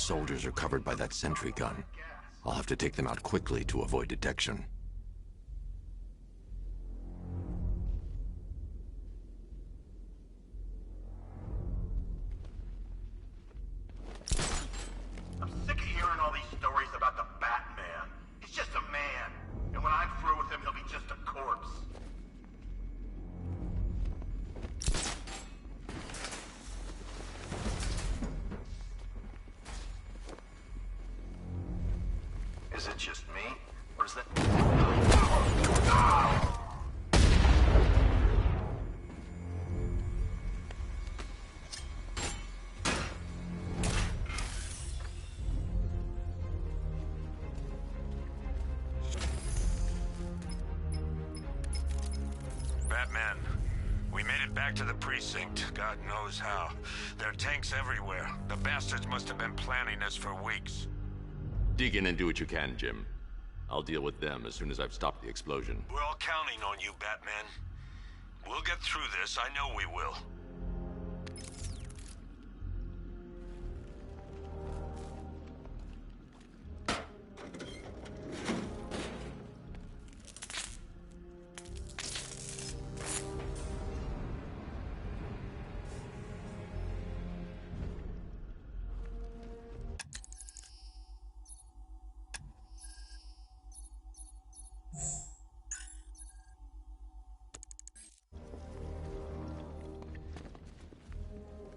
soldiers are covered by that sentry gun. I'll have to take them out quickly to avoid detection. I'm sick of hearing all these stories about the Batman. He's just a man. And when I'm through with him, he'll be just a corpse. Is it just me? Or is that... Batman, we made it back to the precinct, God knows how. There are tanks everywhere. The bastards must have been planning this for weeks. Dig in and do what you can, Jim. I'll deal with them as soon as I've stopped the explosion. We're all counting on you, Batman. We'll get through this, I know we will.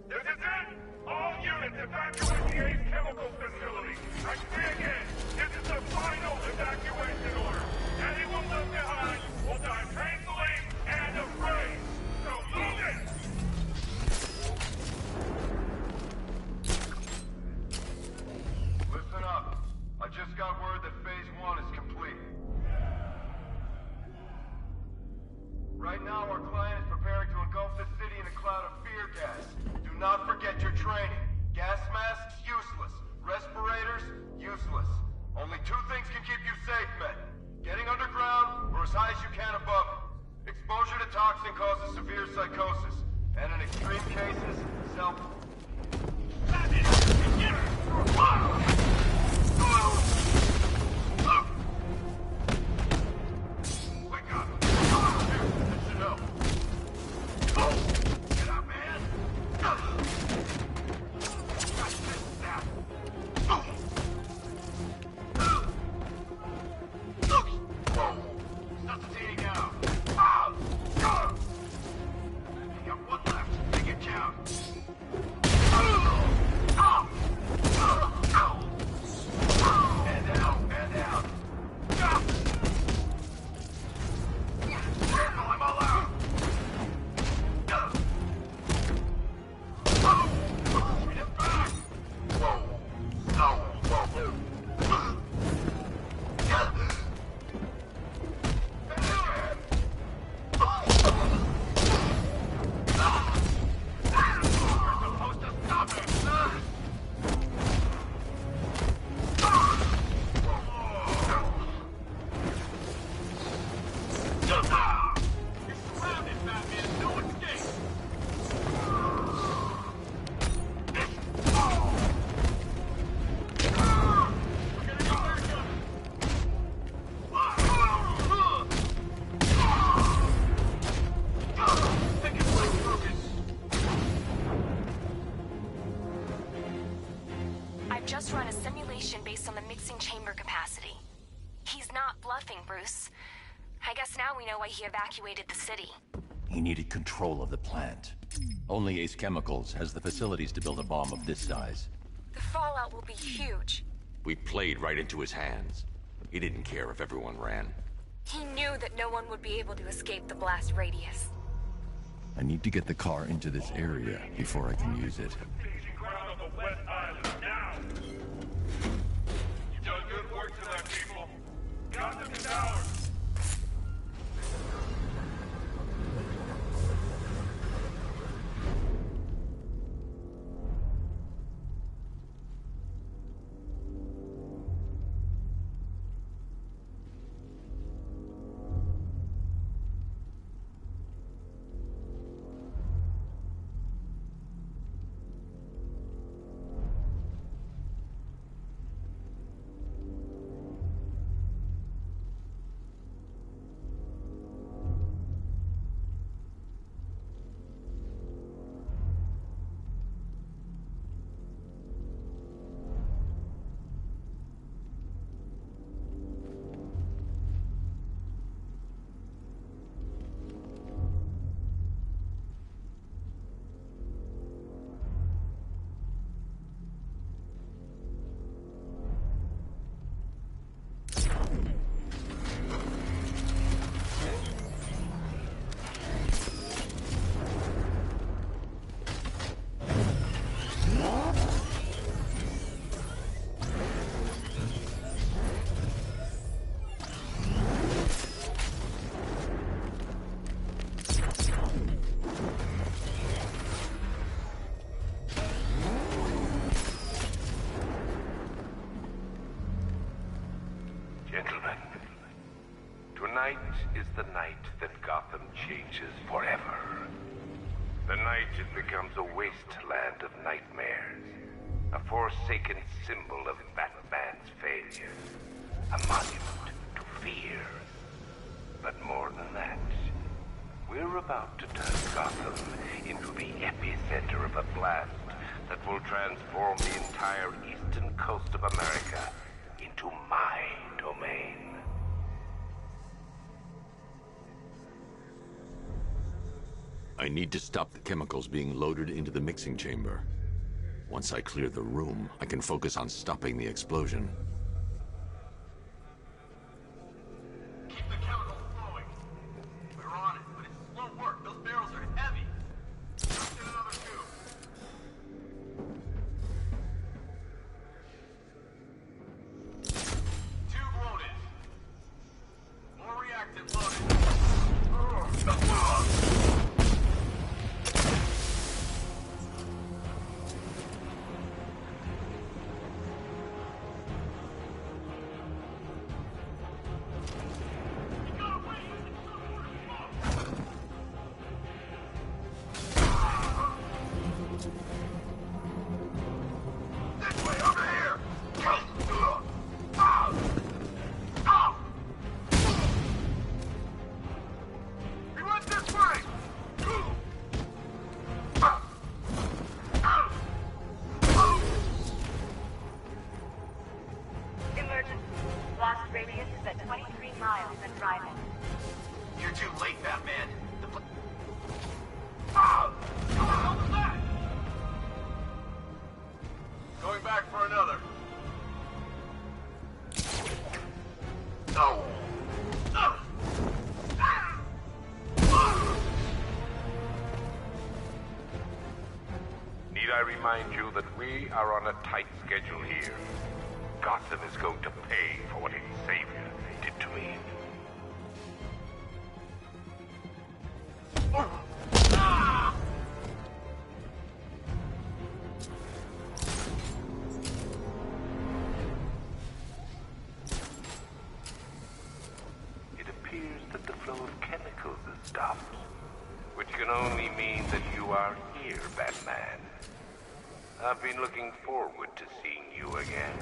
This is it! All units evacuate the ARKHAM facility! I say again, this is the final evacuation order! Anyone left behind will die painfully and afraid! So move it! Listen up. I just got word that Phase 1 is complete. Right now, our client is preparing to engulf the city in a cloud of fear gas. Do not forget your training. Gas masks, useless. Respirators, useless. Only two things can keep you safe, men. Getting underground, or as high as you can above it. Exposure to toxin causes severe psychosis. And in extreme cases, self... Wake up! That should help. Get up, man! Resuscitating now. You got one left. Take it down. And out, and out. Careful, I'm all out. Get him back. You're supposed to stop him. You're surrounded, Batman. No escape. We're gonna need backup. Take it back, focus. I've just run a simulation based on the mixing chamber capacity. He's not bluffing, Bruce. I guess now we know why he evacuated the city. He needed control of the plant. Only Ace Chemicals has the facilities to build a bomb of this size. The fallout will be huge. We played right into his hands. He didn't care if everyone ran. He knew that no one would be able to escape the blast radius. I need to get the car into this area before I can use it. Staging ground on the West Island, now! You've done good work to that, people. Gotham is ours! Gentlemen, tonight is the night that Gotham changes forever. The night it becomes a wasteland of nightmares, a forsaken symbol of Batman's failure, a monument to fear. But more than that, we're about to turn Gotham into the epicenter of a blast that will transform the entire eastern coast of America into my domain. I need to stop the chemicals being loaded into the mixing chamber. Once I clear the room, I can focus on stopping the explosion. Keep the chemicals flowing. We're on it, but it's slow work. Those barrels are heavy. Let's get another two. Tube loaded. More reactant loaded. Blast radius is at 23 miles and driving. You're too late, Batman. What the hell was that? Going back for another. No! Need I remind you that we are on a tight schedule here? Gotham is going to pay for what its savior did to me. It appears that the flow of chemicals has stopped, which can only mean that you are here, Batman. I've been looking forward to seeing you again.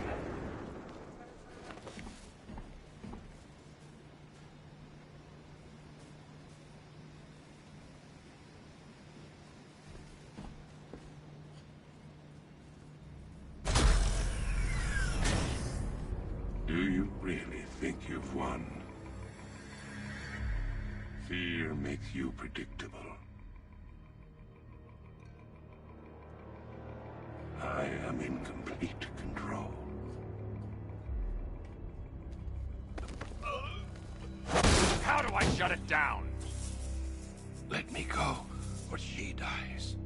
Do you really think you've won? Fear makes you predictable. I am in complete control. How do I shut it down? Let me go, or she dies.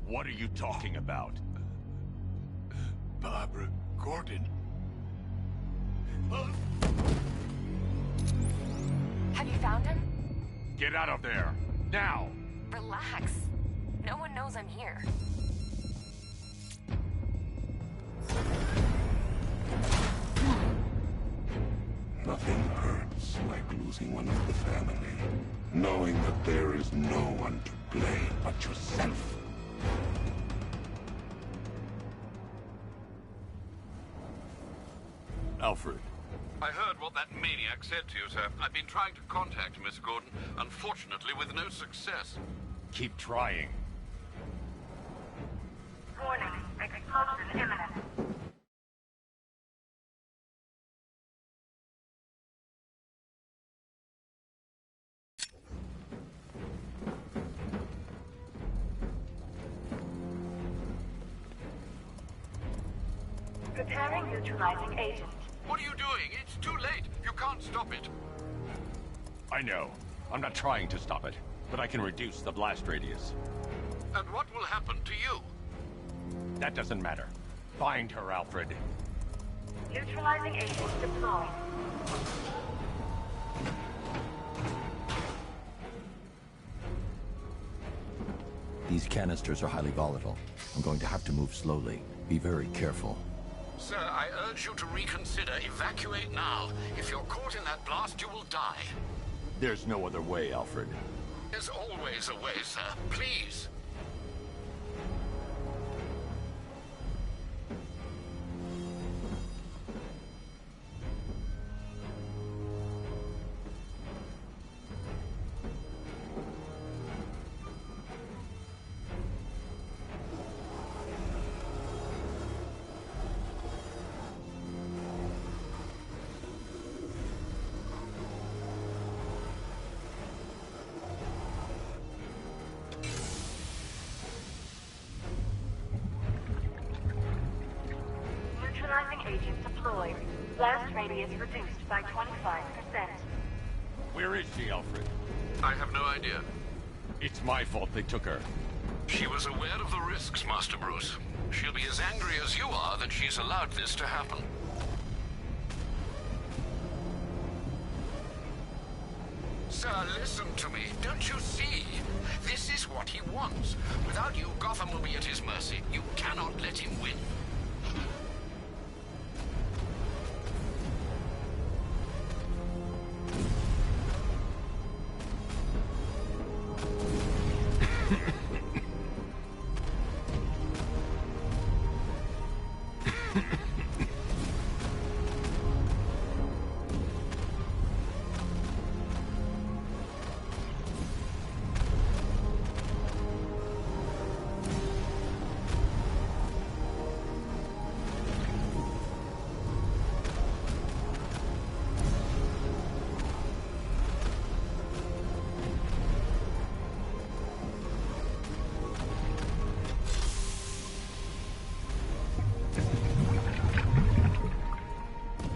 What are you talking about? Barbara Gordon. Have you found him? Get out of there! Now! Relax. No one knows I'm here. Nothing hurts like losing one of the family. Knowing that there is no one to blame but yourself. Alfred. I heard what that maniac said to you, sir. I've been trying to contact Miss Gordon, unfortunately with no success. Keep trying. Warning, explosion imminent. Preparing neutralizing agent. What are you doing? It's too late. You can't stop it. I know. I'm not trying to stop it, but I can reduce the blast radius. And what will happen to you? That doesn't matter. Find her, Alfred. Neutralizing agent deployed. These canisters are highly volatile. I'm going to have to move slowly. Be very careful. Sir, I urge you to reconsider. Evacuate now. If you're caught in that blast, you will die. There's no other way, Alfred. There's always a way, sir. Please. Neutralizing agent deployed. Blast radius reduced by 25%. Where is she, Alfred? I have no idea. It's my fault they took her. She was aware of the risks, Master Bruce. She'll be as angry as you are that she's allowed this to happen. Sir, listen to me. Don't you see? This is what he wants. Without you, Gotham will be at his mercy. You cannot let him win.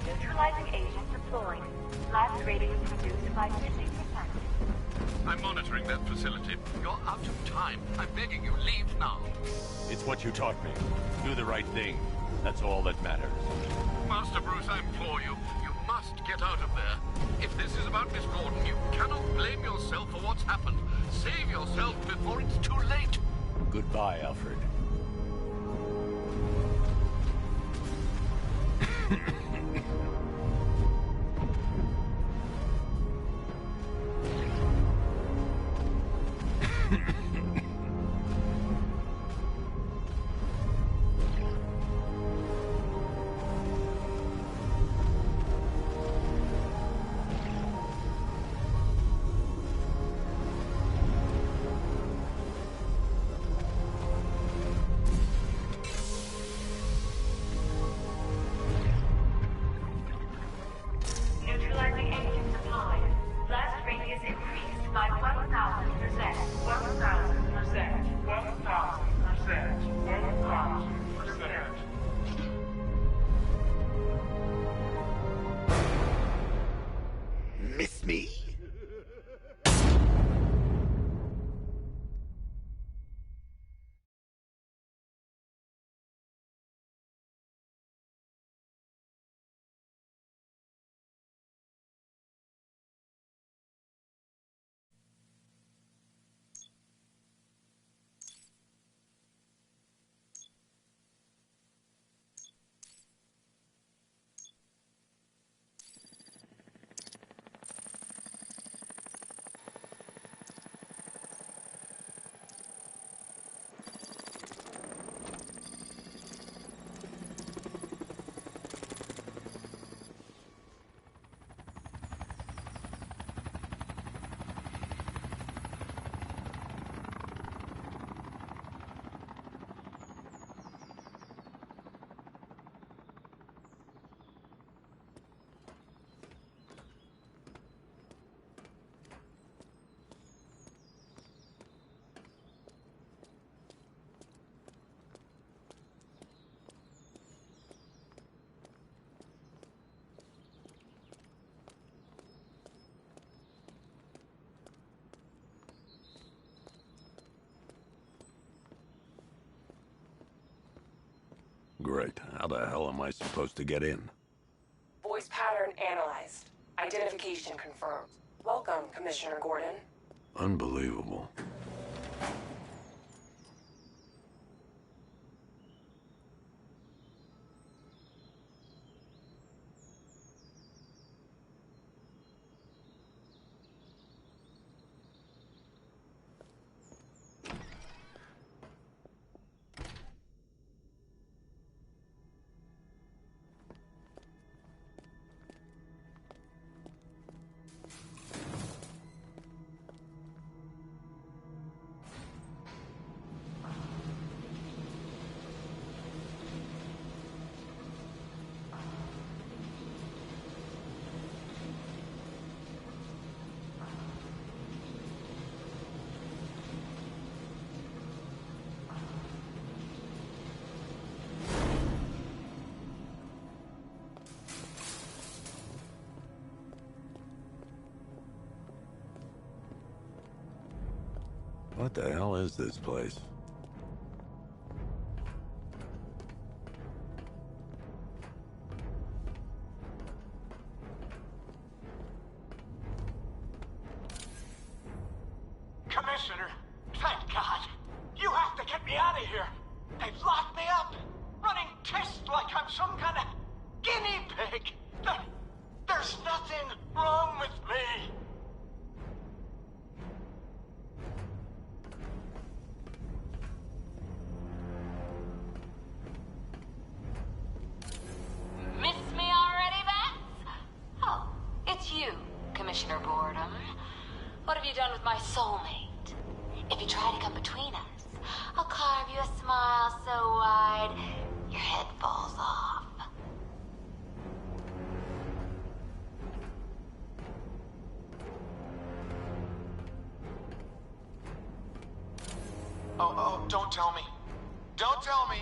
Neutralizing agent deployed. Blast radius reduced by 50%. I'm monitoring that facility. You're out of time. I'm begging you, leave now. It's what you taught me. Do the right thing. That's all that matters. Master Bruce, I implore you. You must get out of there. If this is about Miss Gordon, you cannot blame yourself for what's happened. Save yourself before it's too late. Goodbye, Alfred. Neutralizing agent deployed. Blast radius increased by 1,000%. 1,000%. 1,000%. 1,000%. Miss me? Great. How the hell am I supposed to get in? Voice pattern analyzed. Identification confirmed. Welcome, Commissioner Gordon. Unbelievable. What the hell is this place? Commissioner, thank God. You have to get me out of here. They've locked me up, running tests like I'm some kind of guinea pig. There's nothing wrong with me. Miss me already, Bats? Oh, it's you, Commissioner Gordon. What have you done with my soulmate? If you try to come between us, I'll carve you a smile so wide, your head falls off. Oh, don't tell me. Don't tell me.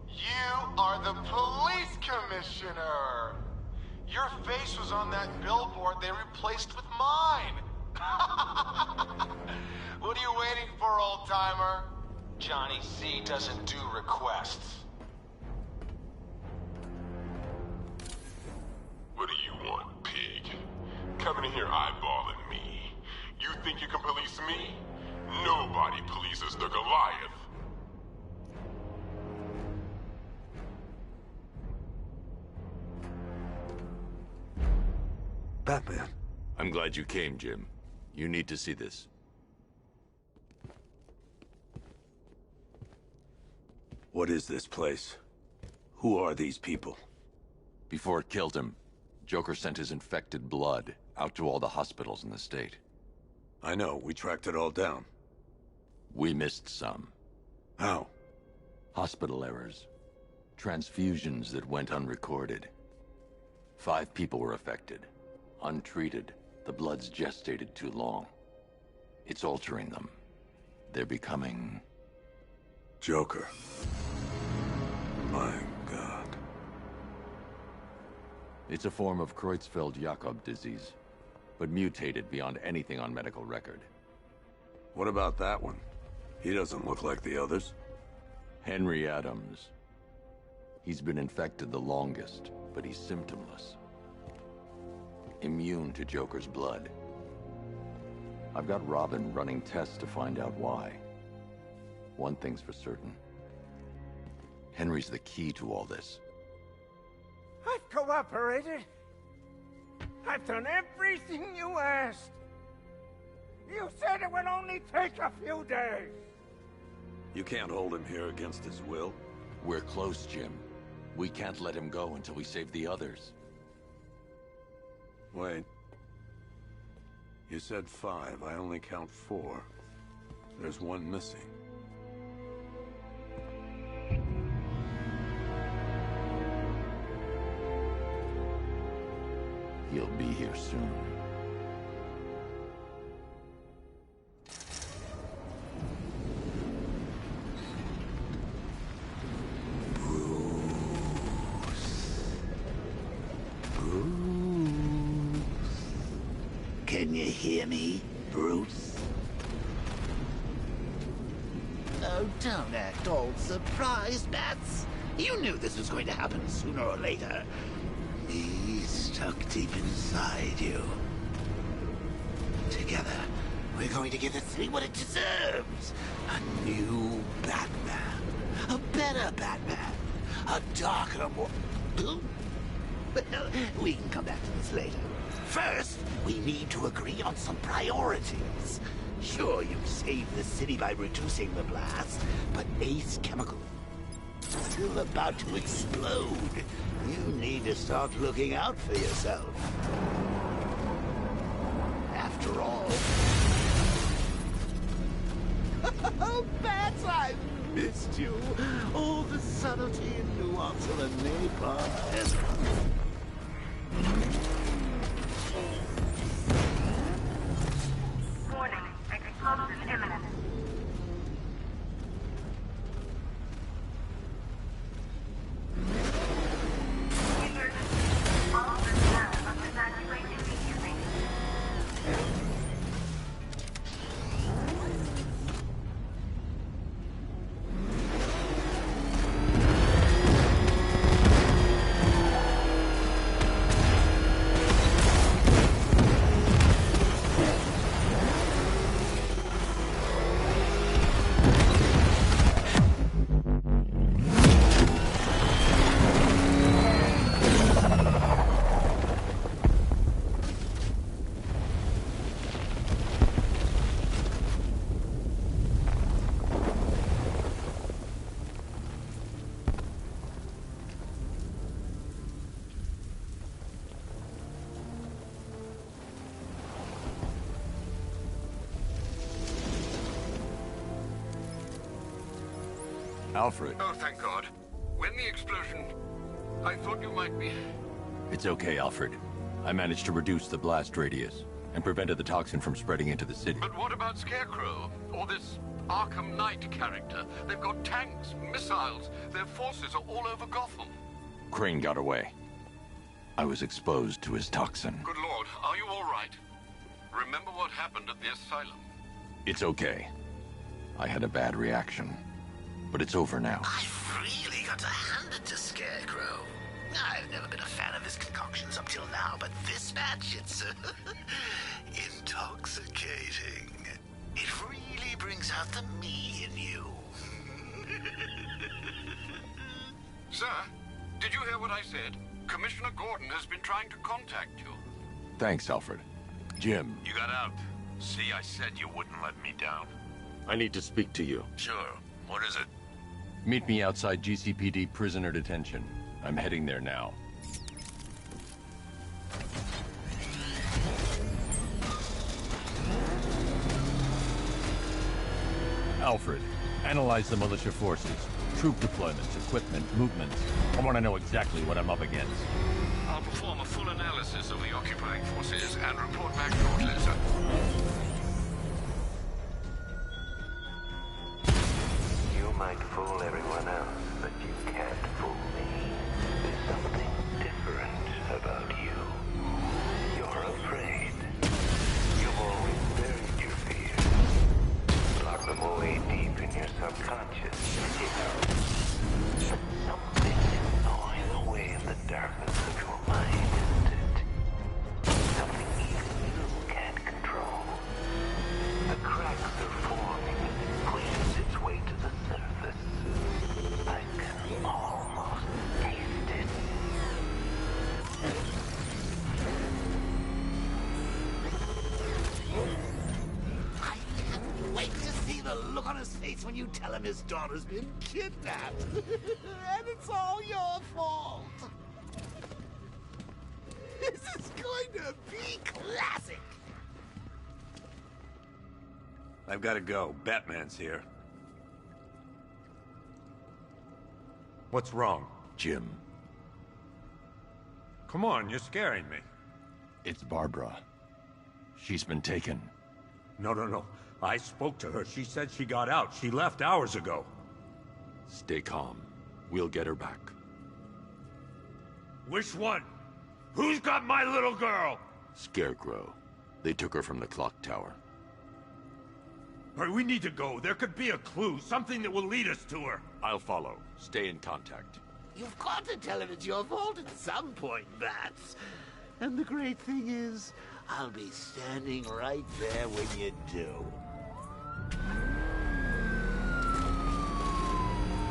You are the police commissioner. Your face was on that billboard they replaced with mine. What are you waiting for, old-timer? Johnny C doesn't do requests. What do you want, pig? Coming in here eyeballing me. You think you can police me? Nobody polices the Goliath. Batman. I'm glad you came, Jim. You need to see this. What is this place? Who are these people? Before it killed him, Joker sent his infected blood out to all the hospitals in the state. I know, we tracked it all down. We missed some. How? Hospital errors. Transfusions that went unrecorded. 5 people were affected. Untreated, the blood's gestated too long. It's altering them. They're becoming... Joker. My God. It's a form of Creutzfeldt-Jakob disease, but mutated beyond anything on medical record. What about that one? He doesn't look like the others. Henry Adams. He's been infected the longest, but he's symptomless. Immune to Joker's blood. I've got Robin running tests to find out why. One thing's for certain. Henry's the key to all this. I've cooperated. I've done everything you asked. You said it would only take a few days. You can't hold him here against his will. We're close, Jim. We can't let him go until we save the others. Wait. You said 5. I only count 4. There's one missing. He'll be here soon. Can you hear me, Bruce? Oh, don't act all surprised, Bats. You knew this was going to happen sooner or later. Me stuck deep inside you. Together, we're going to give the city what it deserves. A new Batman. A better Batman. A darker, more... Well, we can come back to this later. First, we need to agree on some priorities. Sure, you saved the city by reducing the blast, but Ace Chemical is still about to explode. You need to start looking out for yourself. After all... Oh, Bats, I missed you. All the subtlety and nuance of a napalm. Warning, explosion imminent. All personnel must evacuate immediately. Alfred. Oh, thank God. When the explosion... I thought you might be... It's okay, Alfred. I managed to reduce the blast radius and prevented the toxin from spreading into the city. But what about Scarecrow? Or this Arkham Knight character? They've got tanks, missiles. Their forces are all over Gotham. Crane got away. I was exposed to his toxin. Good Lord, are you all right? Remember what happened at the asylum? It's okay. I had a bad reaction. But it's over now. I've really got to hand it to Scarecrow. I've never been a fan of his concoctions up till now, but this batch, it's intoxicating. It really brings out the me in you. Sir, did you hear what I said? Commissioner Gordon has been trying to contact you. Thanks, Alfred. Jim. You got out. See, I said you wouldn't let me down. I need to speak to you. Sure. What is it? Meet me outside GCPD prisoner detention. I'm heading there now. Alfred, analyze the militia forces, troop deployments, equipment, movements. I want to know exactly what I'm up against. I'll perform a full analysis of the occupying forces and report back shortly, sir. You might fool everyone else, but you can't fool me. There's something different about you. You're afraid. You've always buried your fears. Locked them away deep in your subconscious. But something is gnawing away in the darkness of your mind, isn't it? Something even you can't control. The cracks are forming as it pushes its way to the surface. I can almost taste it. I can't wait to see the look on his face when you tell him his daughter's been kidnapped. And it's all your fault. This is going to be classic. I've got to go. Batman's here. What's wrong? Jim. Come on, you're scaring me. It's Barbara. She's been taken. No. I spoke to her. She said she got out. She left hours ago. Stay calm. We'll get her back. Which one? Who's got my little girl? Scarecrow. They took her from the clock tower. All right, we need to go. There could be a clue, something that will lead us to her. I'll follow. Stay in contact. You've got to tell him it's your fault at some point, Bats. And the great thing is, I'll be standing right there when you do.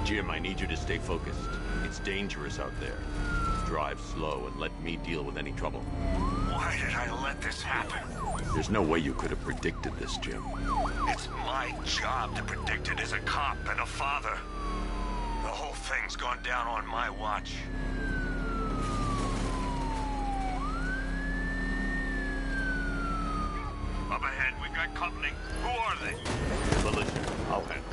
Jim, I need you to stay focused. It's dangerous out there. Drive slow and let me deal with any trouble. Why did I let this happen? There's no way you could have predicted this, Jim. It's my job to predict it as a cop and a father. The whole thing's gone down on my watch. Up ahead, we got company. Who are they? Militia. I'll handle.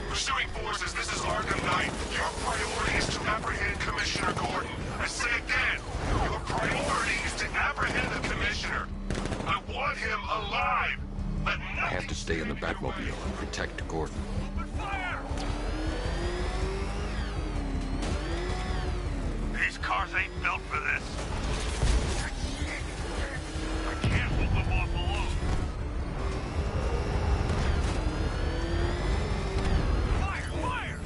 Pursuing forces, this is Arkham Knight. Your priority is to apprehend Commissioner Gordon. I say again, your priority is to apprehend the Commissioner. I want him alive. I have to stay in the Batmobile and protect Gordon. Open fire! These cars ain't built for this. I can't hold them off alone. Fire!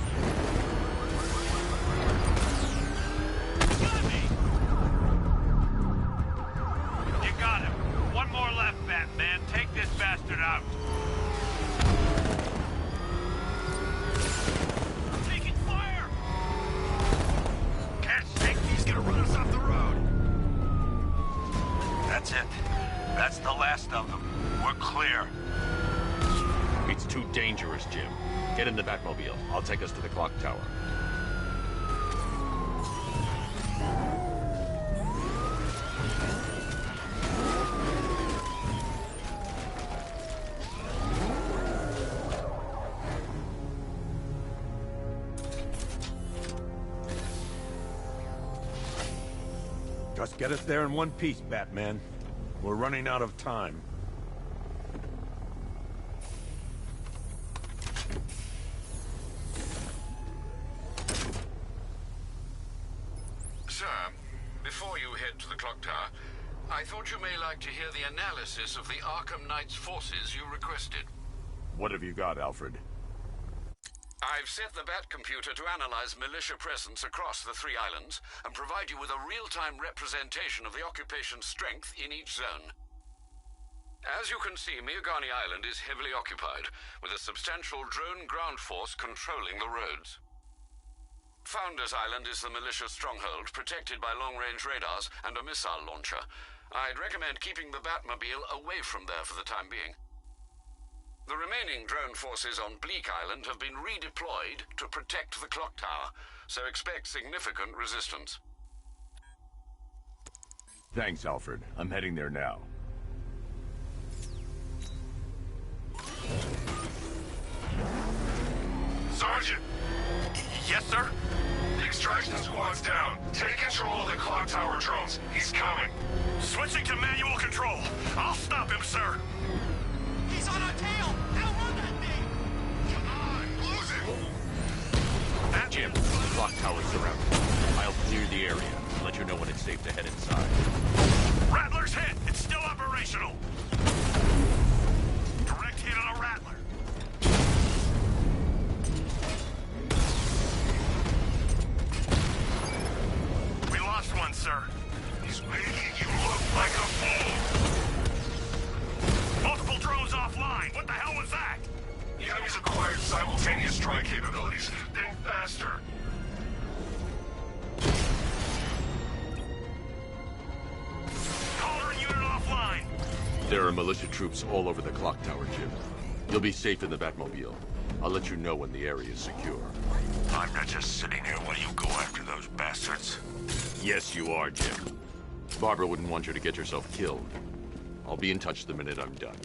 You got him. One more left, Batman. Take this bastard out. Taking fire! Can't shake. He's gonna run us off the road. That's it. That's the last of them. We're clear. It's too dangerous, Jim. Get in the Batmobile. I'll take us to the clock tower. Just get us there in one piece, Batman. We're running out of time. Sir, before you head to the clock tower, I thought you may like to hear the analysis of the Arkham Knight's forces you requested. What have you got, Alfred? I've set the Bat computer to analyze militia presence across the 3 islands and provide you with a real-time representation of the occupation's strength in each zone. As you can see, Miagani Island is heavily occupied, with a substantial drone ground force controlling the roads. Founders Island is the militia stronghold, protected by long-range radars and a missile launcher. I'd recommend keeping the Batmobile away from there for the time being. The remaining drone forces on Bleak Island have been redeployed to protect the clock tower, so expect significant resistance. Thanks, Alfred. I'm heading there now. Sergeant! Yes, sir? The extraction squad's down. Take control of the clock tower drones. He's coming. Switching to manual control. I'll stop him, sir. He's on our tail! Outrun that thing! Come on, lose him! Jim, the clock tower's surrounded. I'll clear the area and let you know when it's safe to head inside. Rattler's hit! It's still operational! Direct hit on a Rattler. We lost one, sir. He's making you look like a fool! Multiple drones offline! What the hell was that? The enemy's acquired simultaneous strike capabilities. Then faster. Caller and unit offline! There are militia troops all over the clock tower, Jim. You'll be safe in the Batmobile. I'll let you know when the area is secure. I'm not just sitting here while you go after those bastards. Yes, you are, Jim. Barbara wouldn't want you to get yourself killed. I'll be in touch the minute I'm done.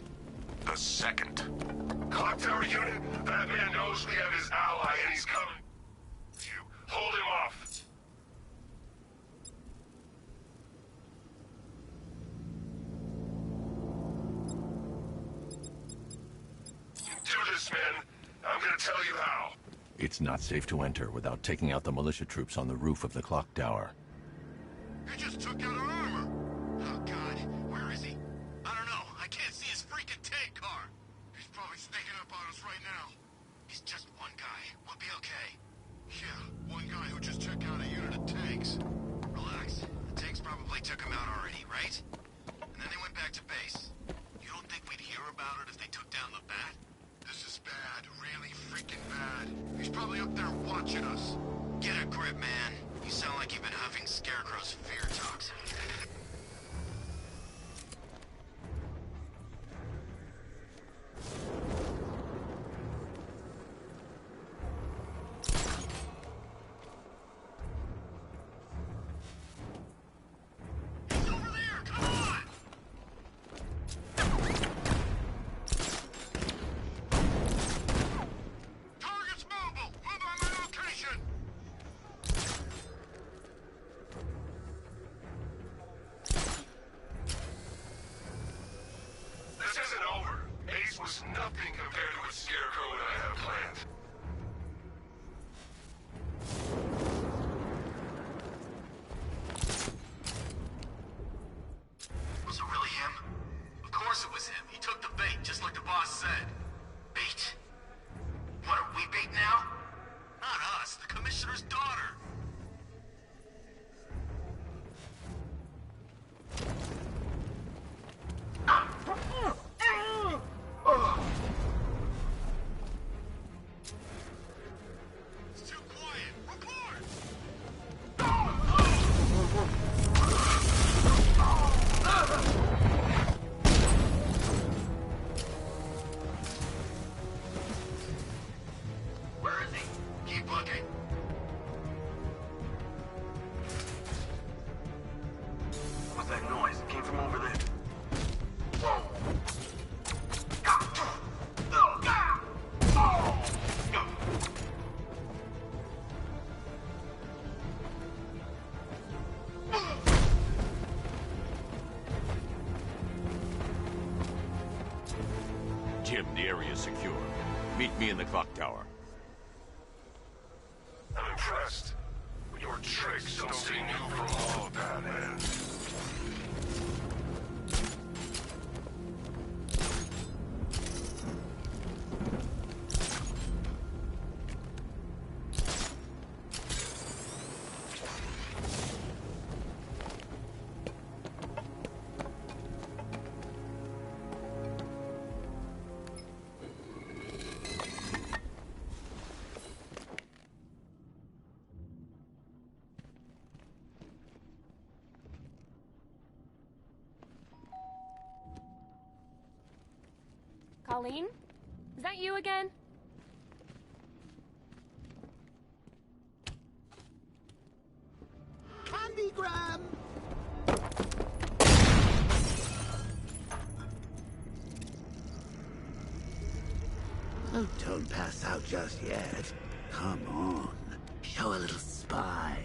The second. Clock tower unit, Batman knows we have his ally and he's coming. You hold him off. Do this, man. I'm gonna tell you how. It's not safe to enter without taking out the militia troops on the roof of the clock tower. He just took out our armor. Oh, God. Where is he? I don't know. I can't see his freaking tank car. He's probably sneaking up on us right now. He's just one guy. We'll be okay. Yeah, one guy who just took out a unit of tanks. Relax. The tanks probably took him out already, right? And then they went back to base. You don't think we'd hear about it if they took down the Bat? This is bad. Really freaking bad. He's probably up there watching us. Get a grip, man. You sound like you've been huffing Scarecrow's fear toxin. He's over there! Come on! Target's mobile! Move on my location! area secure. Meet me in the clock tower. I'm impressed. But your tricks don't seem new from all, Batman. Colleen? Is that you again? Candygram! Oh, don't pass out just yet. Come on. Show a little spine.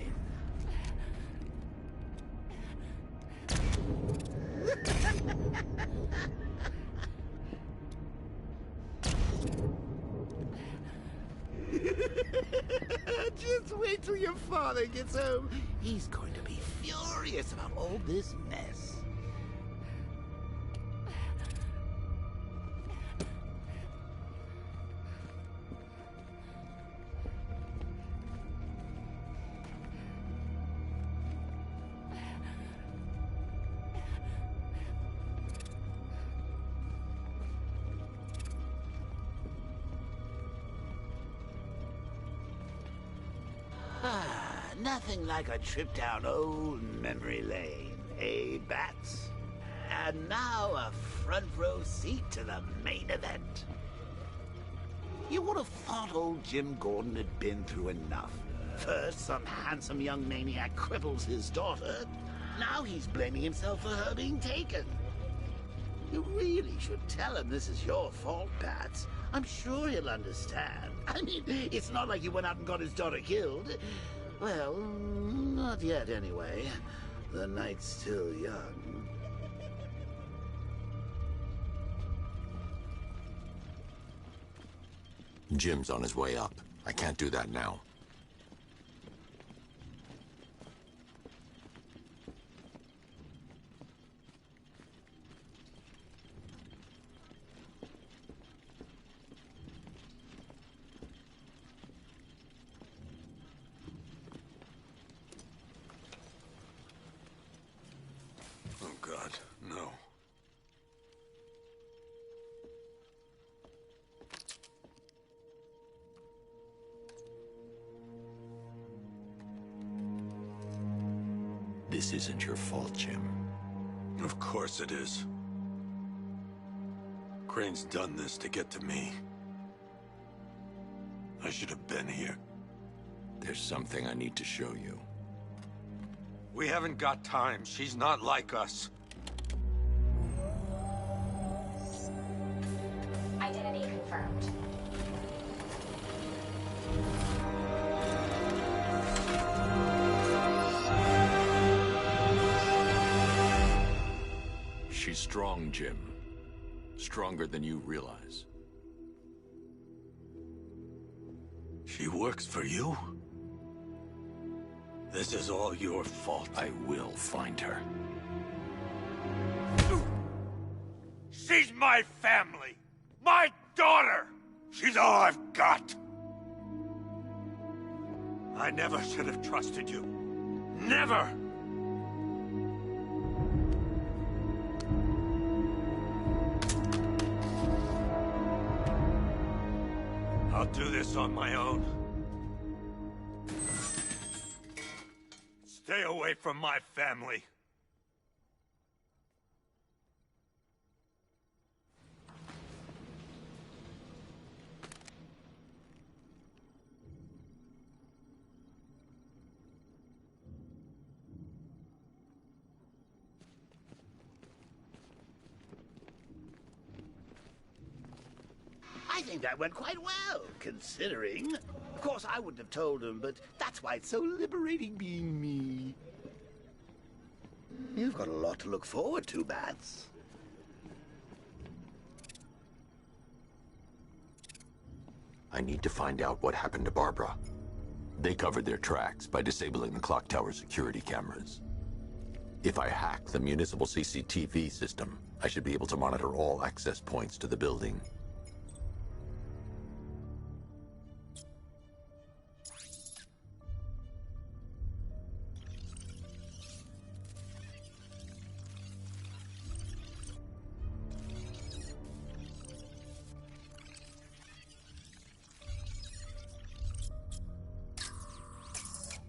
Just wait till your father gets home. He's going to be furious about all this mess. Nothing like a trip down old memory lane, eh, Bats? And now a front row seat to the main event. You would have thought old Jim Gordon had been through enough. First, some handsome young maniac cripples his daughter. Now he's blaming himself for her being taken. You really should tell him this is your fault, Bats. I'm sure he'll understand. I mean, it's not like you went out and got his daughter killed. Well, not yet anyway. The night's still young. Jim's on his way up. I can't do that now. Oh, God, no. This isn't your fault, Jim. Of course it is. Crane's done this to get to me. I should have been here. There's something I need to show you. We haven't got time. She's not like us. Identity confirmed. She's strong, Jim. Stronger than you realize. She works for you? This is all your fault. I will find her. She's my family! My daughter! She's all I've got! I never should have trusted you. Never! I'll do this on my own. Stay away from my family. I think that went quite well, considering. Of course, I wouldn't have told him, but that's why it's so liberating being me. You've got a lot to look forward to, Bats. I need to find out what happened to Barbara. They covered their tracks by disabling the clock tower security cameras. If I hack the municipal CCTV system, I should be able to monitor all access points to the building.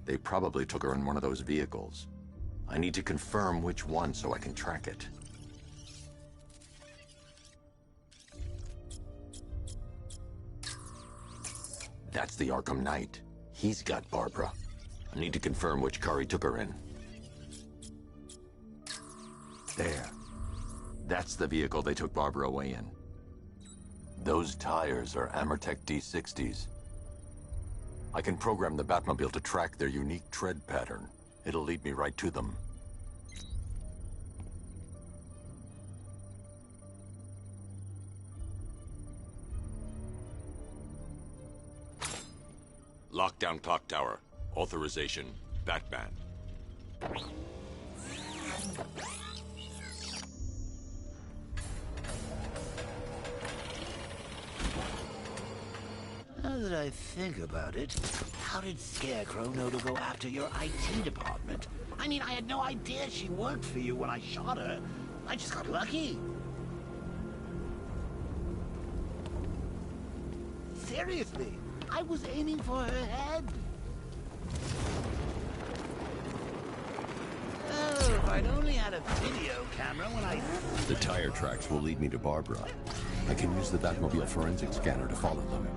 They probably took her in one of those vehicles. I need to confirm which one so I can track it. That's the Arkham Knight. He's got Barbara. I need to confirm which car he took her in. There. That's the vehicle they took Barbara away in. Those tires are Amertech D60s. I can program the Batmobile to track their unique tread pattern. It'll lead me right to them. Lockdown clock tower. Authorization, Batman. Now that I think about it, how did Scarecrow know to go after your IT department? I mean, I had no idea she worked for you when I shot her. I just got lucky. Seriously, I was aiming for her head. Oh, if I'd only had a video camera when I... The tire tracks will lead me to Barbara. I can use the Batmobile forensic scanner to follow them.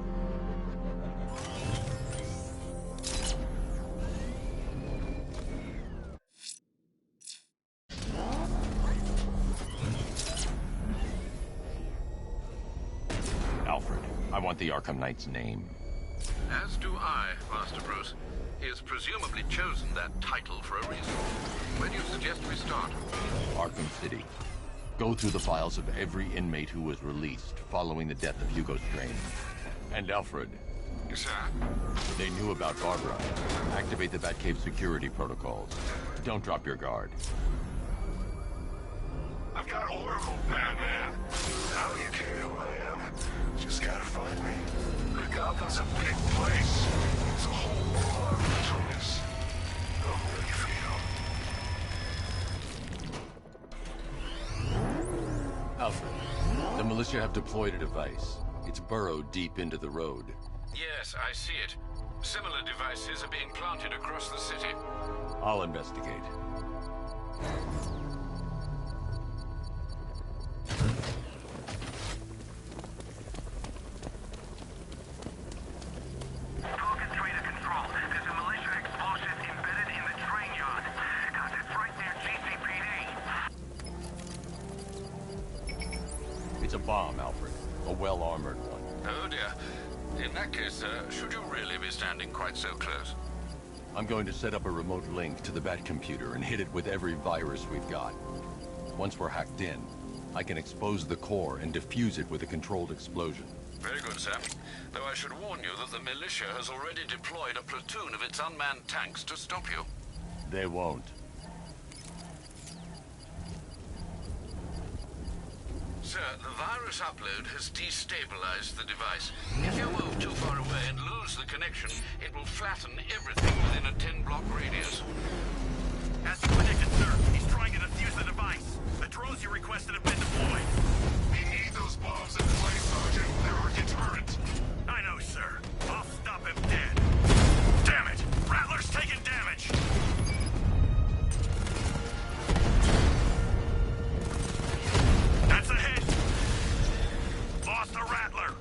Alfred, I want the Arkham Knight's name. As do I, Master Bruce. He has presumably chosen that title for a reason. Where do you suggest we start? Arkham City. Go through the files of every inmate who was released following the death of Hugo Strange. And Alfred. Yes, sir? They knew about Barbara. Activate the Batcave security protocols. Don't drop your guard. I've got Oracle, Batman. How do you care who I am? Just gotta find me. Gotham's a big place. It's a whole lot between us. Know how you feel. Alfred, the militia have deployed a device. It's burrowed deep into the road. Yes, I see it. Similar devices are being planted across the city. I'll investigate. It's a bomb, Alfred. A well-armored one. Oh dear. In that case, should you really be standing quite so close? I'm going to set up a remote link to the Batcomputer and hit it with every virus we've got. Once we're hacked in, I can expose the core and defuse it with a controlled explosion. Very good, sir. Though I should warn you that the militia has already deployed a platoon of its unmanned tanks to stop you. They won't. Sir, the virus upload has destabilized the device. If you move too far away and lose the connection, it will flatten everything within a 10-block radius. As you predicted, sir, he's trying to defuse the device. The drones you requested have been deployed. We need those bombs in place, Sergeant. They're our deterrent. I know, sir. I'll stop him dead. Damn it! Rattler's taking damage! That's a hit! Lost the Rattler!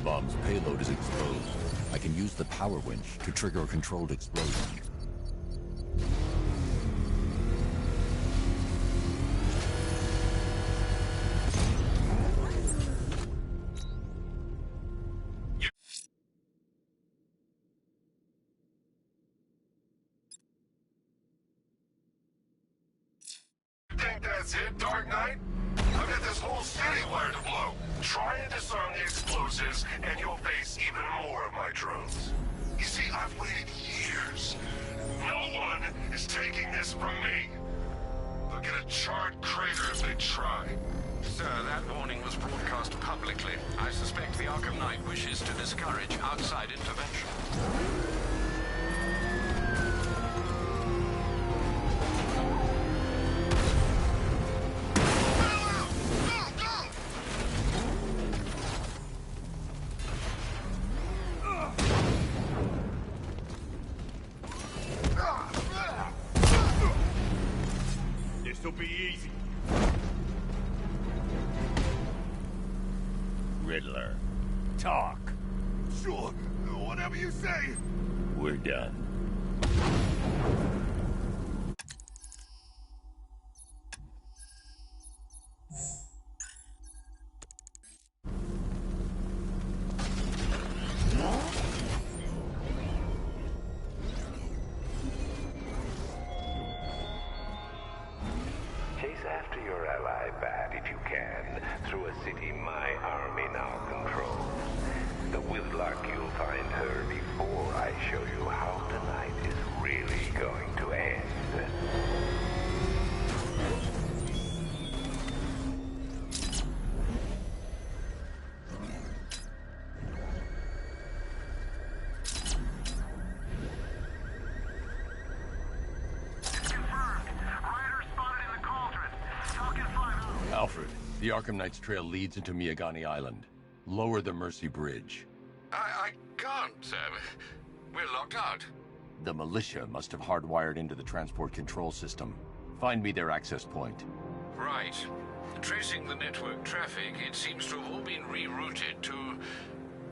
bomb's payload is exposed. I can use the power winch to trigger a controlled explosion. Think that's it, Dark Knight? I've got this whole city wired to blow. Try and disarm the explosives, and you'll face even more of my drones. You see, I've waited years. No one is taking this from me. They'll get a charred crater if they try. Sir, that warning was broadcast publicly. I suspect the Arkham Knight wishes to discourage outside intervention. This'll be easy. Riddler, talk. Sure, whatever you say. We're done. Chase after your ally, Bat, if you can, through a city my army now controls. The Whitlock, you'll find her before I show you how tonight is really going to end. Alfred, the Arkham Knight's trail leads into Miagani Island. Lower the Mercy Bridge. I can't, sir. We're locked out. The militia must have hardwired into the transport control system. Find me their access point. Right. Tracing the network traffic, it seems to have all been rerouted to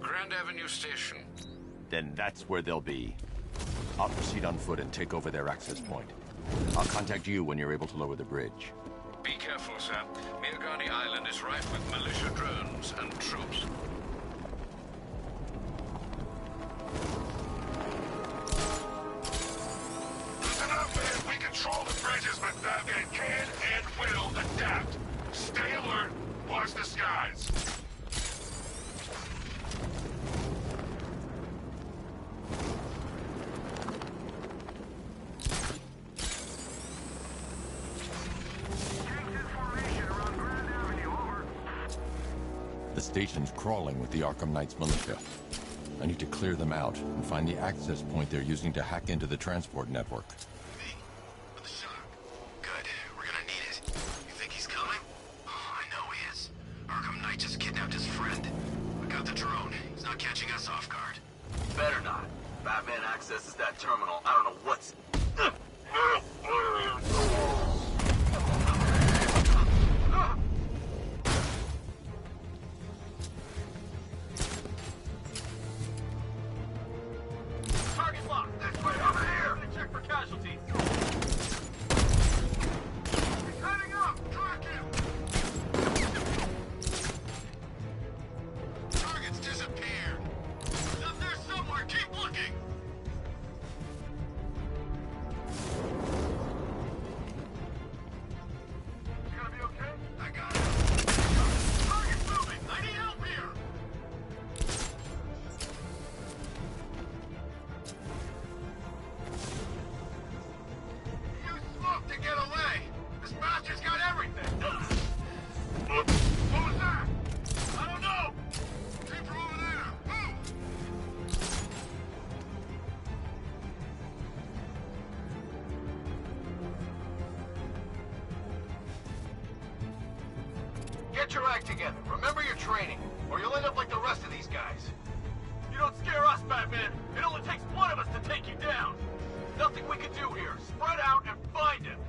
Grand Avenue Station. Then that's where they'll be. I'll proceed on foot and take over their access point. I'll contact you when you're able to lower the bridge. Be careful, sir. Miagani Island is rife with militia drones and troops. Listen up, man. We control the bridges, but Batman can and will adapt. Stay alert. Watch the skies. The station's crawling with the Arkham Knight's militia. I need to clear them out and find the access point they're using to hack into the transport network. Good. We're gonna need it. You think he's coming? Oh, I know he is. Arkham Knight just kidnapped his friend. We got the drone. He's not catching us off guard. Better not. Batman accesses that terminal. I don't know what's... Target locked. This way, over here. Gonna check for casualties. He's heading up. Track him. Target's disappeared. He's up there somewhere. Keep looking. You gonna be okay? I got it. Target's moving. I need help here. Use smoke to get away. This bastard's got everything. What was that? I don't know. Came from over there. Move. Get your act together. Remember your training, or you'll end up like the rest of these guys. You don't scare us, Batman. It only takes one of us to take you down. Nothing we can do here. Spread out and find him.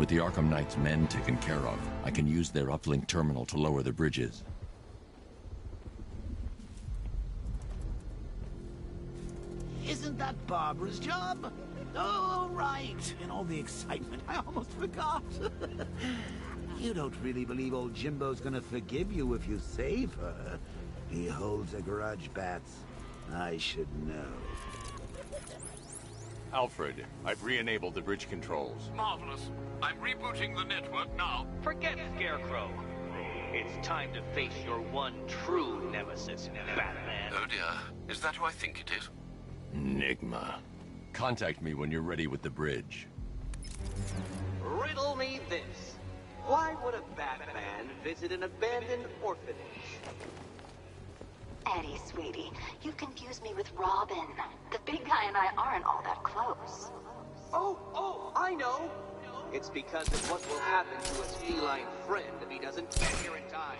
With the Arkham Knight's men taken care of, I can use their uplink terminal to lower the bridges. Isn't that Barbara's job? Oh, right. In all the excitement, I almost forgot. You don't really believe old Jimbo's gonna forgive you if you save her. He holds a grudge, Bats. I should know. Alfred, I've re-enabled the bridge controls. Marvelous. I'm rebooting the network now. Forget Scarecrow. It's time to face your one true nemesis, Batman. Oh dear. Is that who I think it is? Enigma. Contact me when you're ready with the bridge. Riddle me this. Why would a Batman visit an abandoned orphanage? Eddie, sweetie, you confused me with Robin. The big guy and I aren't all that close. Oh, I know. It's because of what will happen to his feline friend if he doesn't get here in time.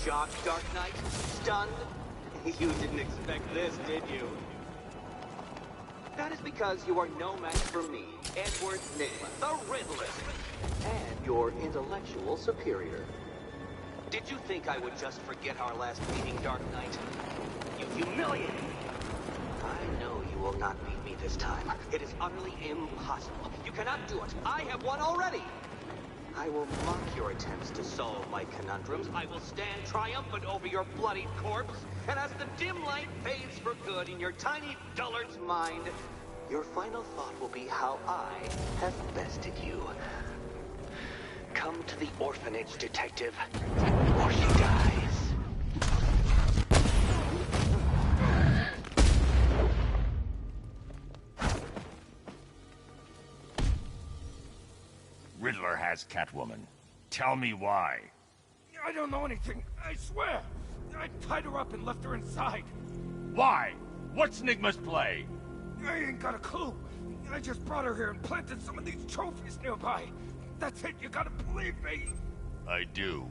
Shocked, Dark Knight? Stunned? You didn't expect this, did you? That is because you are no match for me, Edward Nigma, the Riddler, and your intellectual superior. Did you think I would just forget our last meeting, Dark Knight? You humiliated me. I know you will not beat me this time. It is utterly impossible. You cannot do it. I have won already. I will mock your attempts to solve my conundrums. I will stand triumphant over your bloodied corpse. And as the dim light fades for good in your tiny dullard's mind, your final thought will be how I have bested you. Come to the orphanage, detective, or she dies. Riddler has Catwoman. Tell me why. I don't know anything, I swear. I tied her up and left her inside. Why? What's Nigma's play? I ain't got a clue. I just brought her here and planted some of these trophies nearby. That's it, you gotta believe me. I do.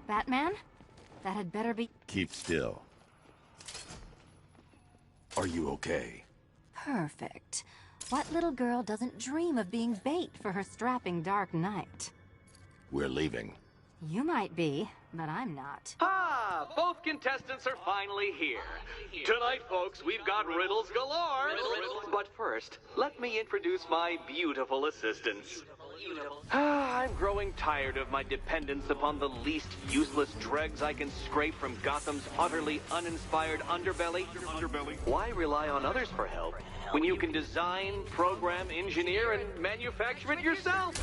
Batman? That had better be... Keep still. Are you okay? Perfect. What little girl doesn't dream of being bait for her strapping Dark Knight? We're leaving. You might be, but I'm not. Ah, both contestants are finally here. Tonight, folks, we've got riddles galore. But first, let me introduce my beautiful assistants. I'm growing tired of my dependence upon the least useless dregs I can scrape from Gotham's utterly uninspired underbelly. Why rely on others for help when you can design, program, engineer, and manufacture it yourself?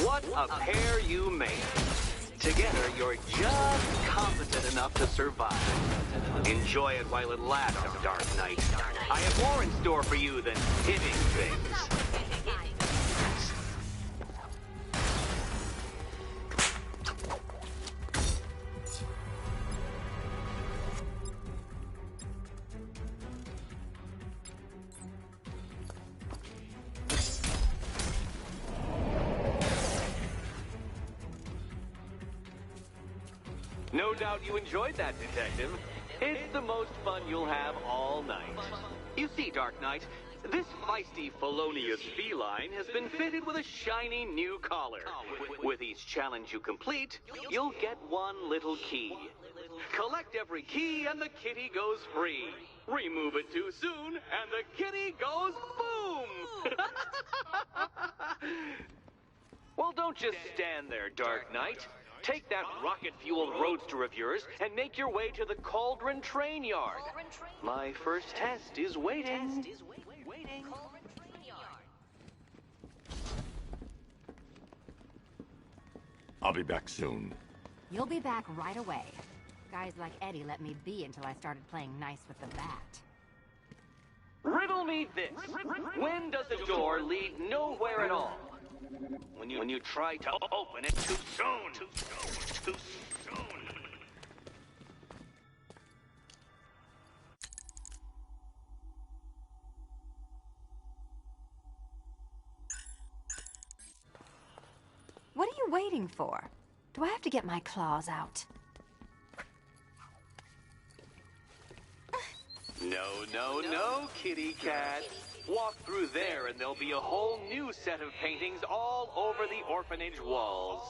What a pair you made. Together, you're just competent enough to survive. Enjoy it while it lasts, Dark Knight. I have more in store for you than hitting things. No doubt you enjoyed that, Detective. It's the most fun you'll have all night. You see, Dark Knight, this feisty, felonious feline has been fitted with a shiny new collar. With each challenge you complete, you'll get one little key. Collect every key and the kitty goes free. Remove it too soon and the kitty goes boom! Well, don't just stand there, Dark Knight. Take that rocket-fueled roadster of yours and make your way to the Cauldron Train Yard. My first test is waiting. I'll be back soon. You'll be back right away. Guys like Eddie let me be until I started playing nice with the bat. Riddle me this. When does a door lead nowhere at all? When you try to open it too soon. Too soon. What are you waiting for? Do I have to get my claws out? No, kitty cat. Walk through there and there'll be a whole new set of paintings all over the orphanage walls.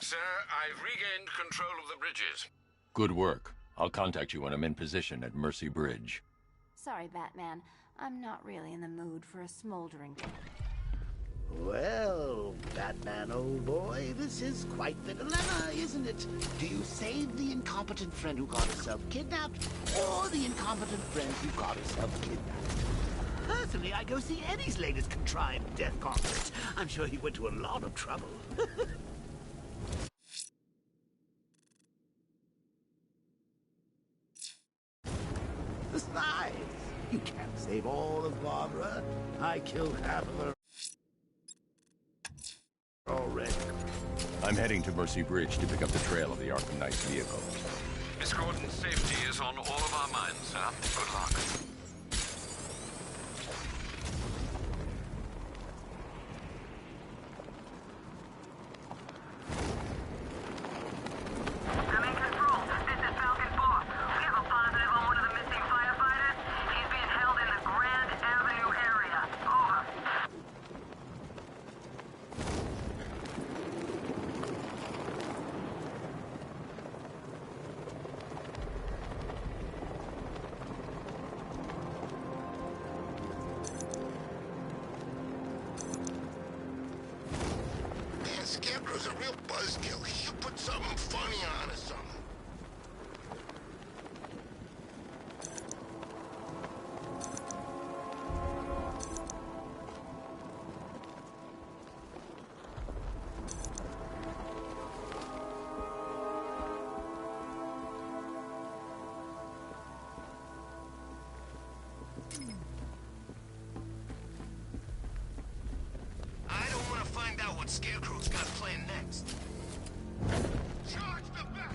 Sir, I've regained control of the bridges. Good work. I'll contact you when I'm in position at Mercy Bridge. Sorry, Batman. I'm not really in the mood for a smoldering. Well, Batman, old boy, this is quite the dilemma, isn't it? Do you save the incompetent friend who got herself kidnapped, or the incompetent friend who got herself kidnapped? Personally, I go see Eddie's latest contrived death concert. I'm sure he went to a lot of trouble. Besides, you can't save all of Barbara. I killed half of her already. I'm heading to Mercy Bridge to pick up the trail of the Arkham Knight's vehicle. Miss Gordon's safety is on all of our minds, sir. Good luck. Scarecrow's a real buzzkill. He should put something funny on or something. I don't want to find out what Scarecrow's got planned next. Charge the back!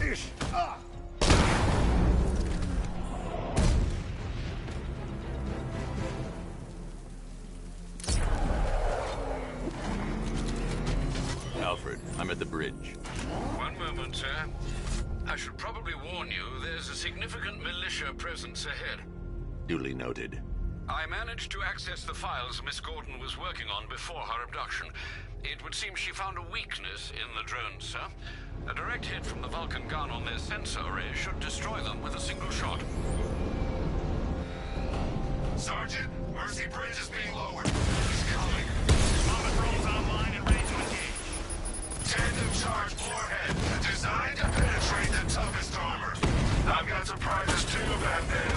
Ish! Ah! Alfred, I'm at the bridge. One moment, sir. I should probably warn you, there's a significant militia presence ahead. Duly noted. I managed to access the files Miss Gordon was working on before her abduction. It would seem she found a weakness in the drones, sir. A direct hit from the Vulcan gun on their sensor array should destroy them with a single shot. Sergeant, Mercy Bridge is being lowered. He's coming. Mama drones online and ready to engage. Tandem charge warhead, designed to penetrate the toughest armor. I've got surprises too, Batman.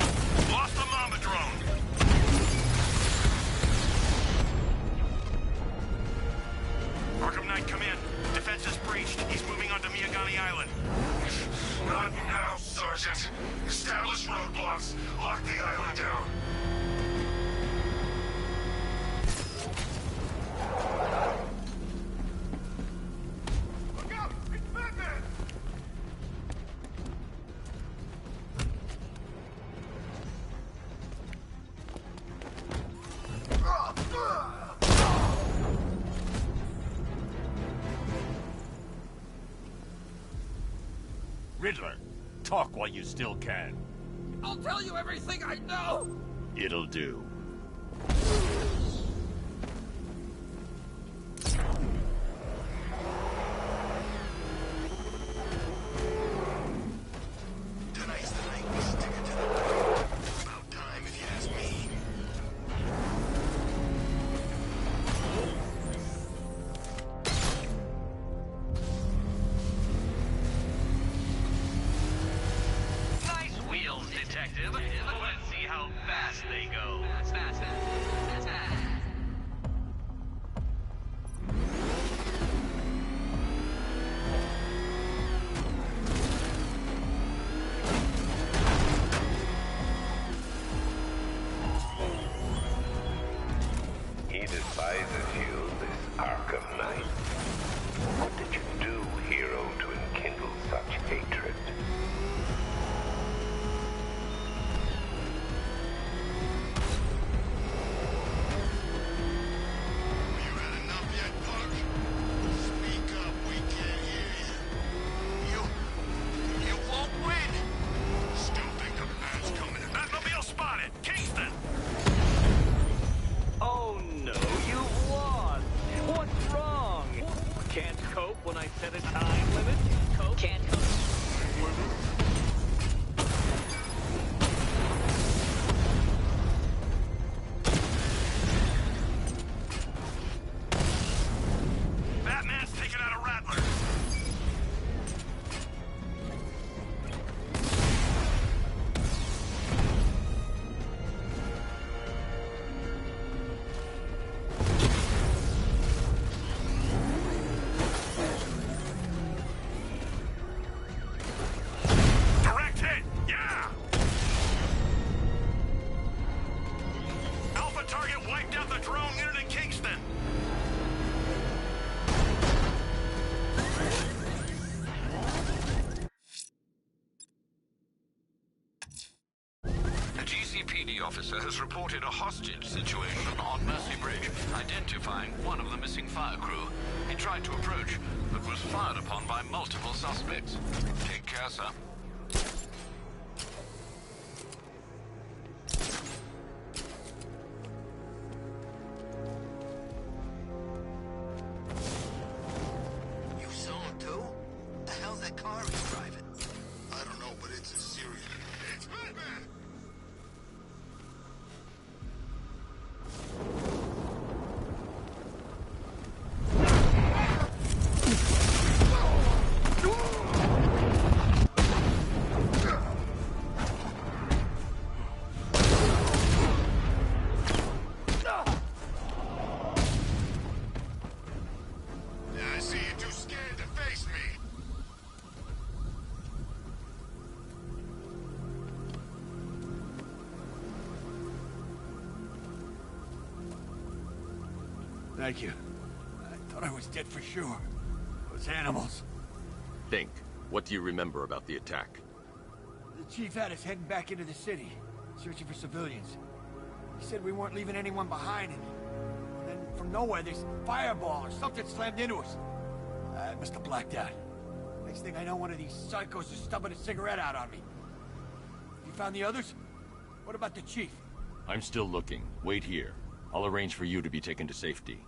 Lost the Mama drone. Arkham Knight, come in. Defense is breached. He's moving onto Miyagani Island. Not now, Sergeant. Establish roadblocks. Lock the island down. Look out! It's Batman! Riddler, talk while you still can. I'll tell you everything I know! It'll do. Tonight's the night we stick it to the... About time, if you ask me. detective. Let's see how fast they go. Fast. He despises you, this Arkham Knight. What did you do, hero, to enkindle such hatred? You had enough yet, punk? Speak up, we can't hear you. You won't win! Still think the man's coming. Batmobile spotted! Kingston! Oh no, you've lost! What's wrong? Can't cope when I set a time limit? Can't cope. Batman's taking out a Rattler! Direct hit! Yeah! Alpha target wiped out the drone unit in Kingston! A GCPD officer has reported a hostage situation on Mercy Bridge, identifying one of the missing fire crew. He tried to approach, but was fired upon by multiple suspects. Take care, sir. You saw him too? What the hell's that car he's driving? I don't know, but it's a serious... It's Batman! I see you too scared to face me. Thank you. I thought I was dead for sure. Those animals. Think. What do you remember about the attack? The chief had us heading back into the city, searching for civilians. He said we weren't leaving anyone behind, and then from nowhere, this fireball or something slammed into us. I must have blacked out. Next thing I know, one of these psychos is stubbing a cigarette out on me. You found the others? What about the chief? I'm still looking. Wait here. I'll arrange for you to be taken to safety.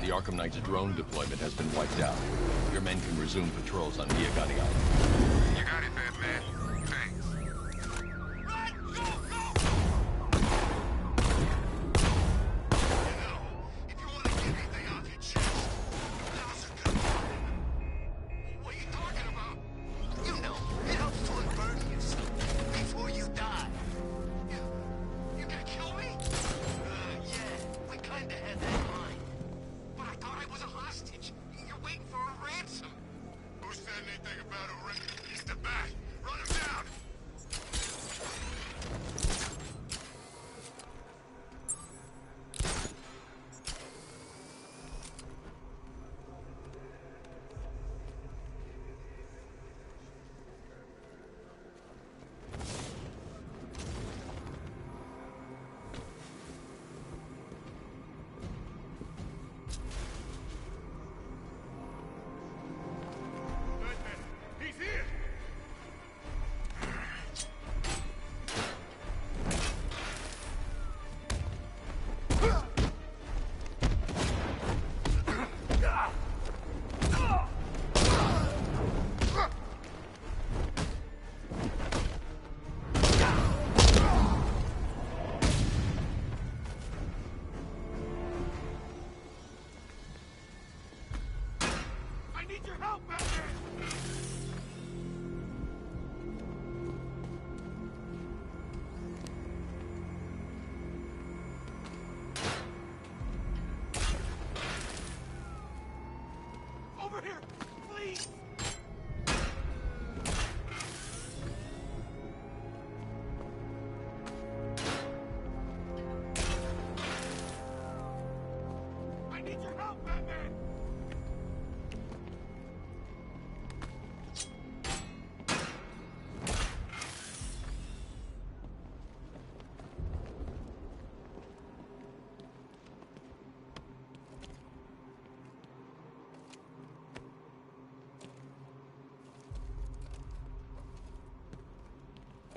The Arkham Knight's drone deployment has been wiped out. Your men can resume patrols on Miagani Island. You got it, Batman. Thanks.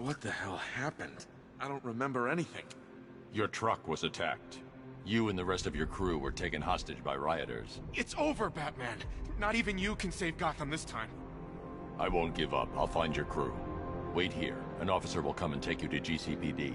What the hell happened? I don't remember anything. Your truck was attacked. You and the rest of your crew were taken hostage by rioters. It's over, Batman. Not even you can save Gotham this time. I won't give up. I'll find your crew. Wait here. An officer will come and take you to GCPD.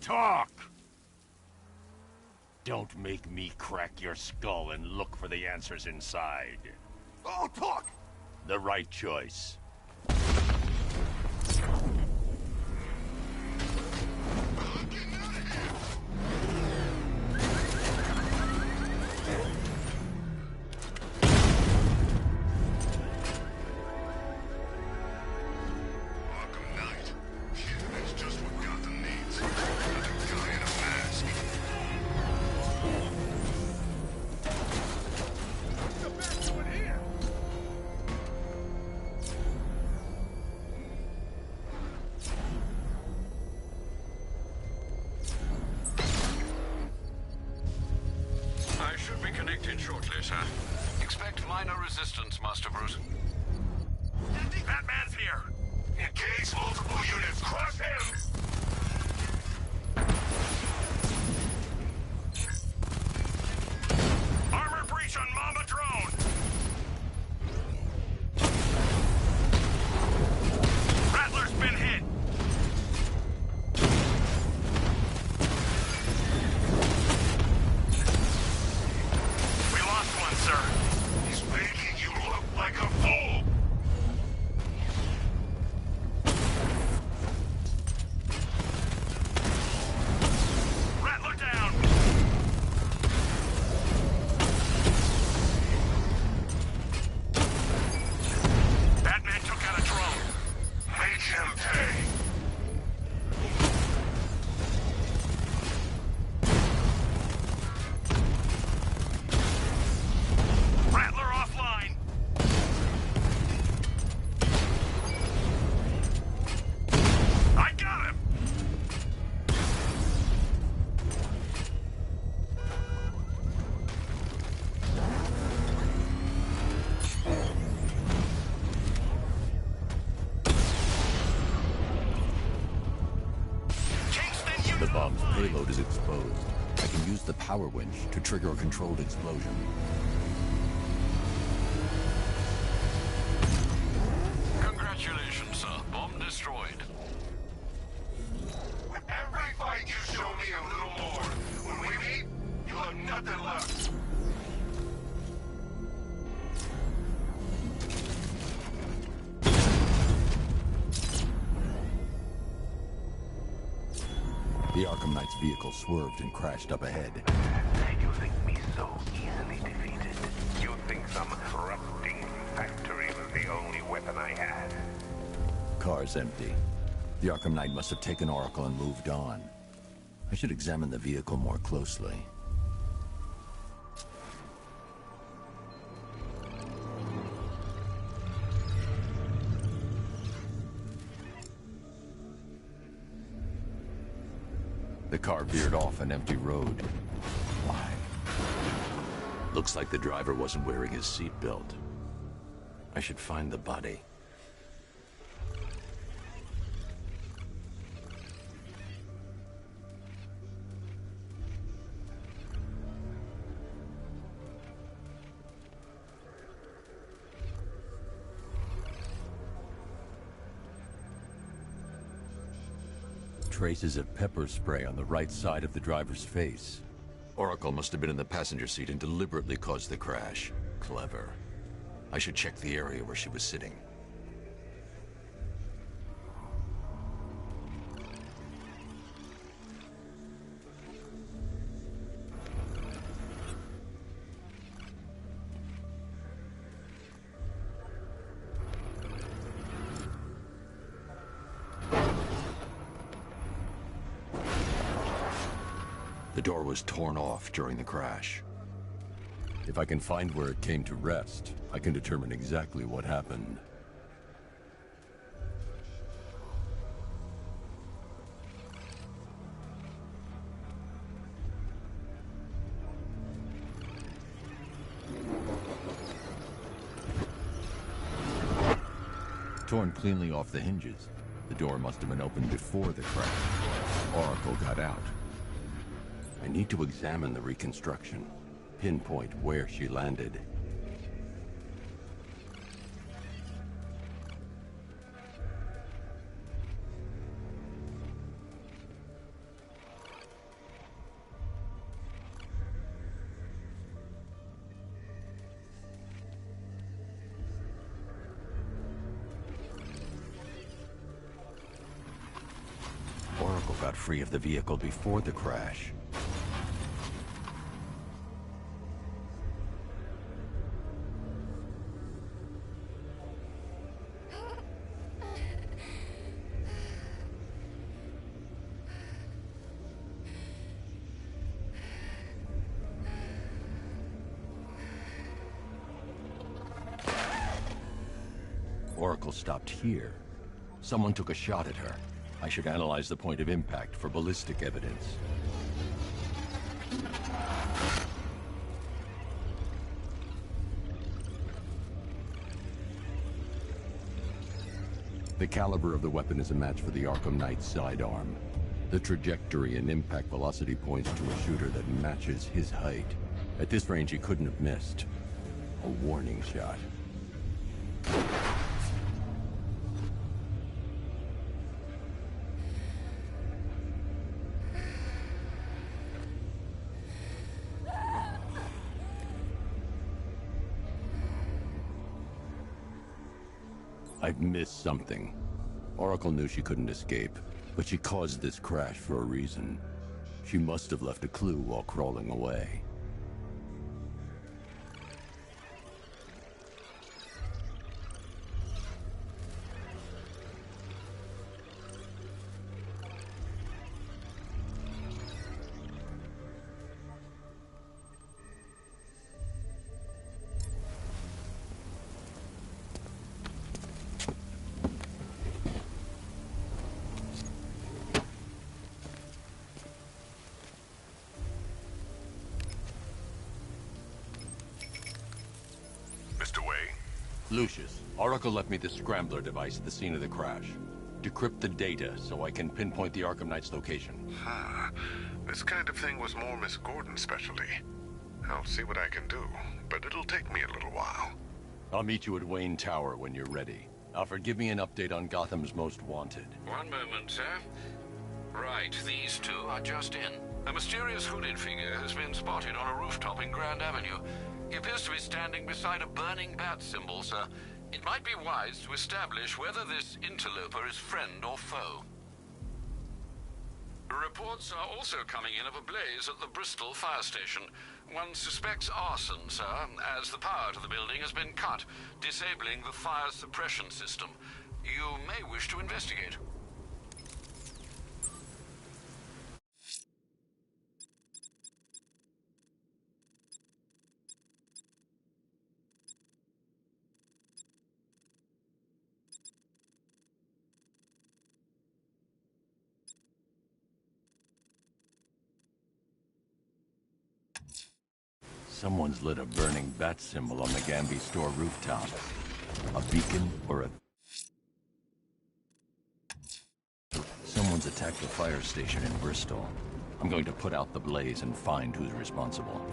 Talk! Don't make me crack your skull and look for the answers inside. Oh, talk! The right choice. this, huh? Expect minor resistance, Master Bruce. Batman's here! Engage multiple units! Crush him! Armor breach on Mama Drone! Rattler's been hit! We lost one, sir. He's making you look like a fool! Rattler down! Batman took out a drone. Make him pay! Rattler offline! I got him! The bomb's payload is exposed. I can use the power winch to trigger a controlled explosion. Congratulations, sir. Bomb destroyed. With every fight you show me a little more. When we meet, you'll have nothing left. The Arkham Knight's vehicle swerved and crashed up ahead. You think me so easily defeated? You think some rusting factory was the only weapon I had? Car's empty. The Arkham Knight must have taken Oracle and moved on. I should examine the vehicle more closely. The car veered off an empty road. Why? Looks like the driver wasn't wearing his seatbelt. I should find the body. Traces of pepper spray on the right side of the driver's face. Oracle must have been in the passenger seat and deliberately caused the crash. Clever. I should check the area where she was sitting. The door was torn off during the crash. If I can find where it came to rest, I can determine exactly what happened. Torn cleanly off the hinges. The door must have been opened before the crash. Oracle got out. I need to examine the reconstruction, pinpoint where she landed. Oracle got free of the vehicle before the crash. Oracle stopped here. Someone took a shot at her. I should analyze the point of impact for ballistic evidence. The caliber of the weapon is a match for the Arkham Knight's sidearm. The trajectory and impact velocity points to a shooter that matches his height. At this range, he couldn't have missed. A warning shot. I've missed something. Oracle knew she couldn't escape, but she caused this crash for a reason. She must have left a clue while crawling away. Lucius, Oracle left me the scrambler device at the scene of the crash. Decrypt the data so I can pinpoint the Arkham Knight's location. This kind of thing was more Miss Gordon's specialty. I'll see what I can do, but it'll take me a little while. I'll meet you at Wayne Tower when you're ready. Alfred, give me an update on Gotham's Most Wanted. One moment, sir. Right, these two are just in. A mysterious hooded figure has been spotted on a rooftop in Grand Avenue. He appears to be standing beside a burning bat symbol, sir. It might be wise to establish whether this interloper is friend or foe. Reports are also coming in of a blaze at the Bristol fire station. One suspects arson, sir, as the power to the building has been cut, disabling the fire suppression system. You may wish to investigate. Someone's lit a burning bat symbol on the Gamby store rooftop. A beacon or a... Someone's attacked the fire station in Bristol. I'm going to put out the blaze and find who's responsible.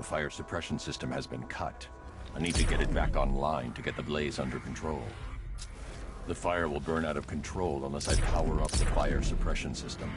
Fire suppression system has been cut. I need to get it back online to get the blaze under control. The fire will burn out of control unless I power up the fire suppression system.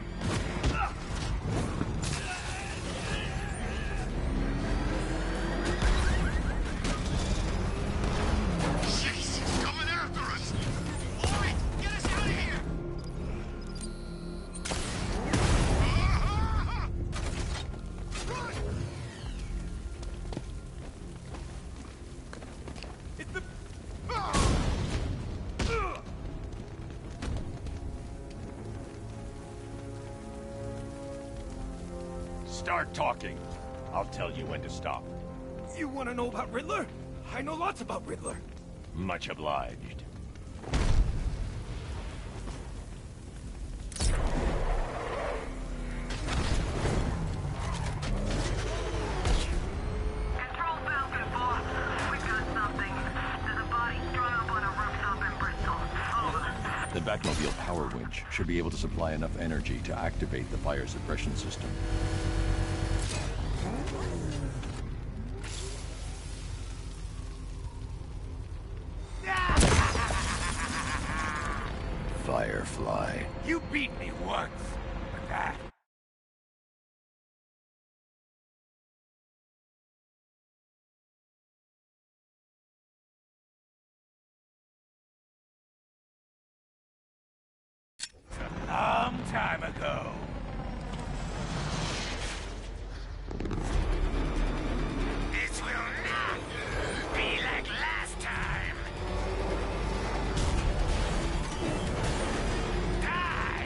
Start talking. I'll tell you when to stop. You want to know about Riddler? I know lots about Riddler. Much obliged. Control Falcon, boss. We got something. There's a body strung up on a rooftop in Bristol. Over. The Batmobile power winch should be able to supply enough energy to activate the fire suppression system. Firefly. You beat me once, but that... a long time ago. This will not be like last time. Die!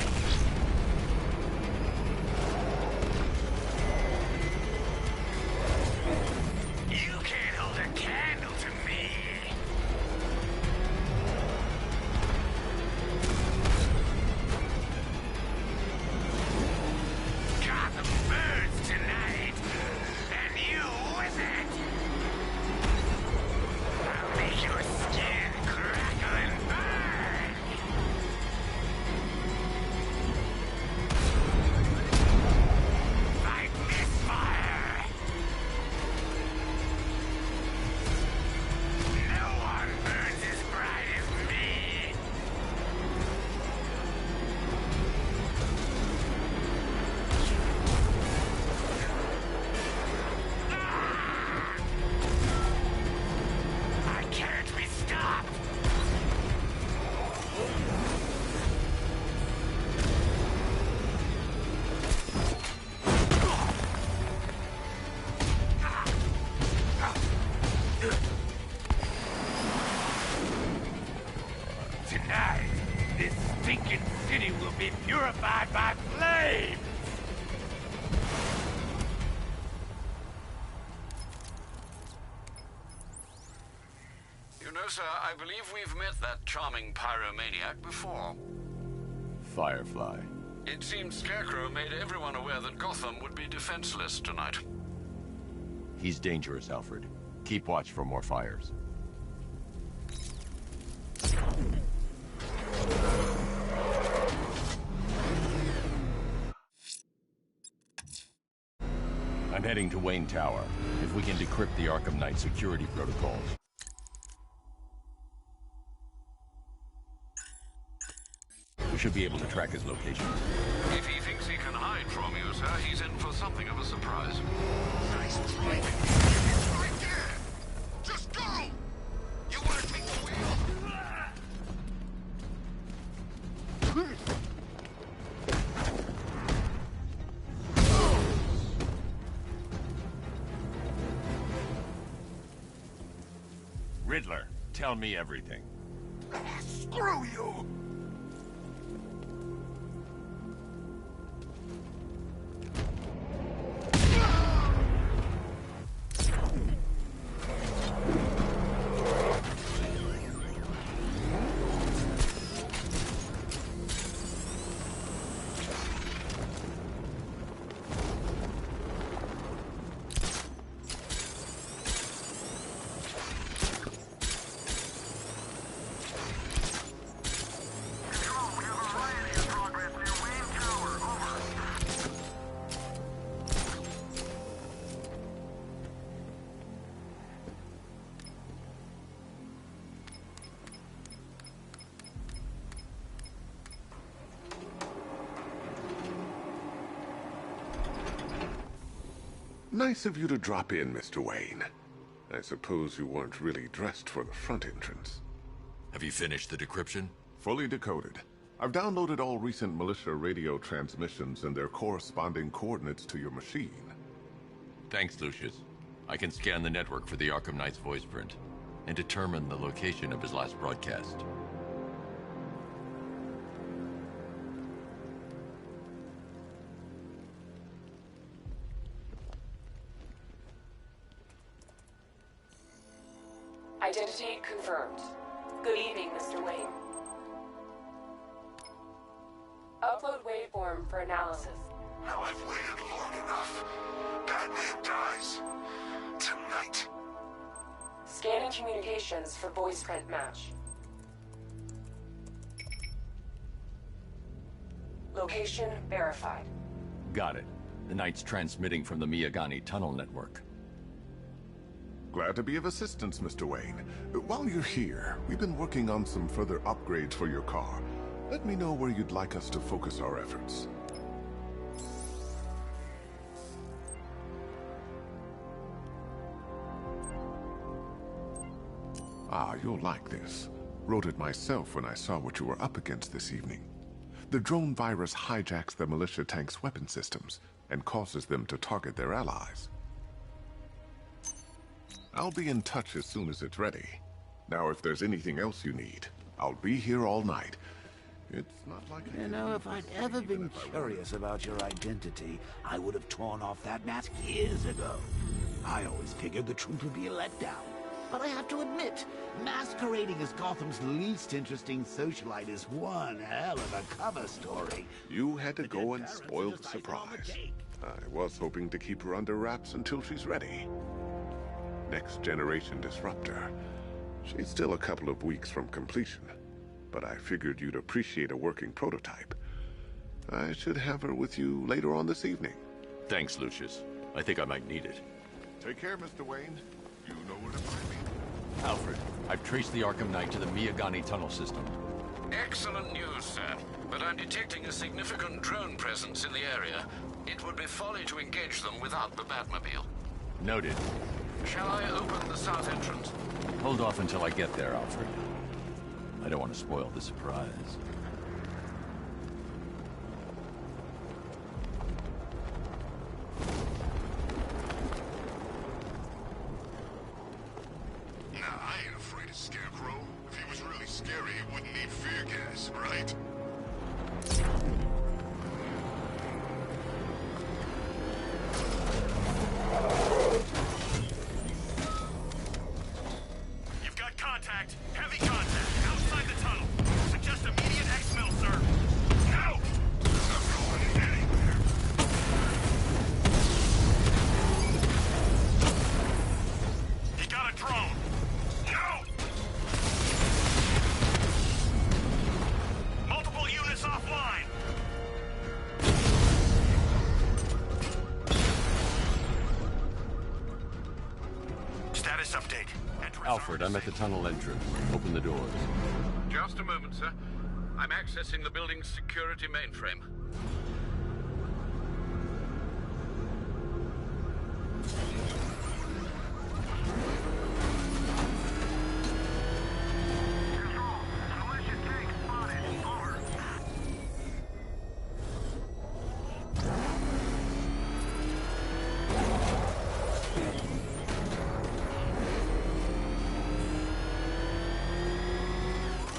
Tonight, this stinking city will be purified by flames! You know, sir, I believe we've met that charming pyromaniac before. Firefly. It seems Scarecrow made everyone aware that Gotham would be defenseless tonight. He's dangerous, Alfred. Keep watch for more fires. I'm heading to Wayne Tower. If we can decrypt the Arkham Knight security protocols. We should be able to track his location. If he thinks he can hide from you, sir, he's in for something of a surprise. Nice driving. It's right there. Just go. You want to take the wheel? Riddler, tell me everything. Screw you. Nice of you to drop in, Mr. Wayne. I suppose you weren't really dressed for the front entrance. Have you finished the decryption? Fully decoded. I've downloaded all recent militia radio transmissions and their corresponding coordinates to your machine. Thanks, Lucius. I can scan the network for the Arkham Knight's voice print and determine the location of his last broadcast. Identity confirmed. Good evening, Mr. Wayne. Upload waveform for analysis. Now I've waited long enough. Batman dies. Tonight. Scanning communications for voice print match. Location verified. Got it. The Knight's transmitting from the Miyagani tunnel network. Glad to be of assistance, Mr. Wayne. While you're here, we've been working on some further upgrades for your car. Let me know where you'd like us to focus our efforts. Ah, you'll like this. Wrote it myself when I saw what you were up against this evening. The drone virus hijacks the militia tank's weapon systems and causes them to target their allies. I'll be in touch as soon as it's ready. Now, if there's anything else you need, I'll be here all night. It's not like You know, if I'd ever been curious about your identity, I would have torn off that mask years ago. I always figured the truth would be a letdown. But I have to admit, masquerading as Gotham's least interesting socialite is one hell of a cover story. You had to go and spoil the surprise. I was hoping to keep her under wraps until she's ready. Next generation disruptor. She's still a couple of weeks from completion, but I figured you'd appreciate a working prototype. I should have her with you later on this evening. Thanks, Lucius. I think I might need it. Take care, Mr. Wayne. You know where to find me. Alfred, I've traced the Arkham Knight to the Miyagani tunnel system. Excellent news, sir. But I'm detecting a significant drone presence in the area. It would be folly to engage them without the Batmobile. Noted. Shall I open the south entrance? Hold off until I get there, Alfred. I don't want to spoil the surprise. Nah, I ain't afraid of Scarecrow. If he was really scary, it wouldn't need fear gas, right? You've got contact. Heavy contact. Outside the tunnel. Suggest immediate exfil, sir. No! I'm not going anywhere. He got a drone. No! Multiple units offline. Status update. Alfred, I'm at the tunnel entrance. Open the doors. Just a moment, sir. I'm accessing the building's security mainframe.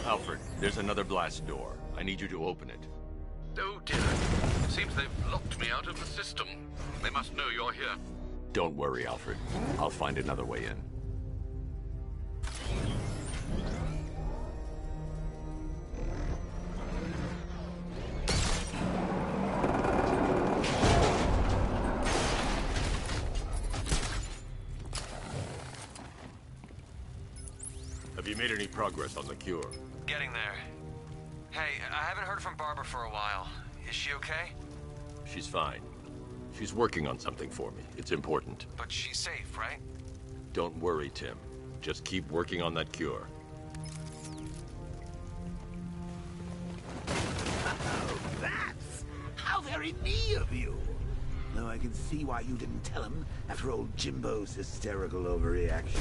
Alfred, there's another blast door. I need you to open it. Oh dear. Seems they've locked me out of the system. They must know you're here. Don't worry, Alfred. I'll find another way in. Have you made any progress on the cure? Getting there. Hey, I haven't heard from Barbara for a while. Is she okay? She's fine. She's working on something for me. It's important. But she's safe, right? Don't worry, Tim. Just keep working on that cure. Oh, that's how very me of you. Though I can see why you didn't tell him after old Jimbo's hysterical overreaction.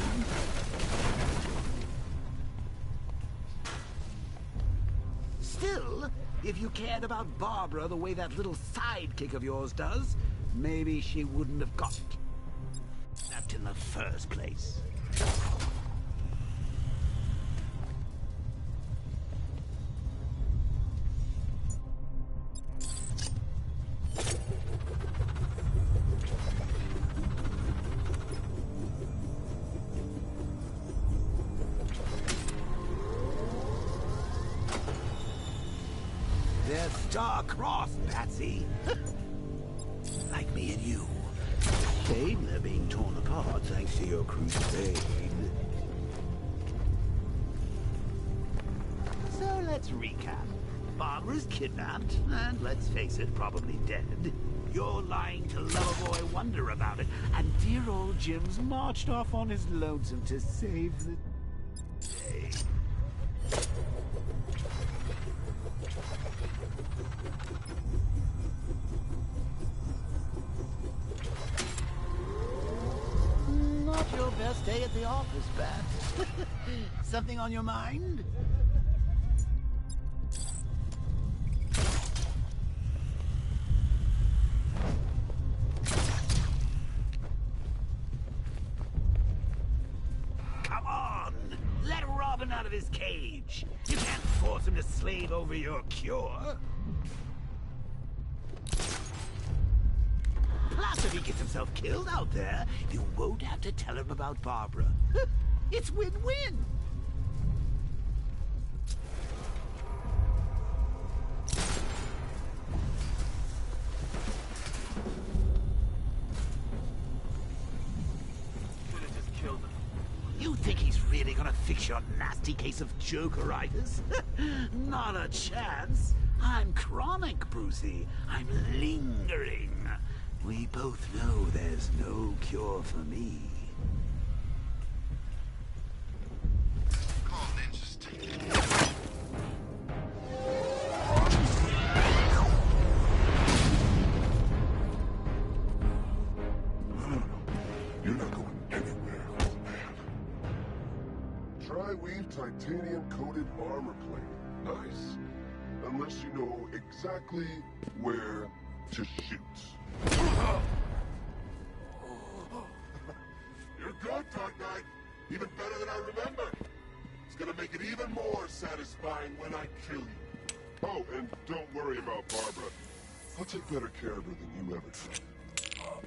Still, if you cared about Barbara the way that little sidekick of yours does, maybe she wouldn't have got kidnapped in the first place. They're star-crossed, Patsy. Like me and you. Shame they're being torn apart thanks to your crusade. So let's recap. Barbara's kidnapped, and let's face it, probably dead. You're lying to Loverboy Wonder about it, and dear old Jim's marched off on his lonesome to save the day. Not your best day at the office, Bat. Something on your mind? Come on! Let Robin out of his cage! You can't force him to slave over your cure! Plus, if he gets himself killed out there, you won't have to tell him about Barbara. It's win-win! You think he's really gonna fix your nasty case of Jokeritis? Not a chance. I'm chronic, Brucey. I'm lingering. We both know there's no cure for me. Call ninjas take it. You're not going anywhere, old man. Tri-weave titanium-coated armor plate. Nice. Unless you know exactly where to shoot. You're good, Dark Knight. Even better than I remember. It's gonna make it even more satisfying when I kill you. Oh, and don't worry about Barbara. I'll take better care of her than you ever did.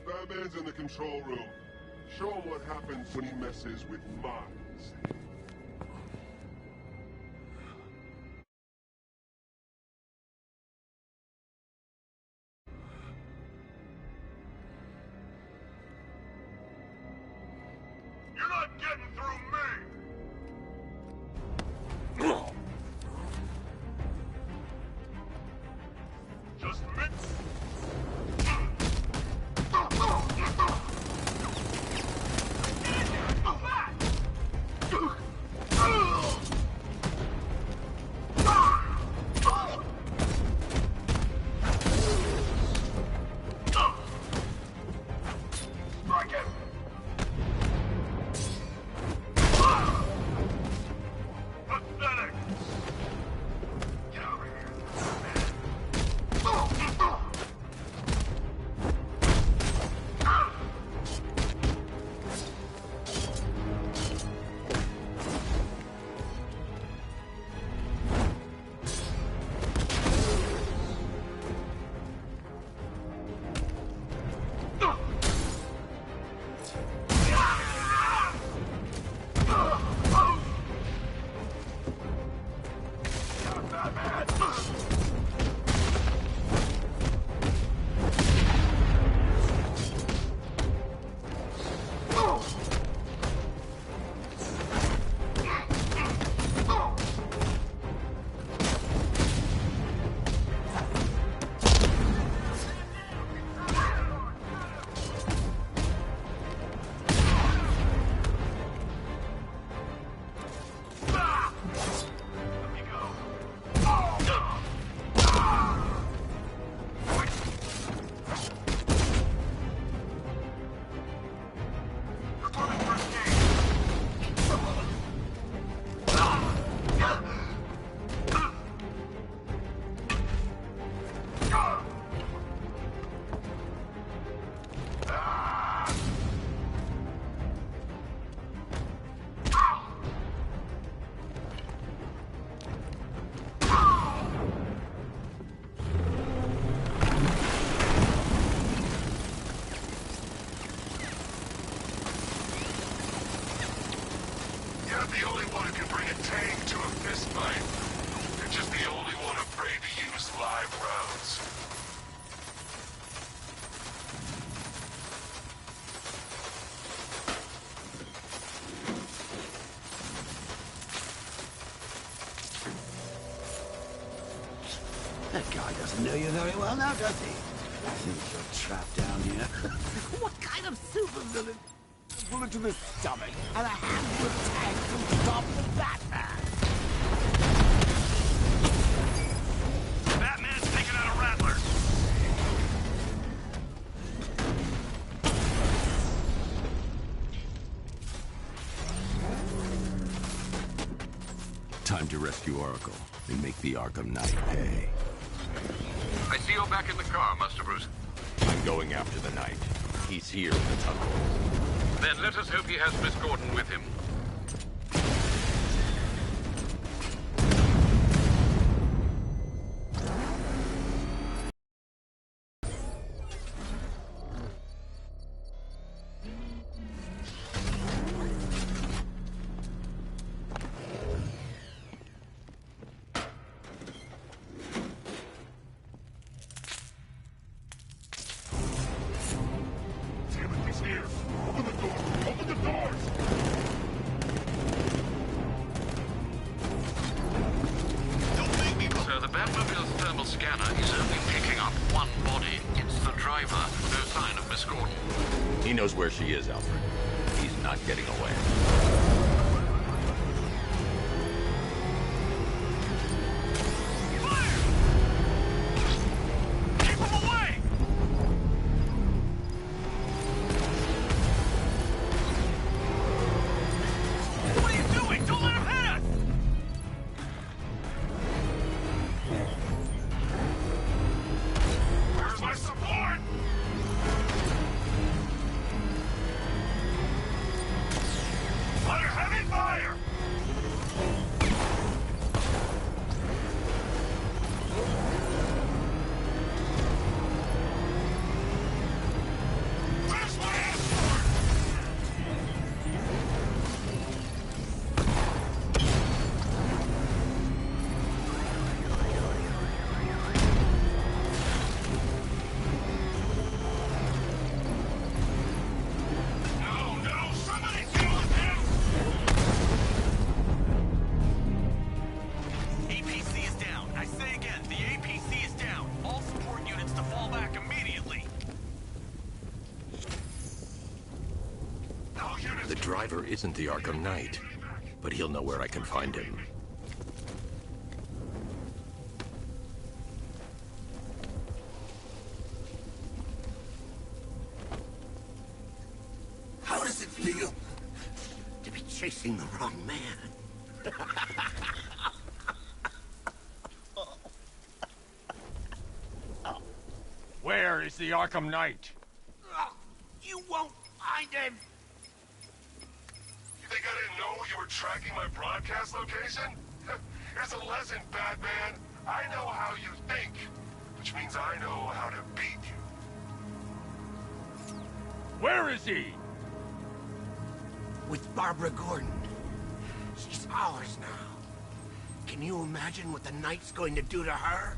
Batman's in the control room. Show him what happens when he messes with minds. You're not getting through me! Just mix. Strike him! Pathetic! Get over here. You're not the only one who can bring a tank to a fist fight. You're just the only one afraid to use live rounds. That guy doesn't know you very well now, does he? I think you're trapped down here. What kind of supervillain? A bullet to the stomach and a handful of tanks to stop the Batman. Batman's taking out a Rattler. Time to rescue Oracle and make the Arkham Knight pay. I see you're back in the car, Master Bruce. I'm going after the Knight. He's here in the tunnel. Then let us hope he has Miss Gordon with him. Damn it, he's here! Open the door! Open the doors! So the Batmobile's thermal scanner is only picking up one body. It's the driver. No sign of Miss Gordon. He knows where she is, Alfred. He's not getting away. Where's my support? driver isn't the Arkham Knight, but he'll know where I can find him. How does it feel to be chasing the wrong man? Where is the Arkham Knight? You won't find him! You think I didn't know you were tracking my broadcast location? Here's a lesson, Batman. I know how you think, which means I know how to beat you. Where is he? With Barbara Gordon. She's ours now. Can you imagine what the Knight's going to do to her?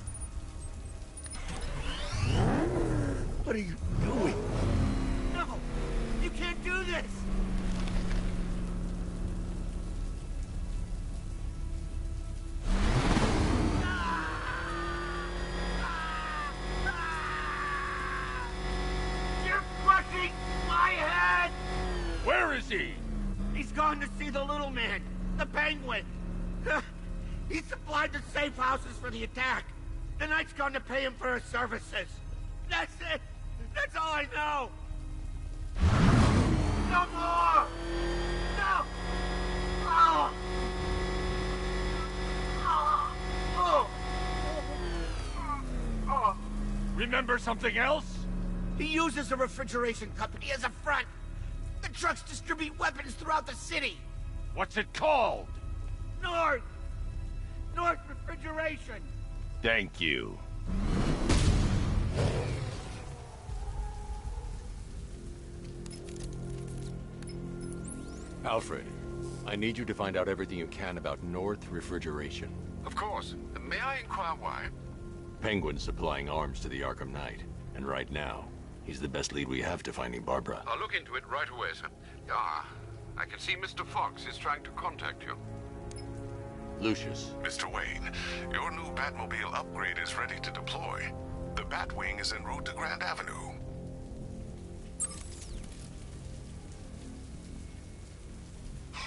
What are you doing? No! You can't do this! You're crushing my head! Where is he? He's gone to see the little man, the Penguin. He supplied the safe houses for the attack. The Knight's gone to pay him for his services. That's it. That's all I know. No more. No. Oh. Oh. Oh. Oh. Remember something else? He uses a refrigeration company as a front. The trucks distribute weapons throughout the city. What's it called? North Refrigeration. Thank you. Alfred, I need you to find out everything you can about North Refrigeration. Of course. May I inquire why? Penguin's supplying arms to the Arkham Knight, and right now, he's the best lead we have to finding Barbara. I'll look into it right away, sir. Ah, I can see Mr. Fox is trying to contact you. Lucius. Mr. Wayne, your new Batmobile upgrade is ready to deploy. The Batwing is en route to Grand Avenue.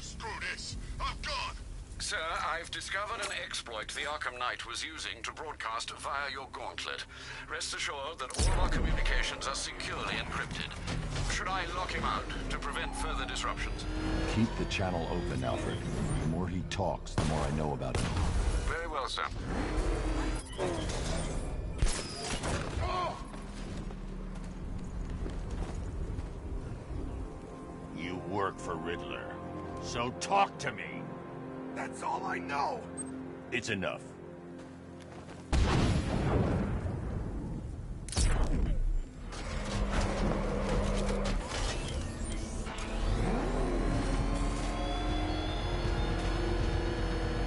Screw this. I'm gone. Sir, I've discovered an exploit the Arkham Knight was using to broadcast via your gauntlet. Rest assured that all of our communications are securely encrypted. Should I lock him out to prevent further disruptions? Keep the channel open, Alfred. The more he talks, the more I know about him. Very well, sir. You work for Riddler, so talk to me. That's all I know. It's enough.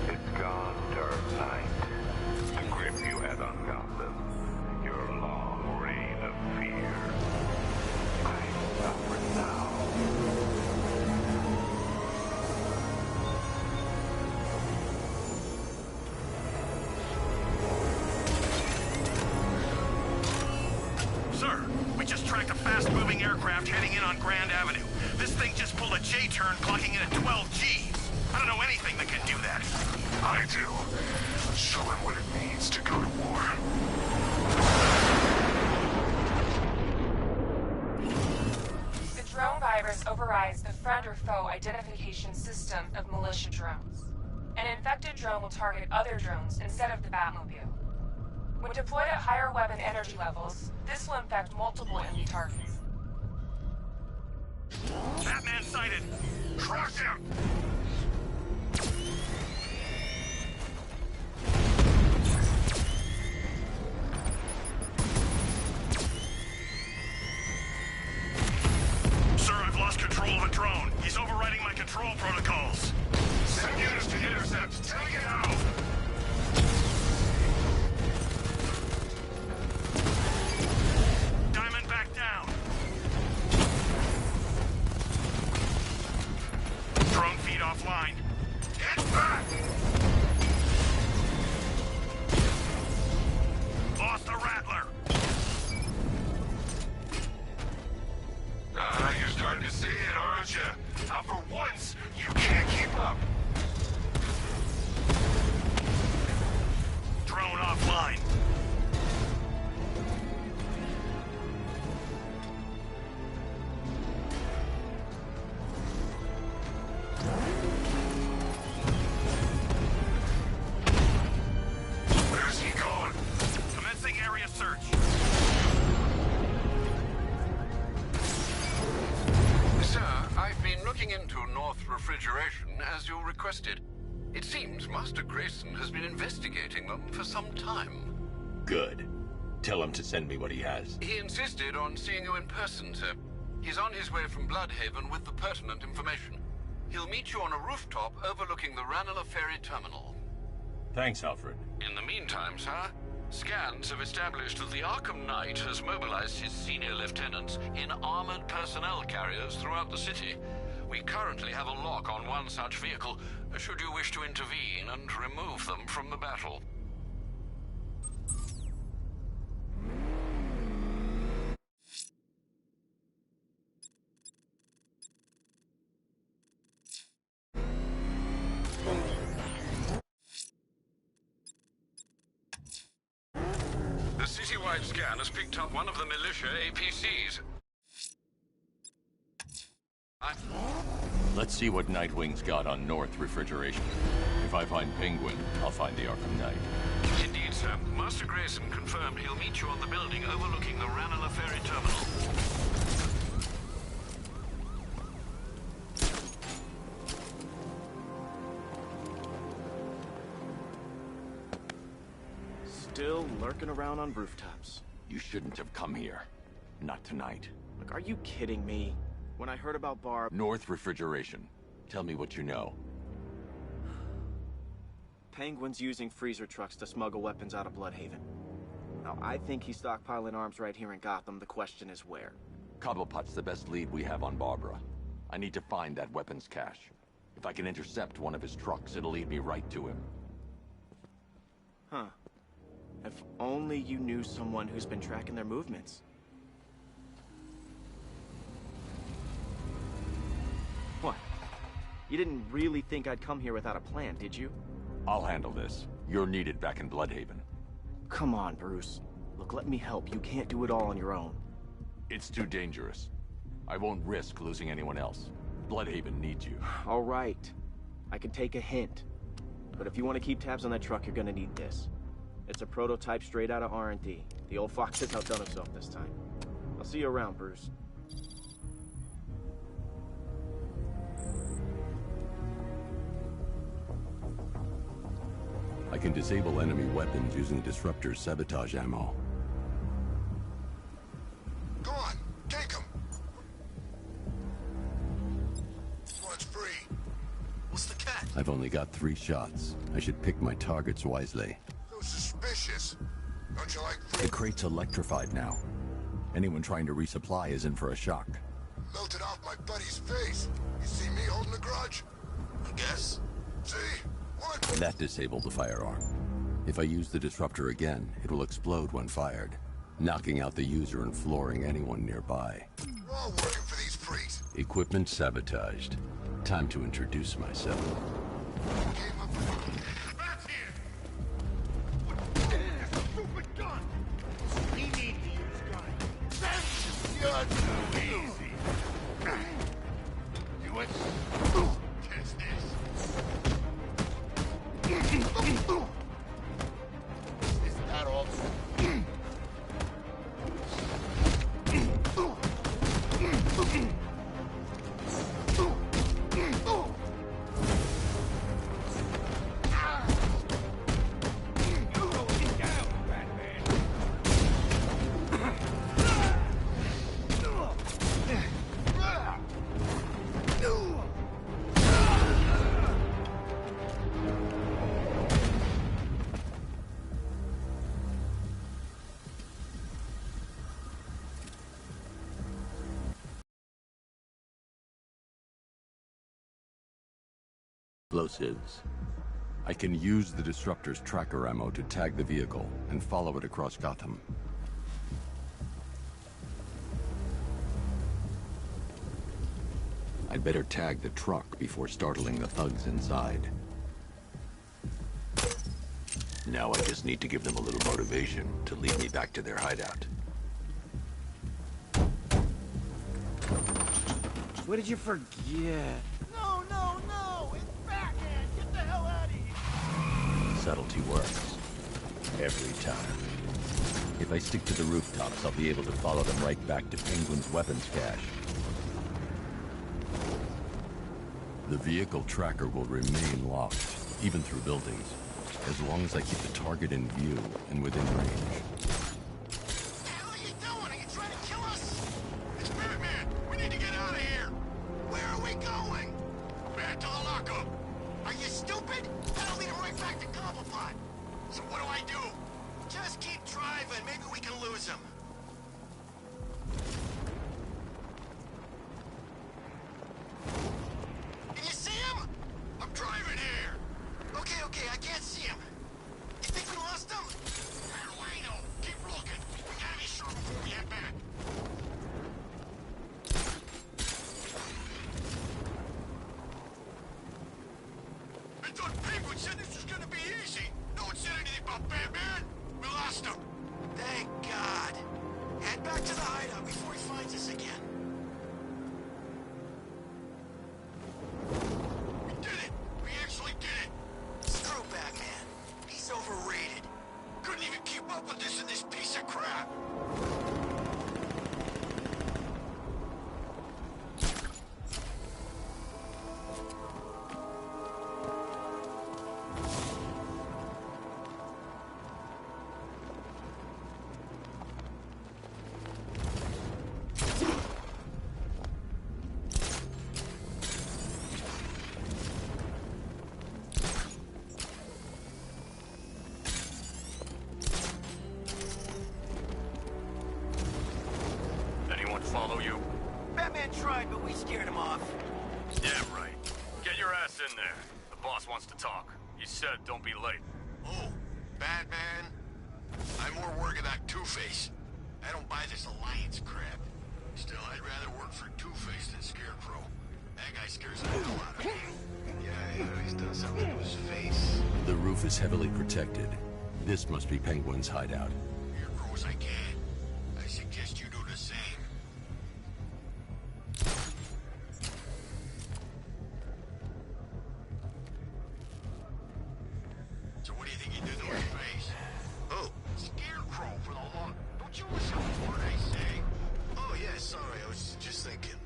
It's gone, Dark Knight. The grip you had on Gotham. Your long reign of fear. I'm over now. Sir, we just tracked a fast-moving aircraft heading in on Grand Avenue. This thing just pulled a J-turn, clocking in at 12 Gs. I don't know anything that can do that. I do. Show him what it means to go to war. The drone virus overrides the friend or foe identification system of militia drones. An infected drone will target other drones instead of the Batmobile. When deployed at higher weapon energy levels, this will infect multiple enemy targets. Batman sighted. Crush him! Sir, I've lost control of a drone. He's overriding my control protocols. Send units to intercept. Take it out! Diamond back down. Drone feed refrigeration as you requested. It seems Master Grayson has been investigating them for some time. Good. Tell him to send me what he has. He insisted on seeing you in person, sir. He's on his way from Bloodhaven with the pertinent information. He'll meet you on a rooftop overlooking the Ranelagh Ferry Terminal. Thanks, Alfred. In the meantime, sir, scans have established that the Arkham Knight has mobilized his senior lieutenants in armored personnel carriers throughout the city. We currently have a lock on one such vehicle, should you wish to intervene and remove them from the battle. The citywide scan has picked up one of the militia APCs. Let's see what Nightwing's got on North refrigeration. If I find Penguin, I'll find the Arkham Knight. Indeed, sir. Master Grayson confirmed he'll meet you on the building overlooking the Ranelagh Ferry Terminal. Still lurking around on rooftops. You shouldn't have come here. Not tonight. Look, are you kidding me? When I heard about Barb... North refrigeration. Tell me what you know. Penguin's using freezer trucks to smuggle weapons out of Bloodhaven. Now, I think he's stockpiling arms right here in Gotham. The question is where. Cobblepot's the best lead we have on Barbara. I need to find that weapons cache. If I can intercept one of his trucks, it'll lead me right to him. Huh. If only you knew someone who's been tracking their movements. What? You didn't really think I'd come here without a plan, did you? I'll handle this. You're needed back in Bloodhaven. Come on, Bruce. Look, let me help. You can't do it all on your own. It's too dangerous. I won't risk losing anyone else. Bloodhaven needs you. All right. I can take a hint. But if you want to keep tabs on that truck, you're gonna need this. It's a prototype straight out of R&D. The old fox has outdone himself this time. I'll see you around, Bruce. I can disable enemy weapons using Disruptor's sabotage ammo. Go on, take him. One's free. What's the catch? I've only got 3 shots. I should pick my targets wisely. So suspicious. Don't you like The crate's electrified now. Anyone trying to resupply is in for a shock. melted off my buddy's face? You see me holding a grudge? I guess. See? What? That disabled the firearm. If I use the disruptor again, it will explode when fired, knocking out the user and flooring anyone nearby. We're all working for these freaks. Equipment sabotaged. Time to introduce myself. That's here! Stupid gun! We need to use gun. You're too easy. Do it. Test this. Is that all? Explosives. I can use the Disruptor's tracker ammo to tag the vehicle and follow it across Gotham. I'd better tag the truck before startling the thugs inside. Now I just need to give them a little motivation to lead me back to their hideout. What did you forget? No, no, no! It's Batman! Get the hell out of here! Subtlety works. Every time. If I stick to the rooftops, I'll be able to follow them right back to Penguin's weapons cache. The vehicle tracker will remain locked, even through buildings, as long as I keep the target in view and within range. What the hell are you doing? Are you trying to kill us? It's Batman! We need to get out of here! Where are we going? Back to the lockup! Are you stupid? That'll lead him right back to Cobblepot! So what do I do? Just keep driving. Maybe we can lose him. Can you see him? I'm driving here. Okay, I can't see him. You think we lost him? How do I know? Keep looking. We gotta be sure before we head back. I thought Penguin said this was gonna be easy. No one said anything about Batman. We lost him. Thank God. Head back to the hideout before he finds us again. We did it. We actually did it. Screw Batman. He's overrated. Couldn't even keep up with this in this piece of crap. Anyone follow you? Batman tried, but we scared him off. Yeah, right. Get your ass in there. The boss wants to talk. He said don't be late. Oh, Batman? I'm more worried about Two-Face. I don't buy this alliance crap. Still, I'd rather work for Two-Face than Scarecrow. That guy scares the hell out of me. Yeah, he's done something to his face. The roof is heavily protected. This must be Penguin's hideout. Here, grow as I can. I suggest you do the same. So what do you think he did to his face? Oh, Scarecrow for the law. Don't you listen to what I say? Oh, yeah, sorry. I was just thinking.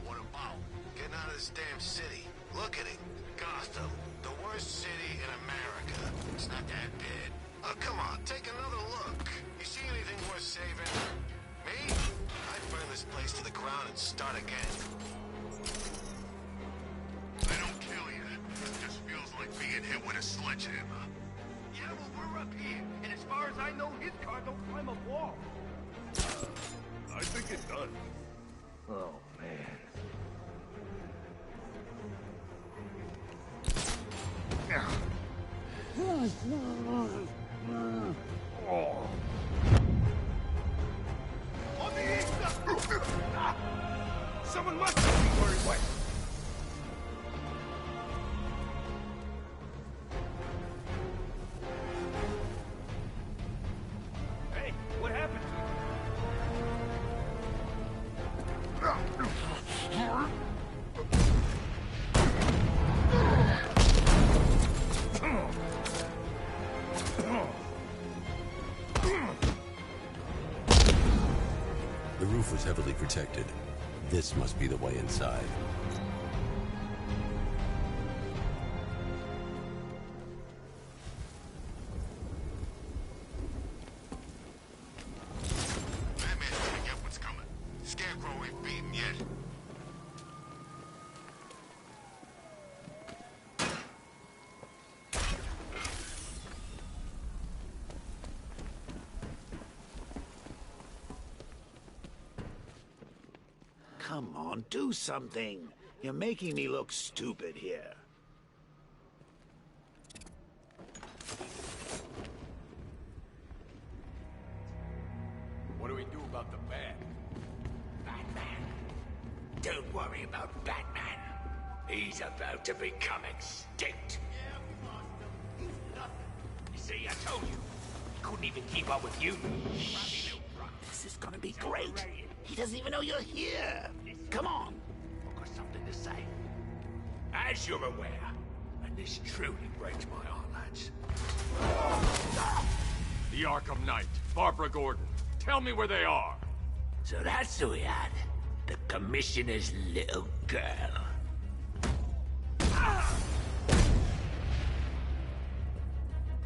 What about getting out of this damn city? Look at it. Gotham. The worst city in America. It's not that bad. Oh, come on. Take another look. You see anything worth saving? Me? I'd burn this place to the ground and start again. I don't kill you. It just feels like being hit with a sledgehammer. Yeah, well, we're up here. And as far as I know, his car don't climb a wall. I think it does. Oh, man. On the east! Someone must have been where he went. Hey, what happened The roof was heavily protected. This must be the way inside. Batman's gonna get what's coming. Scarecrow ain't beaten yet. Come on, do something. You're making me look stupid here. What do we do about the bat? Batman. Don't worry about Batman. He's about to become extinct. You see, I told you. He couldn't even keep up with you. This is gonna be great. He doesn't even know you're here. Come on. I've got something to say. As you're aware, and this truly breaks my heart, lads. The Arkham Knight, Barbara Gordon. Tell me where they are. So that's who we had. The Commissioner's little girl.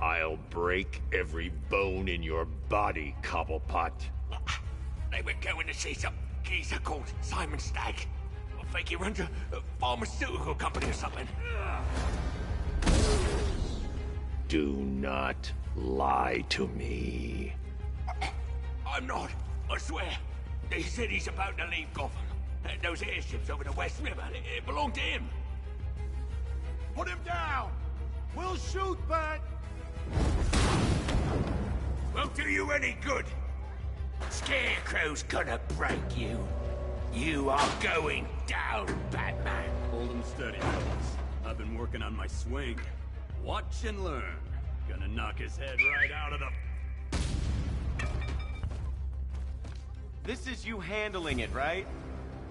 I'll break every bone in your body, Cobblepot. They were going to see some geezer called Simon Stagg. I think he runs a pharmaceutical company or something. Do not lie to me. I'm not, I swear. They said he's about to leave Gotham. Those airships over the West River, it belonged to him. Put him down! We'll shoot, but... Won't do you any good. Scarecrow's gonna break you. You are going down, Batman. Hold him steady, fellas. I've been working on my swing. Watch and learn. Gonna knock his head right out of the... This is you handling it, right?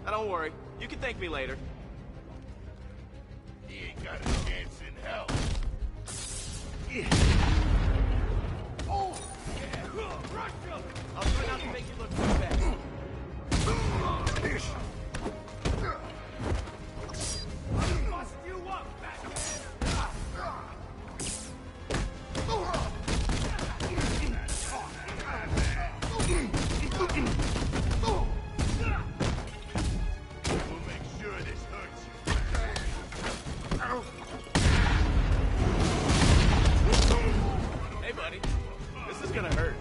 Now don't worry. You can thank me later. He ain't got a chance in hell. Oh! Yeah. Rush him! I'll try not to make you look too bad. Bust you up, Batman! We'll make sure this hurts you. Hey, buddy. This is gonna hurt.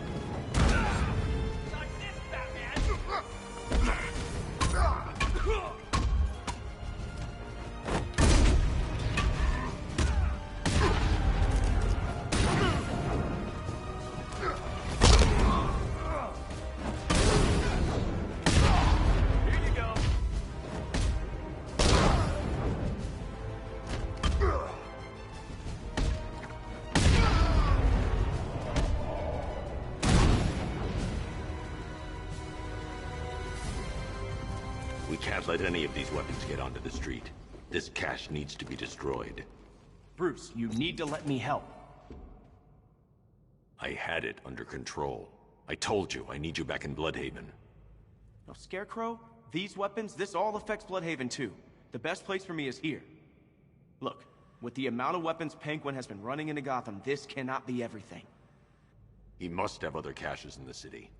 Like this, Batman! Here you go. We can't let any of these weapons get onto the street. This cache needs to be destroyed. Bruce, you need to let me help. I had it under control. I told you, I need you back in Bloodhaven. Now, Scarecrow, these weapons, this all affects Bloodhaven too. The best place for me is here. Look, with the amount of weapons Penguin has been running into Gotham, this cannot be everything. He must have other caches in the city.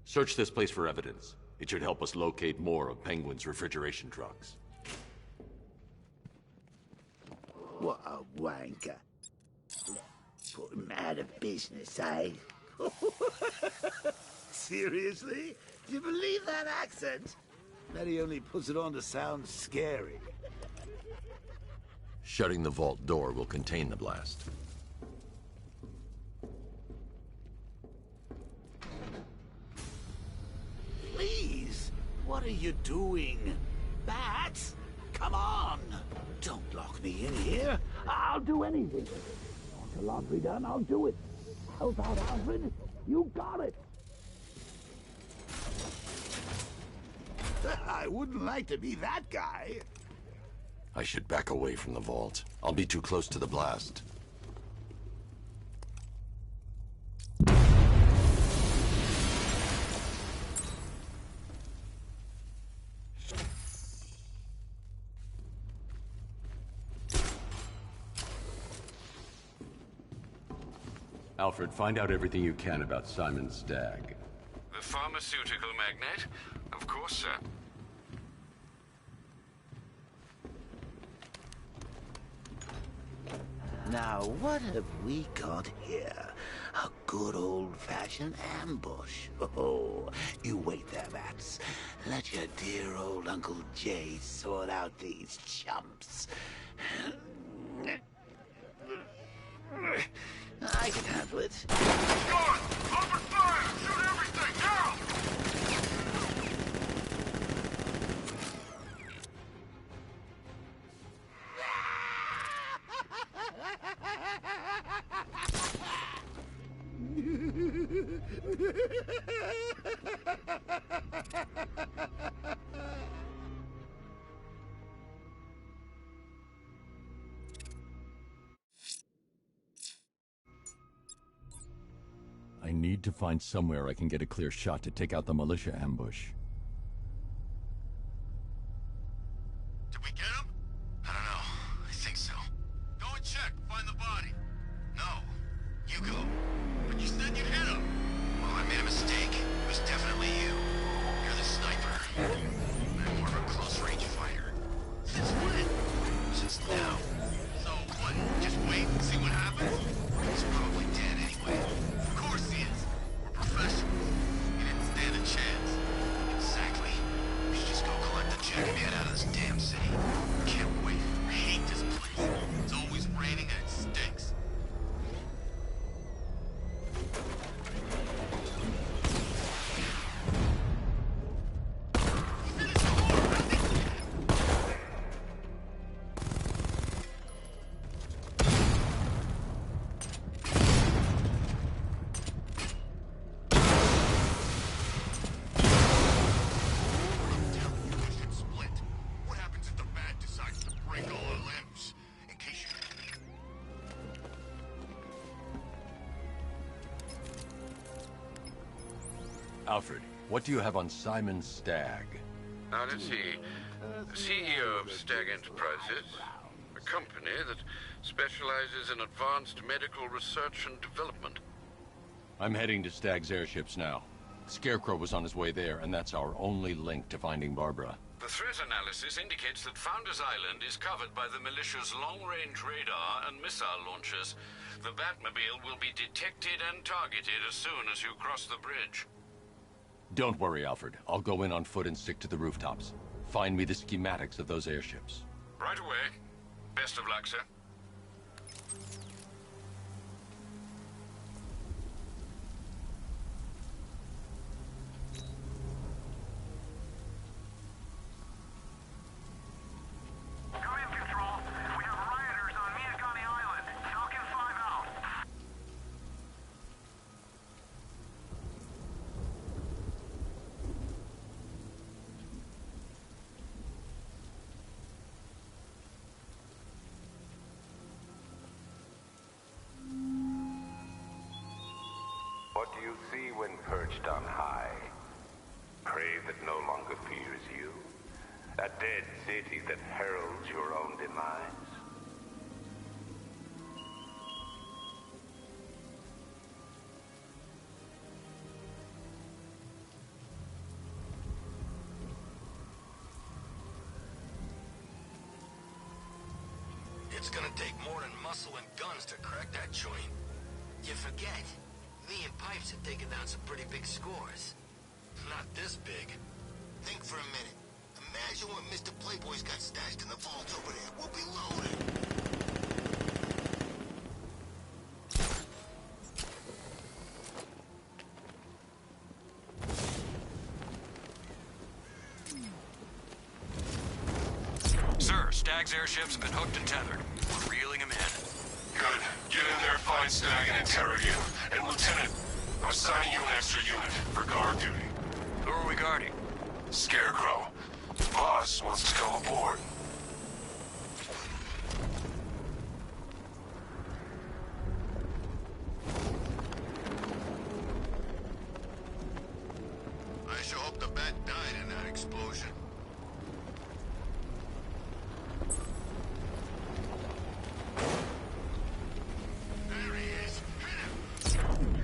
Search this place for evidence. It should help us locate more of Penguin's refrigeration trucks. What a wanker. Put him out of business, eh? Seriously? Do you believe that accent? That he only puts it on to sound scary. Shutting the vault door will contain the blast. Please, what are you doing? Bats? Come on! Don't lock me in here. I'll do anything. Want the laundry done? I'll do it. Help out, Alfred. You got it. I wouldn't like to be that guy. I should back away from the vault. I'll be too close to the blast. Alfred, find out everything you can about Simon Stagg. The pharmaceutical magnate? Of course, sir. Now, what have we got here? A good old-fashioned ambush. Oh, you wait there, Bats. Let your dear old Uncle Jay sort out these chumps. I can handle it. Guard! Open fire! Shoot everything! Now! I need to find somewhere I can get a clear shot to take out the militia ambush. Did we get him? I don't know. I think Alfred, what do you have on Simon Stagg? Now, let's see. The CEO of Stagg Enterprises, a company that specializes in advanced medical research and development. I'm heading to Stagg's airships now. Scarecrow was on his way there, and that's our only link to finding Barbara. The threat analysis indicates that Founders Island is covered by the militia's long-range radar and missile launchers. The Batmobile will be detected and targeted as soon as you cross the bridge. Don't worry, Alfred. I'll go in on foot and stick to the rooftops. Find me the schematics of those airships. Right away. Best of luck, sir. What do you see when perched on high? Prey that no longer fears you? A dead city that heralds your own demise? It's gonna take more than muscle and guns to crack that joint. You forget. Me and Pipes have taken down some pretty big scores. Not this big. Think for a minute. Imagine what Mr. Playboy's got stashed in the vault over there. We'll be loaded. Sir, Stagg's airships have been hooked and tethered. We're reeling him in. Good. Get in there, find Stagg, and interrogate him. And Lieutenant, I'm assigning you an extra unit for guard duty. Who are we guarding? Scarecrow. Boss wants to come aboard. I sure hope the bat died in that explosion. There he is. Hit him.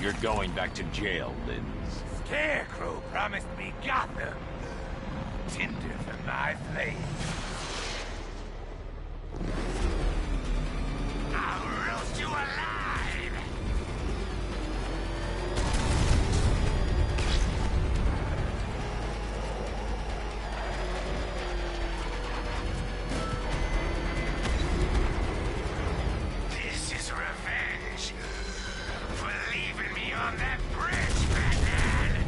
You're going back to jail, Linz. Scarecrow promised me Gotham. Tinder for my flame. I'll roast you alive! This is revenge for leaving me on that bridge, Batman!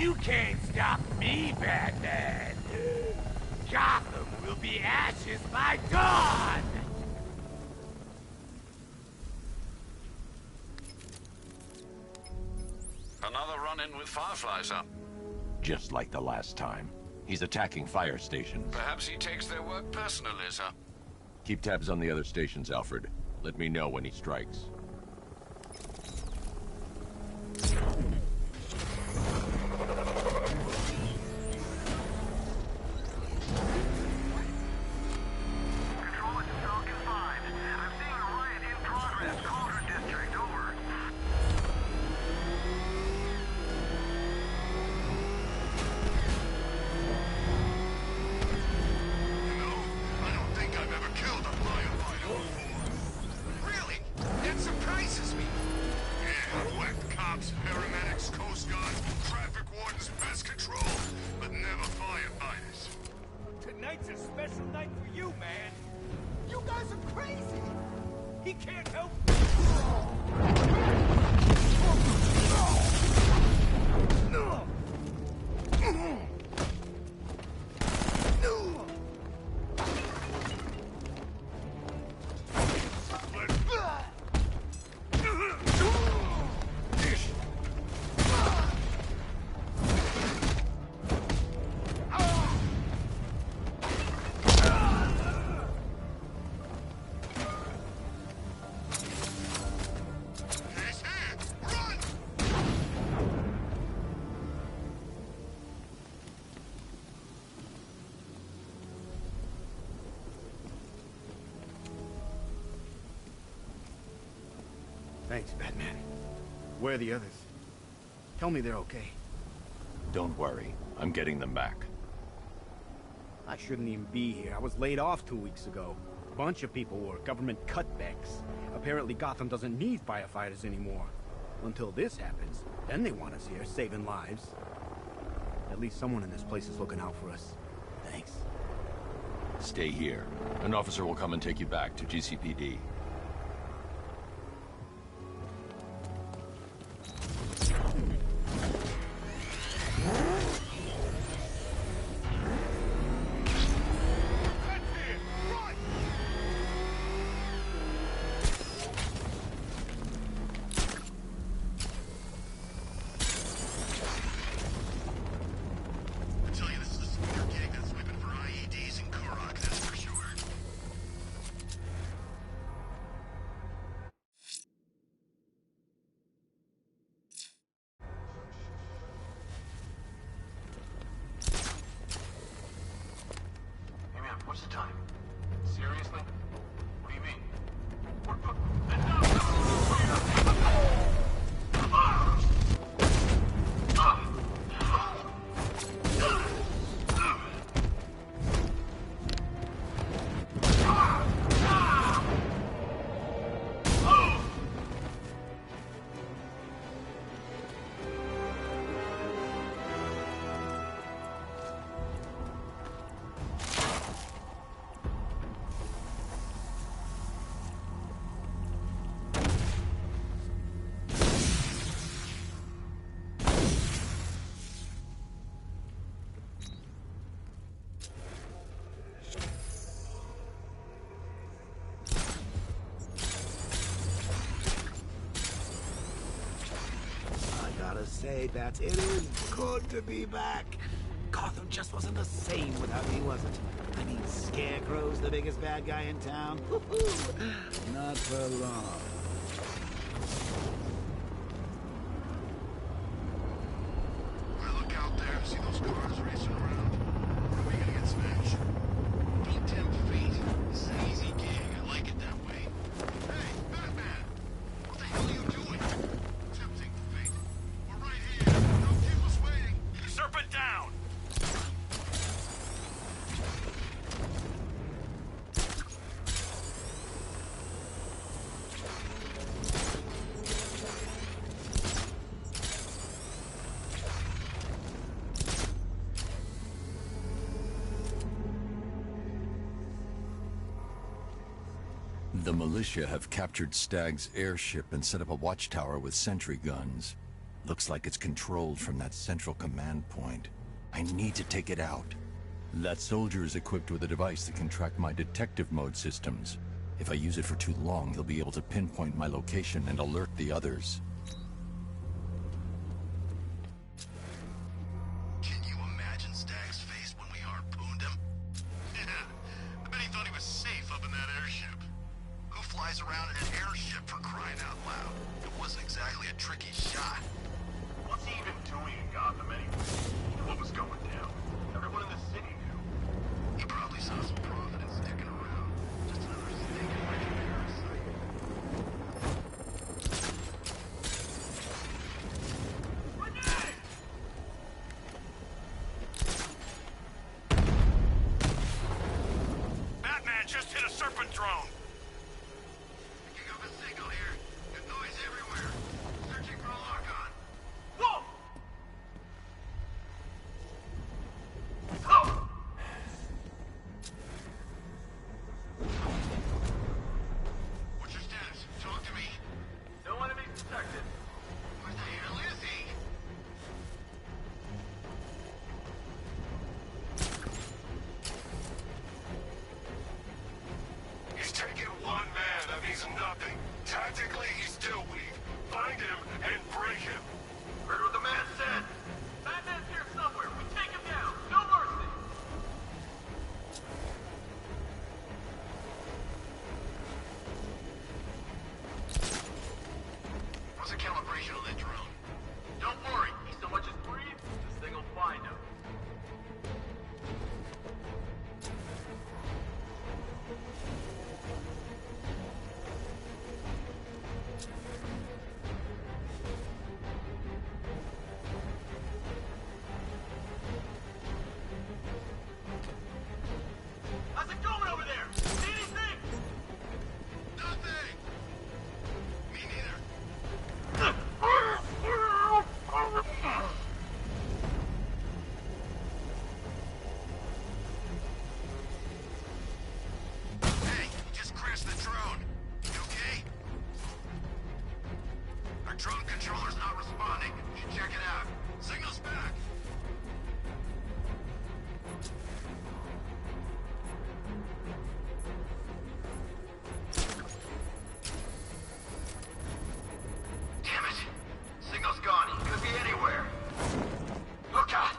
You can't stop me, Batman! Gotham will be ashes by dawn! Another run-in with Firefly, sir. Just like the last time. He's attacking fire stations. Perhaps he takes their work personally, sir. Keep tabs on the other stations, Alfred. Let me know when he strikes. Tonight's a special night for you, man. You guys are crazy. He can't help. Thanks, Batman. Where are the others? Tell me they're okay. Don't worry. I'm getting them back. I shouldn't even be here. I was laid off 2 weeks ago. A bunch of people were. Government cutbacks. Apparently Gotham doesn't need firefighters anymore. Until this happens, then they want us here, saving lives. At least someone in this place is looking out for us. Thanks. Stay here. An officer will come and take you back to GCPD. What's the time? Seriously? What do you mean? Say that it is good to be back. Gotham just wasn't the same without me, was it? I mean, Scarecrow's the biggest bad guy in town. Not for long. Look out there. See those cars racing around? We're gonna get smashed. Don't tempt fate. This is an easy gig. I like it that way. Hey, Batman! What the hell are you doing? Tempting fate. We're right here. Don't keep us waiting. Serpent down! The militia have captured Stagg's airship and set up a watchtower with sentry guns. Looks like it's controlled from that central command point. I need to take it out. That soldier is equipped with a device that can track my detective mode systems. If I use it for too long, he'll be able to pinpoint my location and alert the others. Can you imagine Stag's face when we harpooned him? I bet he thought he was safe up in that airship. Who flies around in an airship, for crying out loud? It wasn't exactly a tricky shot. What's he even doing in Gotham anyway? He knew what was going down. Everyone in the city knew. He probably saw some profit in sticking around. Just another stinking rich parasite. Batman just hit a serpent drone. Picking up a signal here. There's noise everywhere. Searching for ARKHAM. Whoa! What's your status? Talk to me. No enemies detected. Where the hell is he? He's taken one man, that means nothing. Tactically, he's still weak. Find him and break him. Heard what the man said. Batman's here somewhere. We take him down. No mercy. What's the calibration on that drone? Don't worry. He so much as breathes, this thing will find him. How's it going over there? See anything? Nothing! Me neither. Hey, you just crashed the drone. You okay? Our drone controller's not responding. You should check it out. Signal's back. Damn it! Signal's gone. He could be anywhere. Look out!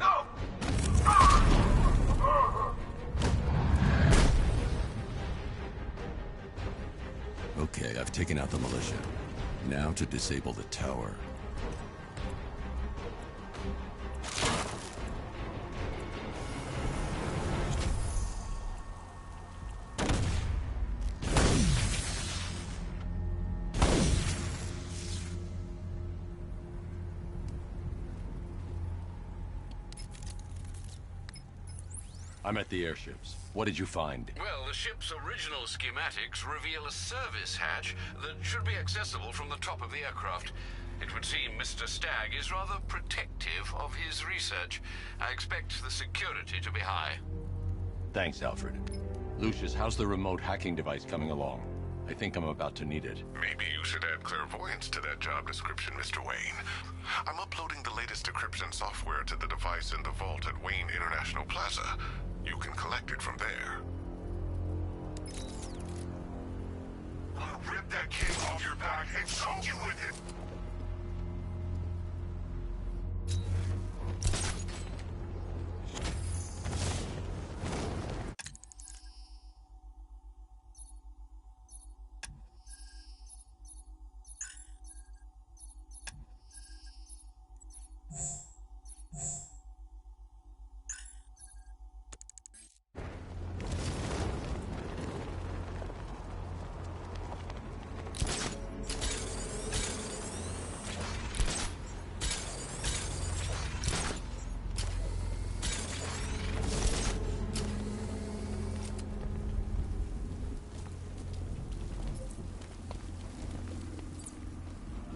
No! Okay, I've taken out the militia. Now to disable the tower. I'm at the airships. What did you find? Well, the ship's original schematics reveal a service hatch that should be accessible from the top of the aircraft. It would seem Mr. Stagg is rather protective of his research. I expect the security to be high. Thanks, Alfred. Lucius, how's the remote hacking device coming along? I think I'm about to need it. Maybe you should add clairvoyance to that job description, Mr. Wayne. I'm uploading the latest decryption software to the device in the vault at Wayne International Plaza. You can collect it from there. I'll rip that cape off your back and choke you with it.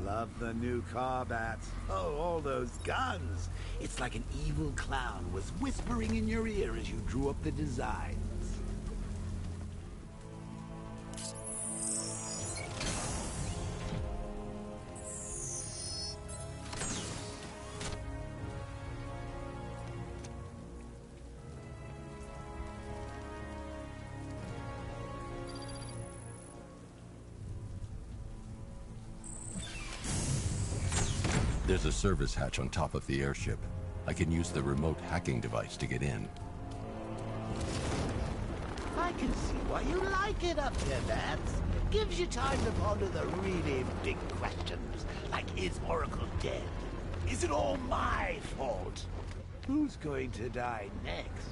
love the new car bats. Oh, all those guns. It's like an evil clown was whispering in your ear as you drew up the designs. There's a service hatch on top of the airship. I can use the remote hacking device to get in. I can see why you like it up here, Bats. Gives you time to ponder the really big questions, like is Oracle dead? Is it all my fault? Who's going to die next?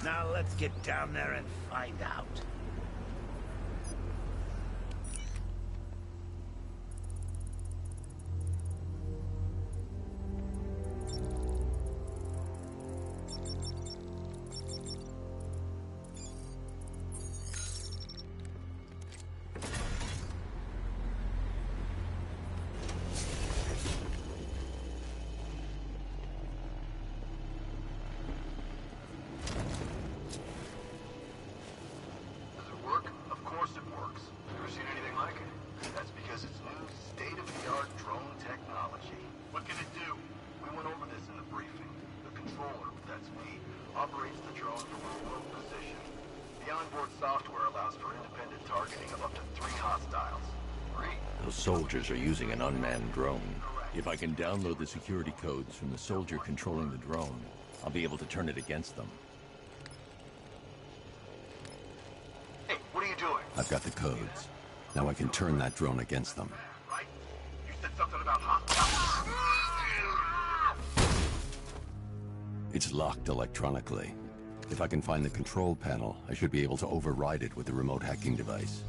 Now let's get down there and find out. Soldiers are using an unmanned drone. If I can download the security codes from the soldier controlling the drone, I'll be able to turn it against them. Hey, what are you doing? I've got the codes. Now I can turn that drone against them. Right? You said something about hostiles. It's locked electronically. If I can find the control panel, I should be able to override it with the remote hacking device.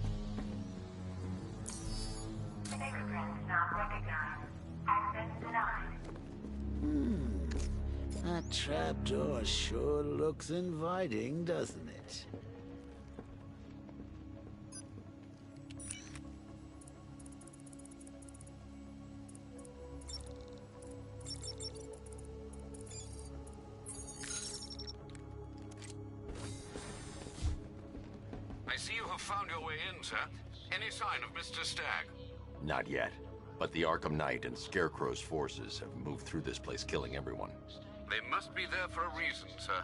That trapdoor sure looks inviting, doesn't it? I see you have found your way in, sir. Any sign of Mr. Stagg? Not yet. But the Arkham Knight and Scarecrow's forces have moved through this place, killing everyone. They must be there for a reason, sir.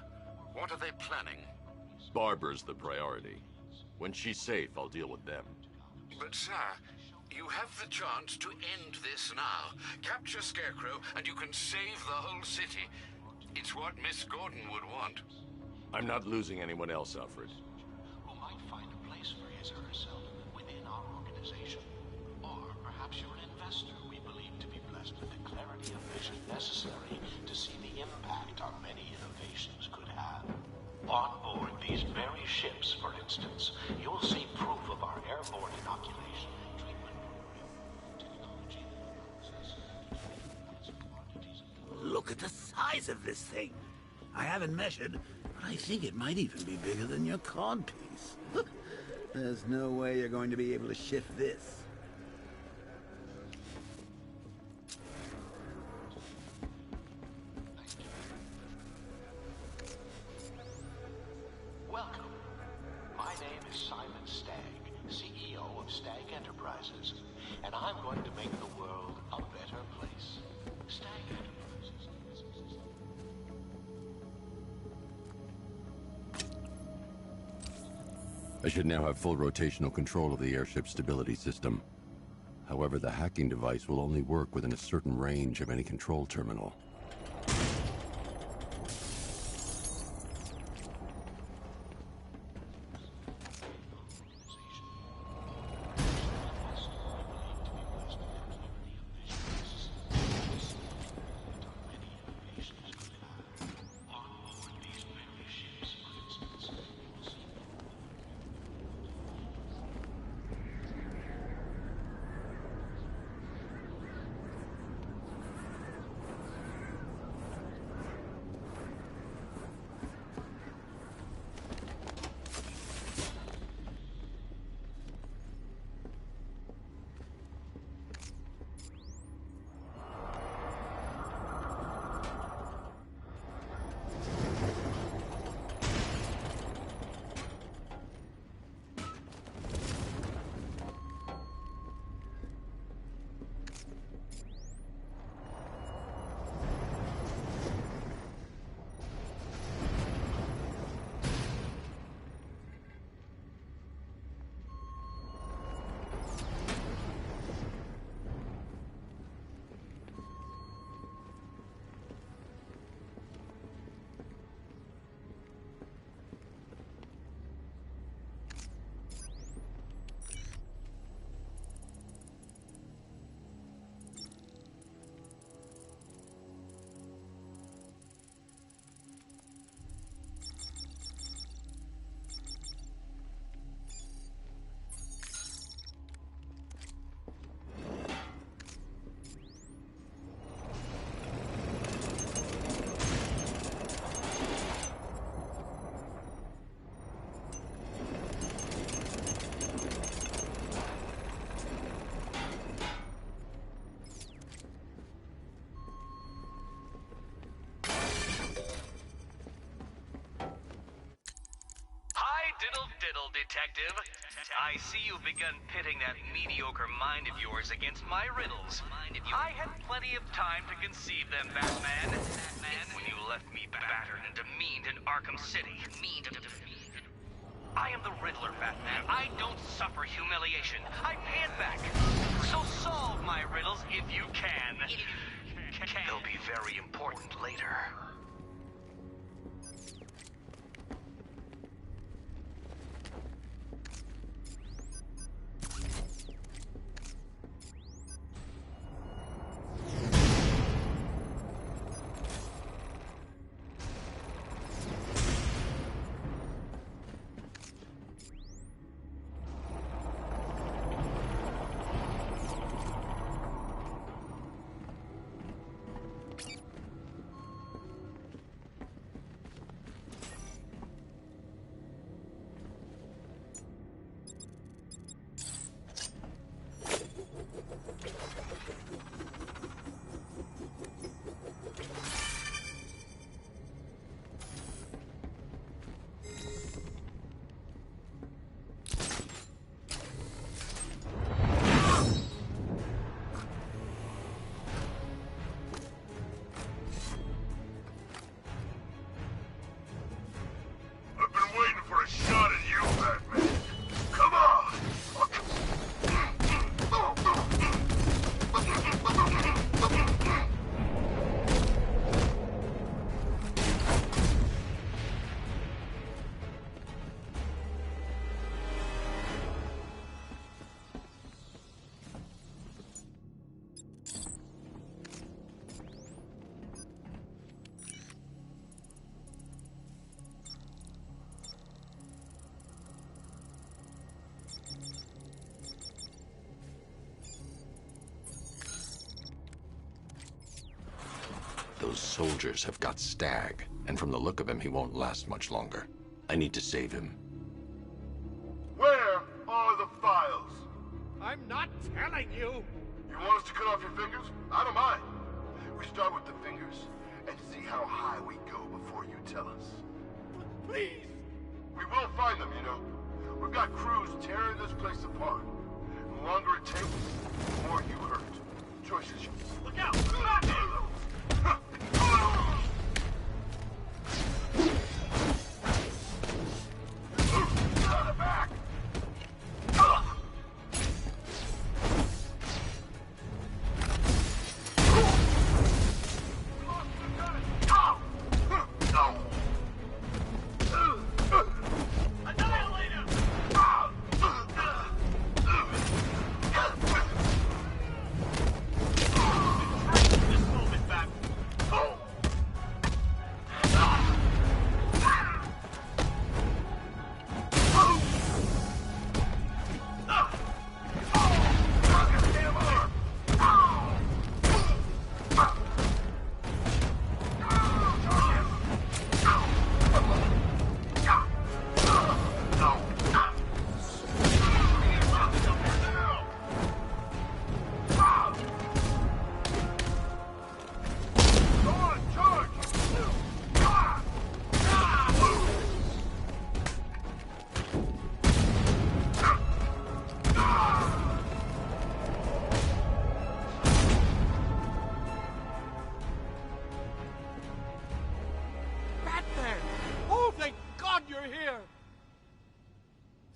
What are they planning? Barbara's the priority. When she's safe, I'll deal with them. But, sir, you have the chance to end this now. Capture Scarecrow, and you can save the whole city. It's what Miss Gordon would want. I'm not losing anyone else, Alfred. Who might find a place for his or herself within our organization. Or perhaps you're an investor we believe to be blessed with the clarity of vision necessary to see the impact our many innovations could have. On board these very ships, for instance, you'll see proof of our airborne inoculation and treatment program. Technology that Look at the size of this thing. I haven't measured, but I think it might even be bigger than your codpiece. There's no way you're going to be able to shift this. Welcome. My name is Simon Stagg, CEO of Stagg Enterprises, and I'm going to make the world a better place. Stagg Enterprises. I should now have full rotational control of the airship's stability system. However, the hacking device will only work within a certain range of any control terminal. I see you've begun pitting that mediocre mind of yours against my riddles. I had plenty of time to conceive them, Batman. When you left me battered and demeaned in Arkham City. I am the Riddler, Batman. I don't suffer humiliation. I pay it back. So solve my riddles if you can. They'll be very important later. Those soldiers have got Stag, and from the look of him, he won't last much longer. I need to save him. Where are the files? I'm not telling you! You want us to cut off your fingers? I don't mind. We start with the fingers and see how high we go before you tell us. Please! We will find them, you know. We've got crews tearing this place apart. The longer it takes, the more you hurt. Choice is yours. Look out! Back!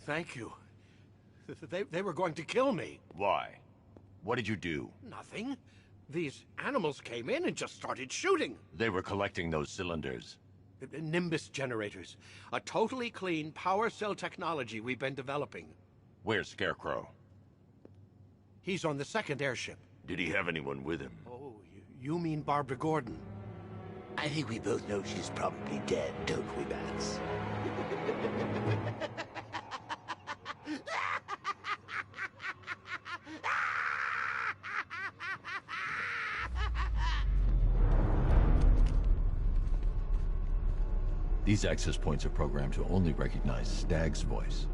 Thank you. They were going to kill me. Why? What did you do? Nothing. These animals came in and just started shooting. They were collecting those cylinders. Nimbus generators. A totally clean power cell technology we've been developing. Where's Scarecrow? He's on the second airship. Did he have anyone with him? Oh, you mean Barbara Gordon? I think we both know she's probably dead, don't we, Bats? These access points are programmed to only recognize Stag's voice.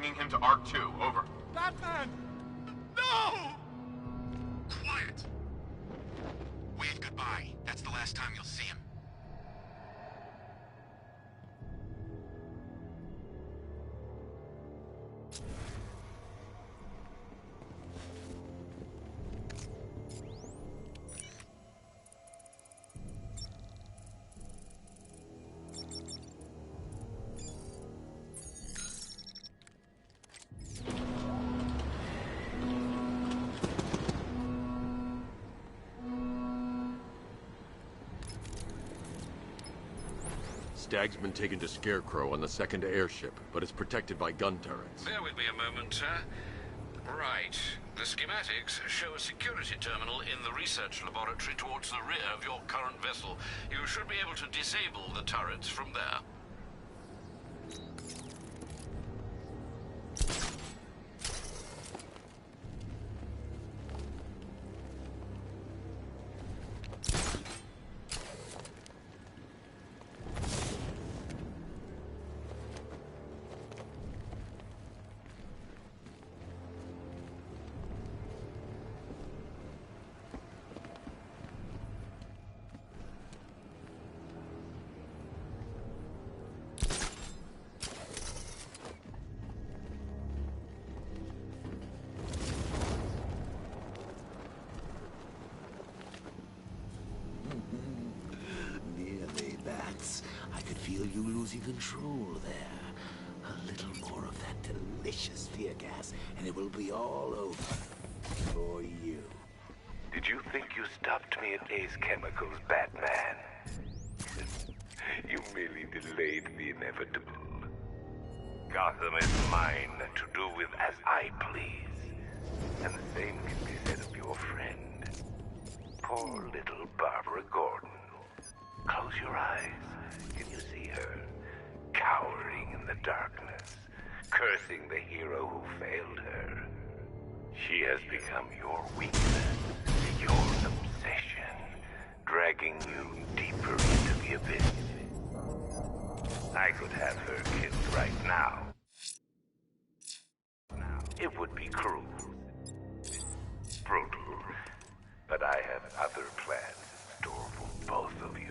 bringing him to Ark 2. Over. Batman! No! Quiet. Wave goodbye. That's the last time you'll see him. Stag's been taken to Scarecrow on the second airship, but is protected by gun turrets. Bear with me a moment, sir. Right. The schematics show a security terminal in the research laboratory towards the rear of your current vessel. You should be able to disable the turrets from there. Nearly, Bats. I could feel you losing control there. A little more of that delicious fear gas, and it will be all over. For you. Did you think you stopped me at Ace Chemicals, Batman? You merely delayed the inevitable. Gotham is mine to do with as I please. And the same can be said of your friend. Poor little Barbara Gordon. Close your eyes. Can you see her? Cowering in the darkness, cursing the hero who failed her. She has become your weakness, your obsession, dragging you deeper into the abyss. I could have her killed right now. It would be cruel, brutal, but I have other plans in store for both of you.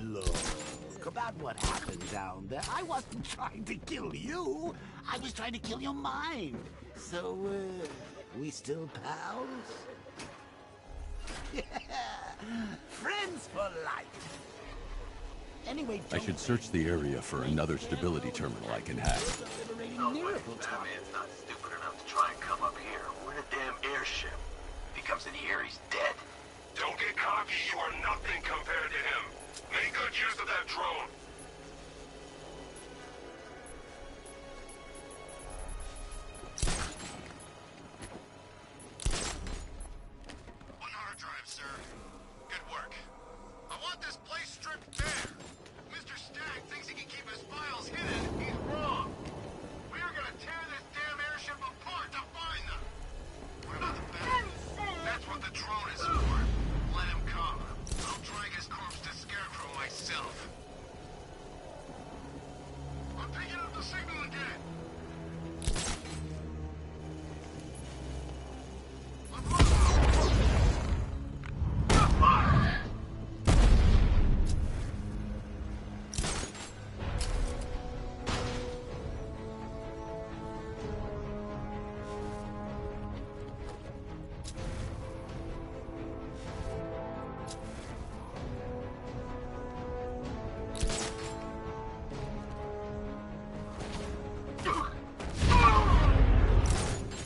Look, about what happened down there, I wasn't trying to kill you. I was trying to kill your mind. So, we still pals? Yeah, friends for life. Anyway, I should search the area for another stability terminal I can hack. No way. Batman's not stupid enough to try and come up here. We're in a damn airship. If he comes in here, he's dead. Don't get cocky, you are nothing compared to him. Make good use of that drone. One hard drive, sir. Good work. I want this place stripped bare. Mr. Stagg thinks he can keep his files hidden. He's wrong. We are gonna tear this damn airship apart to find them. What about the bat? That's what the drone is for. Let him come. I'll drag his corpse to Scarecrow myself. I'm picking up the signal again.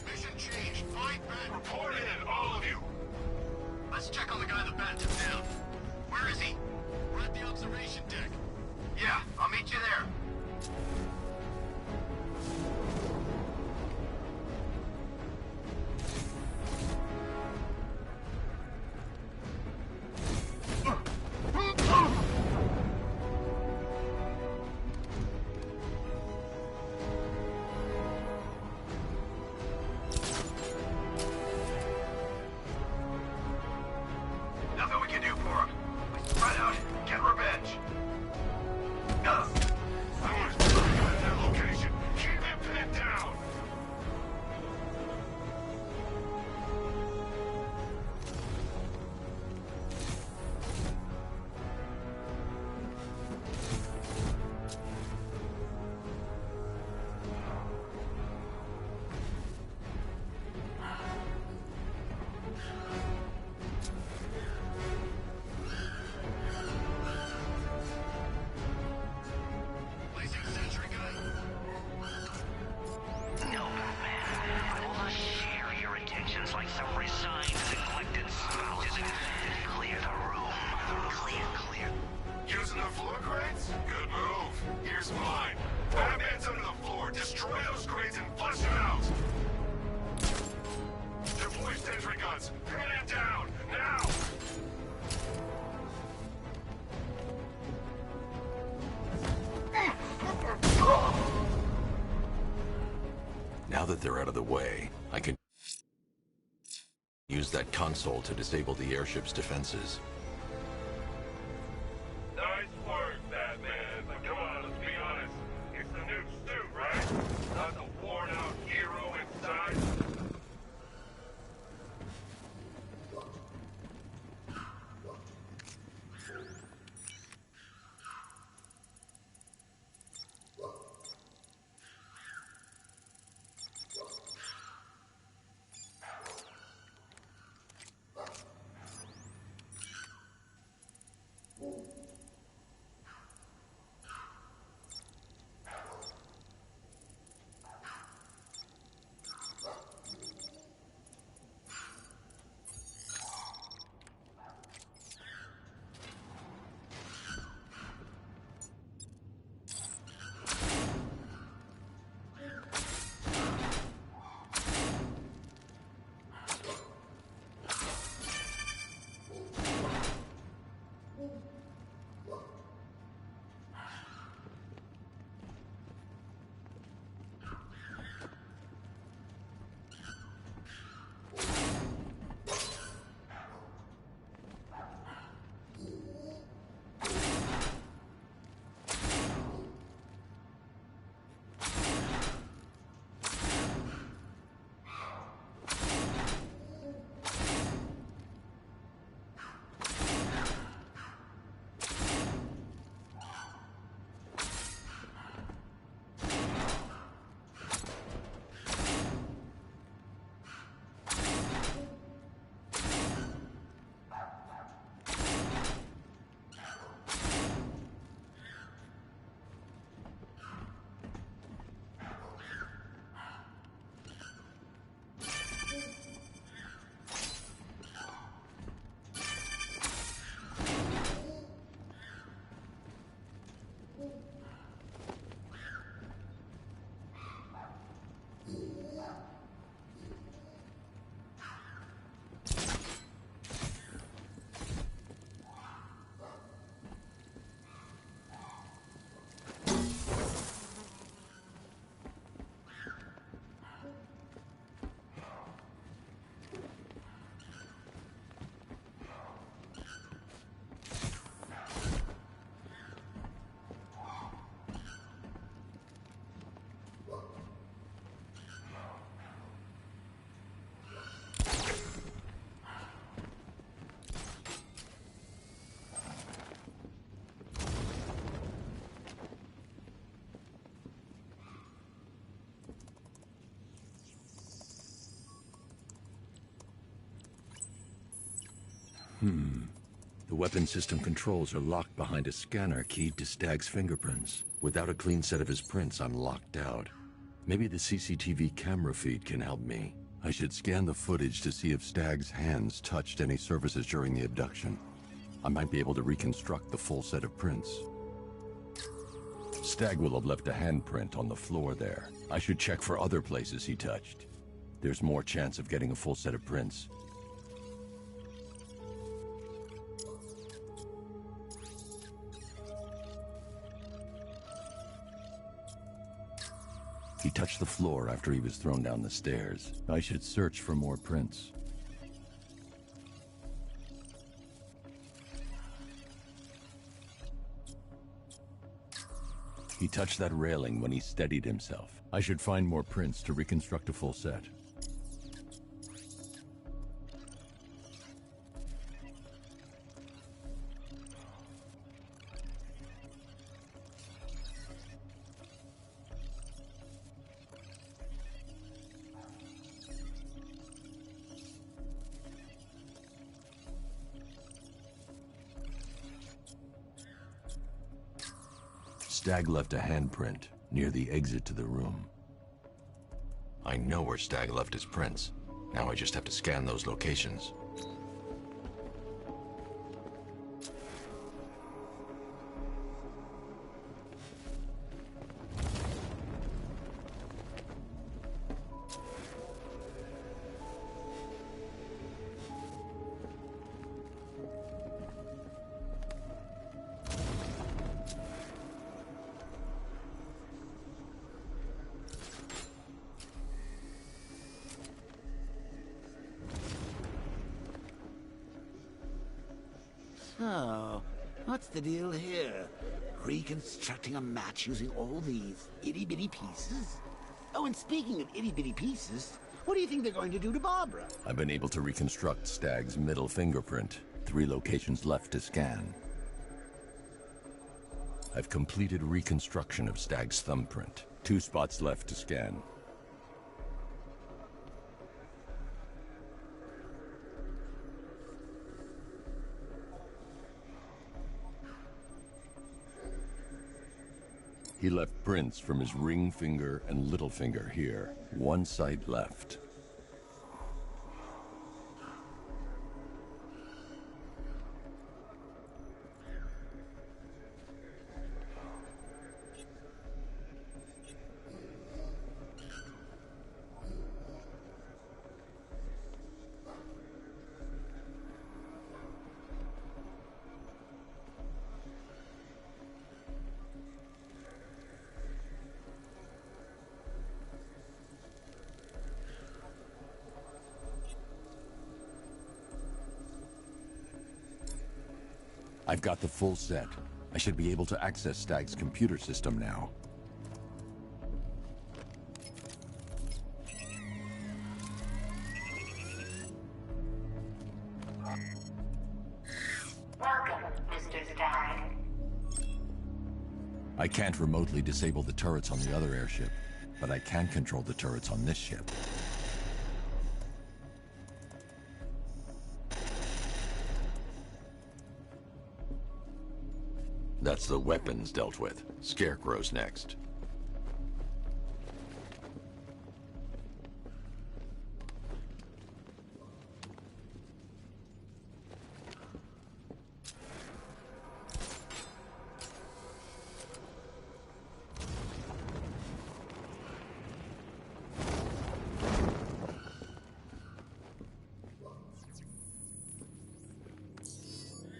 Mission changed. Find Ben. Report in, all of you. Let's check on the guy the bat took down. Where is he? We're at the observation deck. Yeah, I'll meet you there. Nothing we can do for him. Run out, get revenge. Someone's working at that location. Keep him pinned down. Placing sentry gun. No, Batman. I will not share your intentions like some resigned, neglected spouse. Clear the room. Clear. Using the floor crates? Good move. Here's mine. Batman's under the floor. Destroy those crates and flush him out. Deploy sentry guns. Pin him down. Now. Now that they're out of the way, I can use that console to disable the airship's defenses. Nice work, Batman. But come on, let's be honest. It's the new suit, right? Not the worn-out hero inside. The weapon system controls are locked behind a scanner keyed to Stag's fingerprints. Without a clean set of his prints, I'm locked out. Maybe the CCTV camera feed can help me. I should scan the footage to see if Stag's hands touched any surfaces during the abduction. I might be able to reconstruct the full set of prints. Stag will have left a handprint on the floor there. I should check for other places he touched. There's more chance of getting a full set of prints. He touched the floor after he was thrown down the stairs. I should search for more prints. He touched that railing when he steadied himself. I should find more prints to reconstruct a full set. Stag left a handprint near the exit to the room. I know where Stag left his prints. Now I just have to scan those locations. So, what's the deal here? Reconstructing a match using all these itty-bitty pieces? Oh, and speaking of itty-bitty pieces, what do you think they're going to do to Barbara? I've been able to reconstruct Stag's middle fingerprint. 3 locations left to scan. I've completed reconstruction of Stag's thumbprint. 2 spots left to scan. He left prints from his ring finger and little finger here. 1 site left. I've got the full set. I should be able to access Stag's computer system now. Welcome, Mr. Stag. I can't remotely disable the turrets on the other airship, but I can control the turrets on this ship. That's the weapons dealt with. Scarecrow's next.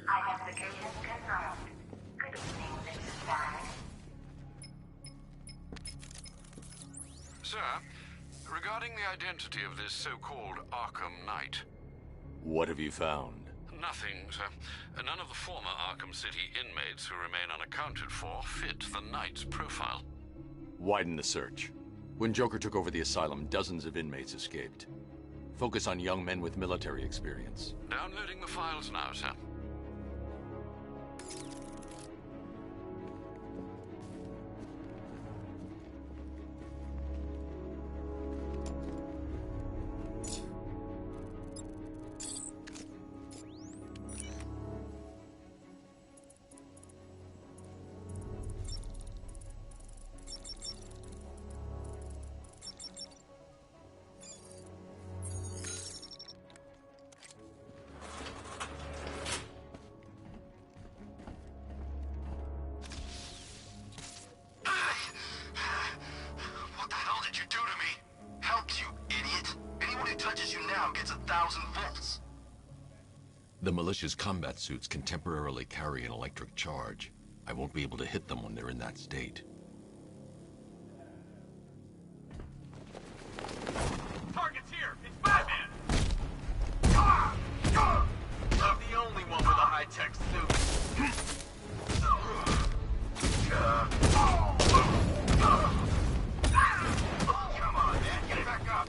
Identification confirmed. Good evening, Mr. Stag. Sir, regarding the identity of this so-called Arkham Knight. What have you found? Nothing, sir. None of the former Arkham City inmates who remain unaccounted for fit the Knight's profile. Widen the search. When Joker took over the asylum, dozens of inmates escaped. Focus on young men with military experience. Downloading the files now, sir. The militia's combat suits can temporarily carry an electric charge. I won't be able to hit them when they're in that state. Target's here! It's Batman! I'm the only one with a high-tech suit. Come on, man, get back up!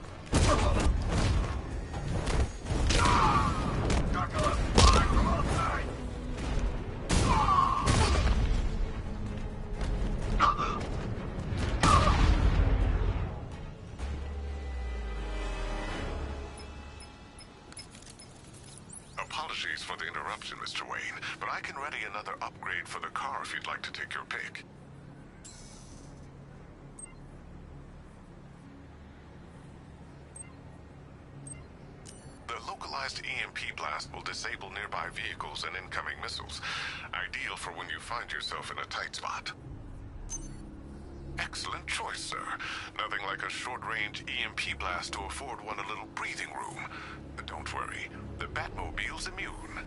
Apologies for the interruption, Mr. Wayne, but I can ready another upgrade for the car if you'd like to take your pick. The localized EMP blast will disable nearby vehicles and incoming missiles. Ideal for when you find yourself in a tight spot. Excellent choice, sir. Nothing like a short-range EMP blast to afford one a little breathing room. But don't worry, the Batmobile's immune.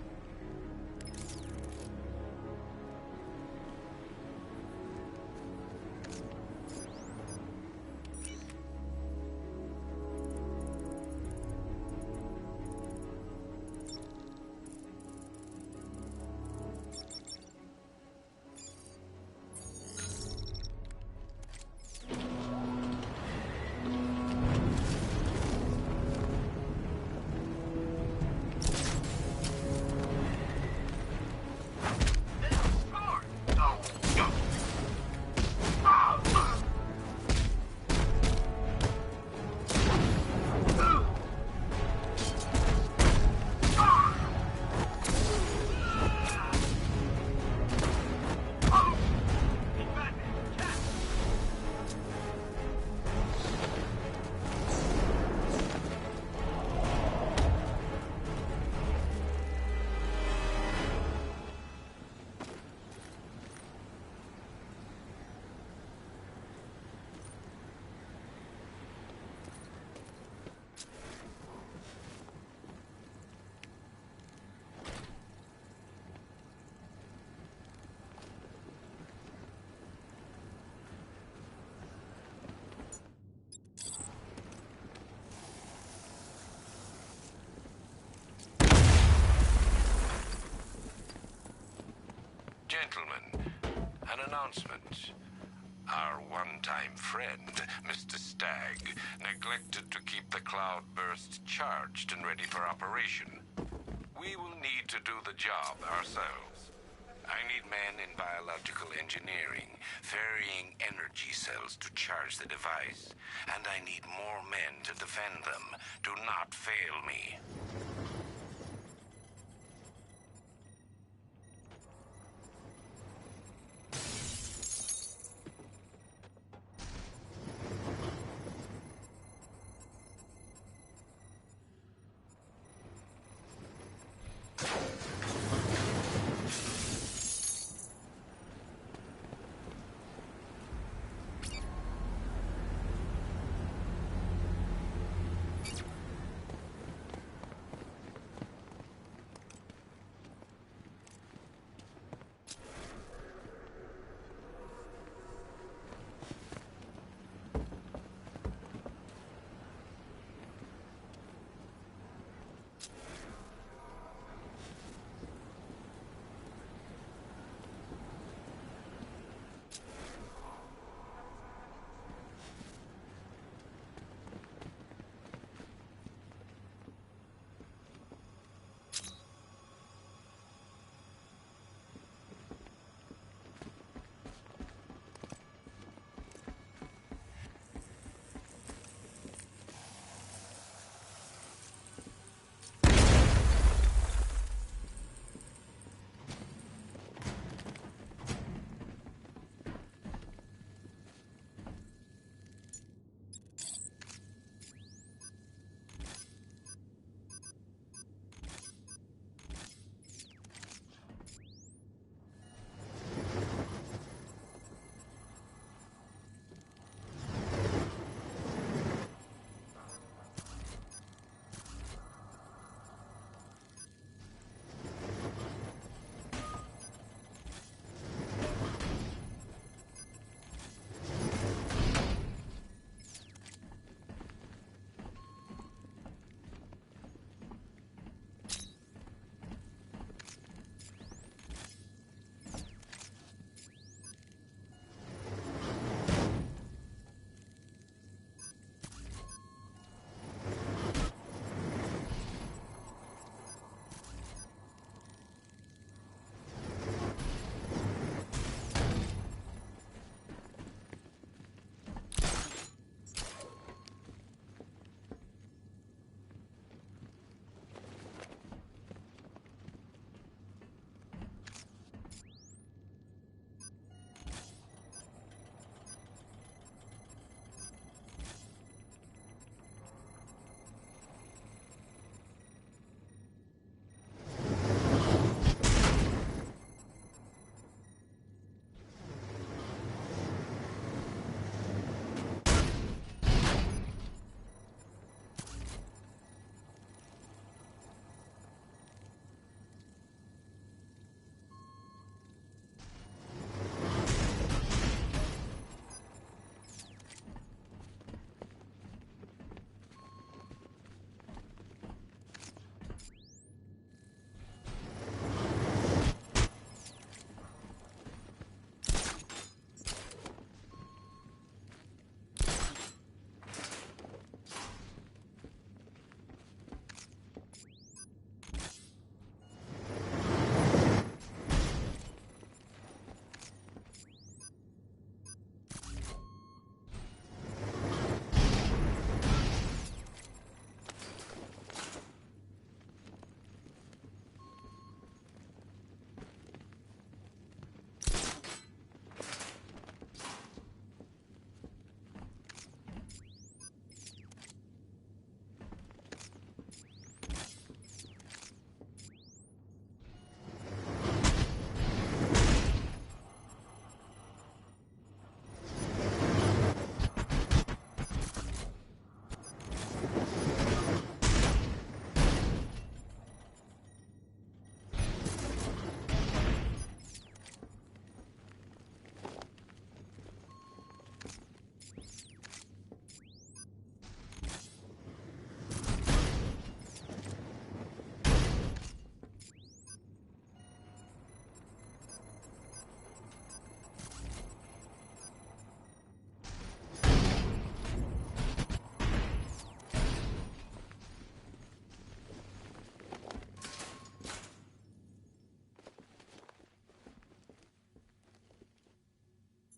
Gentlemen, an announcement. Our one-time friend, Mr. Stagg, neglected to keep the cloudburst charged and ready for operation. We will need to do the job ourselves. I need men in biological engineering, ferrying energy cells to charge the device, and I need more men to defend them. Do not fail me.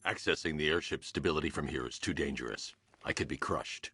Accessing the airship's stability from here is too dangerous. I could be crushed.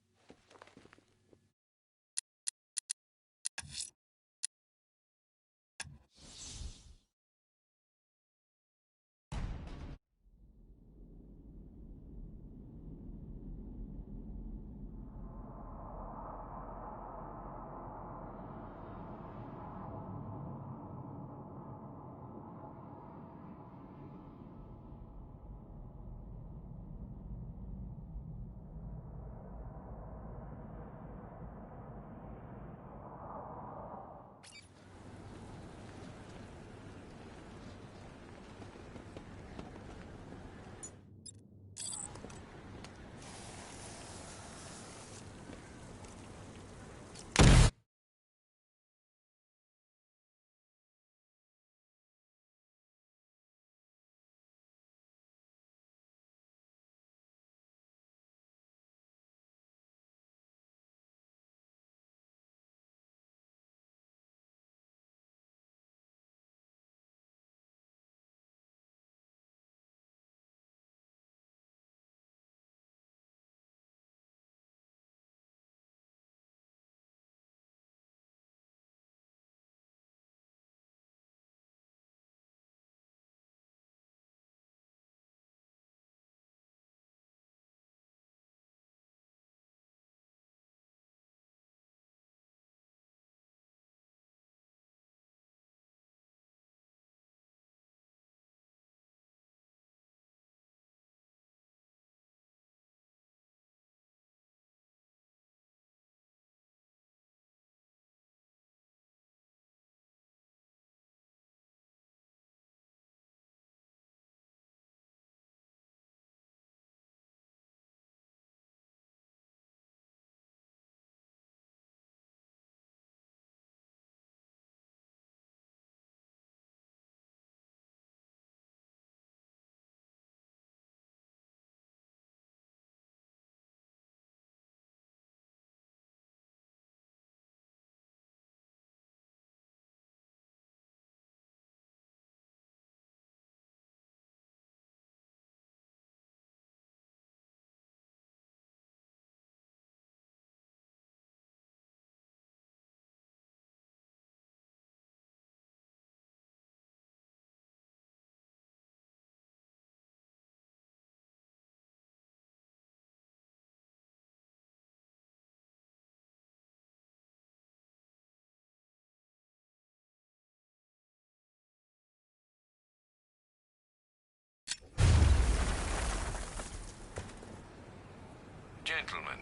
Gentlemen,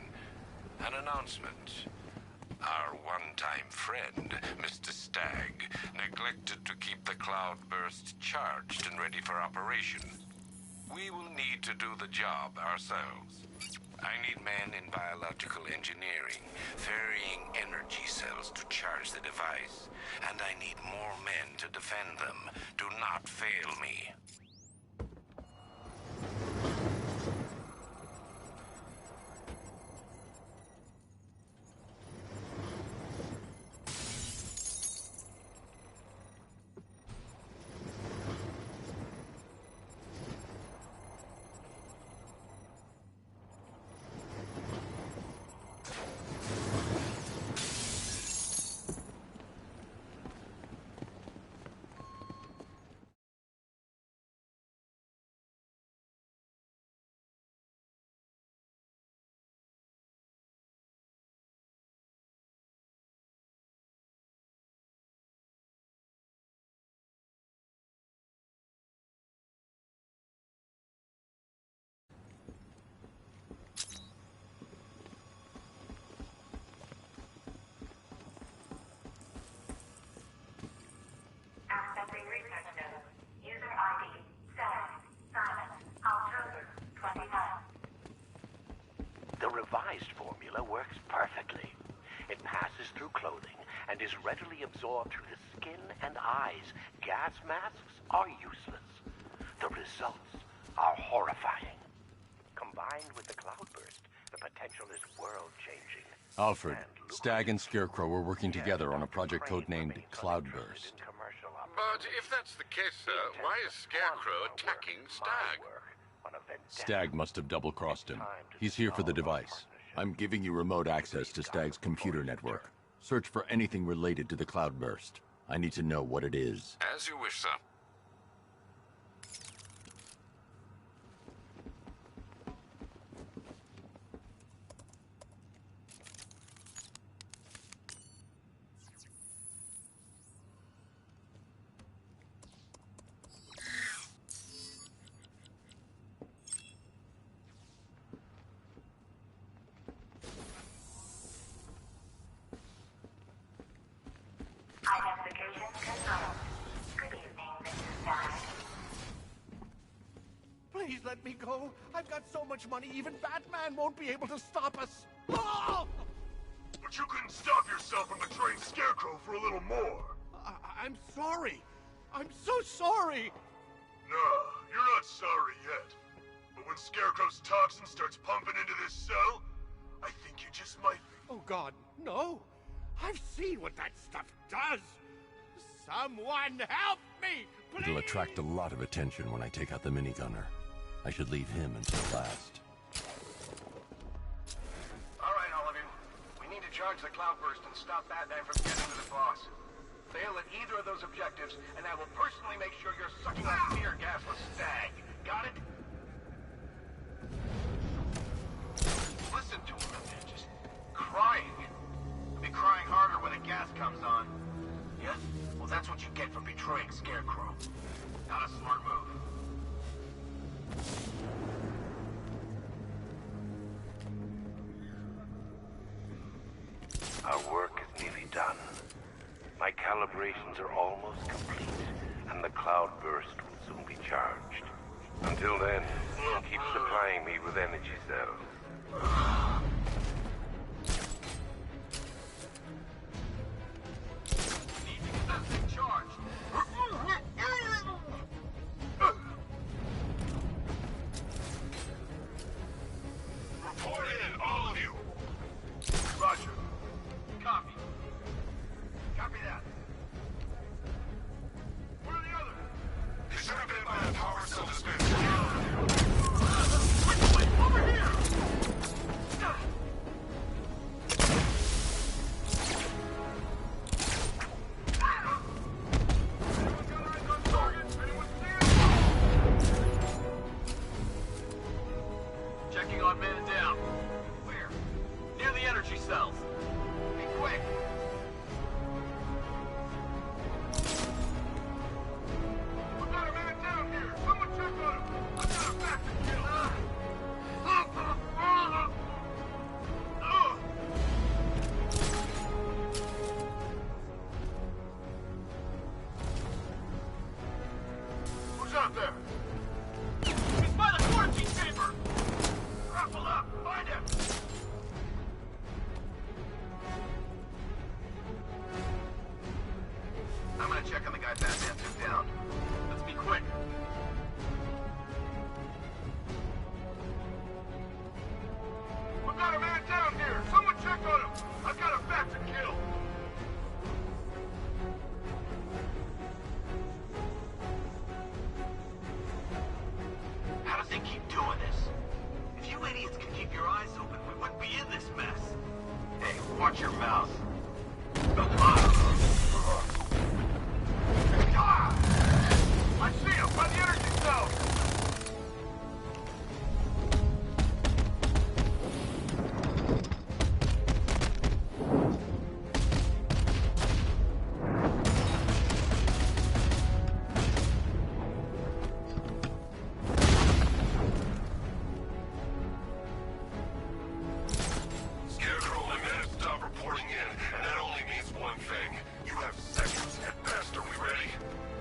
an announcement. Our one-time friend, Mr. Stagg, neglected to keep the cloudburst charged and ready for operation. We will need to do the job ourselves. I need men in biological engineering, ferrying energy cells to charge the device, and I need more men to defend them. Do not fail me. Accessing research node. User ID, Simon, October 29. The revised formula works perfectly. It passes through clothing and is readily absorbed through the skin and eyes. Gas masks are useless. The results are horrifying. Combined with the cloudburst, the potential is world-changing. Alfred, Stagg and Scarecrow were working together on a project codenamed Cloudburst. But if that's the case, sir, why is Scarecrow attacking Stagg? On event Stagg must have double-crossed him. He's here for the device. I'm giving you remote access to Stagg's computer network. Search for anything related to the cloudburst. I need to know what it is. As you wish, sir. Identification confirmed. Good evening, Mrs. Stagg. Please let me go. I've got so much money, even Batman won't be able to stop us. Oh! But you couldn't stop yourself from betraying Scarecrow for a little more. I'm sorry. I'm so sorry. No, you're not sorry yet. But when Scarecrow's toxin starts pumping into this cell, I think you just might be. Oh, God, no. I've seen what that stuff does. Someone help me, please! It'll attract a lot of attention when I take out the minigunner. I should leave him until last. All right, all of you. We need to charge the cloudburst and stop Batman from getting to the boss. Fail at either of those objectives, and I will personally make sure you're sucking on tear gas with Stagg. Got it? Listen to him, man. Just crying. He'll be crying harder when the gas comes on. Yeah? Well, that's what you get for betraying Scarecrow. Not a smart move. Our work is nearly done. My calibrations are almost complete, and the cloudburst will soon be charged. Until then, keep supplying me with energy cells. Report in, all of you. Roger. Copy. Copy that. Where are the others? They should have been by the power cell dispenser. Quickly, over here! Checking on man down. Where? Near the energy cells. Be quick. We got a man down here. Someone check on him. I got a back to kill. Who's out there? He's by the quarantine chamber. Grapple up! Find him! I'm gonna check on the guy Batman took down. Let's be quick. We got a man down here! Someone check on him! I've got a bat to kill! How does he keep doing this? If you idiots can keep your eyes open, we wouldn't be in this mess. Hey, watch your mouth. I see him by the energy cell. Scarecrow and men stop reporting in, and that only means one thing. You have seconds at best. Are we ready?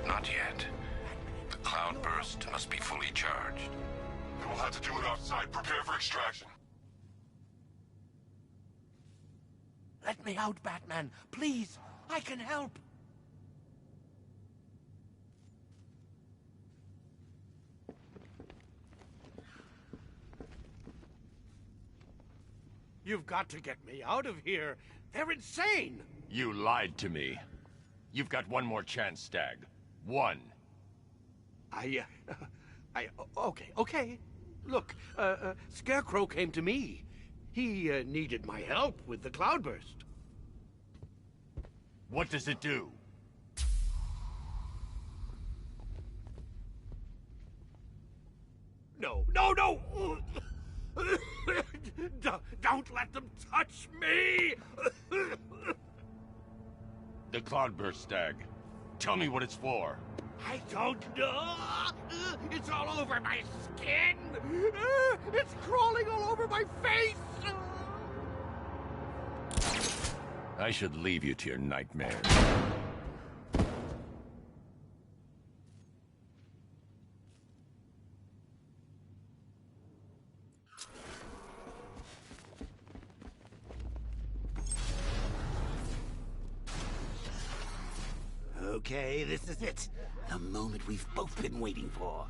Not yet. The cloudburst must be fully charged. We'll have to do it offsite. Prepare for extraction. Let me out, Batman. Please. I can help. You've got to get me out of here. They're insane. You lied to me. You've got one more chance, Stagg. One. Okay. Look, Scarecrow came to me. He needed my help with the cloudburst. What does it do? No! Don't let them touch me! The cloudburst stag. Tell me what it's for. I don't know! It's all over my skin! It's crawling all over my face! I should leave you to your nightmares. Okay, this is it. The moment we've both been waiting for.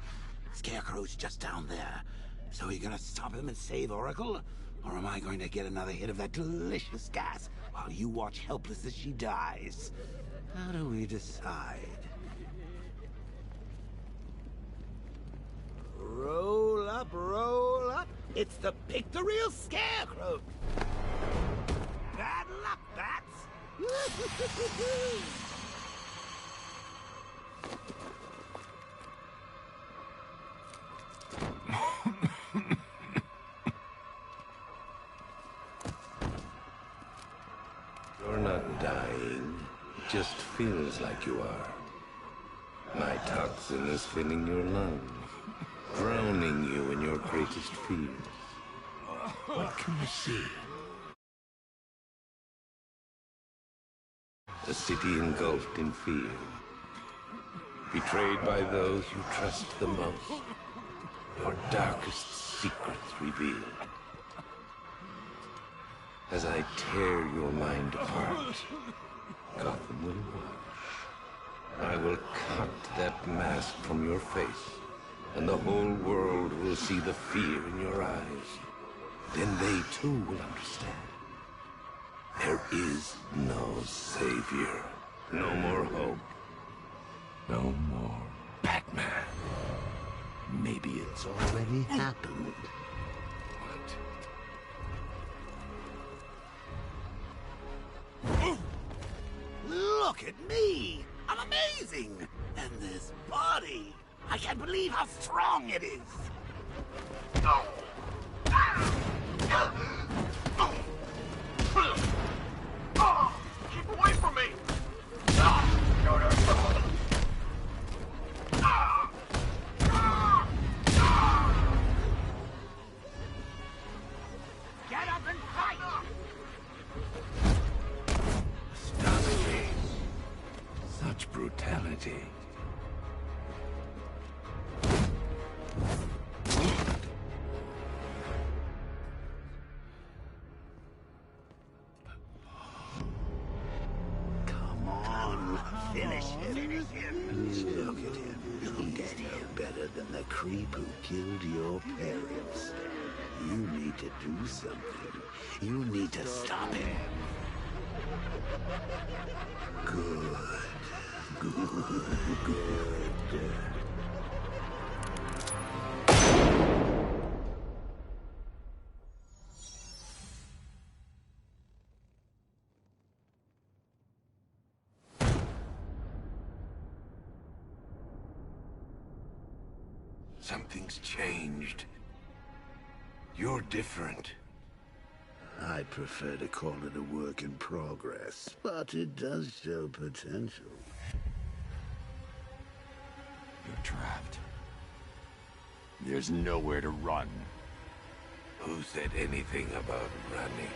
Scarecrow's just down there. So are you gonna stop him and save Oracle? Or am I going to get another hit of that delicious gas while you watch helpless as she dies? How do we decide? Roll up, roll up. It's the Pick-the-Real Scarecrow. Bad luck, bats. You're not dying. It just feels like you are. My toxin is filling your lungs, drowning you in your greatest fears. What can you see? A city engulfed in fear. Betrayed by those you trust the most. Your darkest secrets revealed. As I tear your mind apart, Gotham will watch. I will cut that mask from your face, and the whole world will see the fear in your eyes. Then they too will understand. There is no savior, no more hope, no more Batman. Maybe it's already happened. Look at me! I'm amazing! And this body! I can't believe how strong it is! Oh. Keep away from me! Get up and fight! Astonishing. Such brutality. Come on, finish him. Look at him. He's no better than the creep who killed your parents. You need to do something. You need to stop him. Good. Something's changed. You're different. I prefer to call it a work in progress, but it does show potential. You're trapped. There's nowhere to run. Who said anything about running?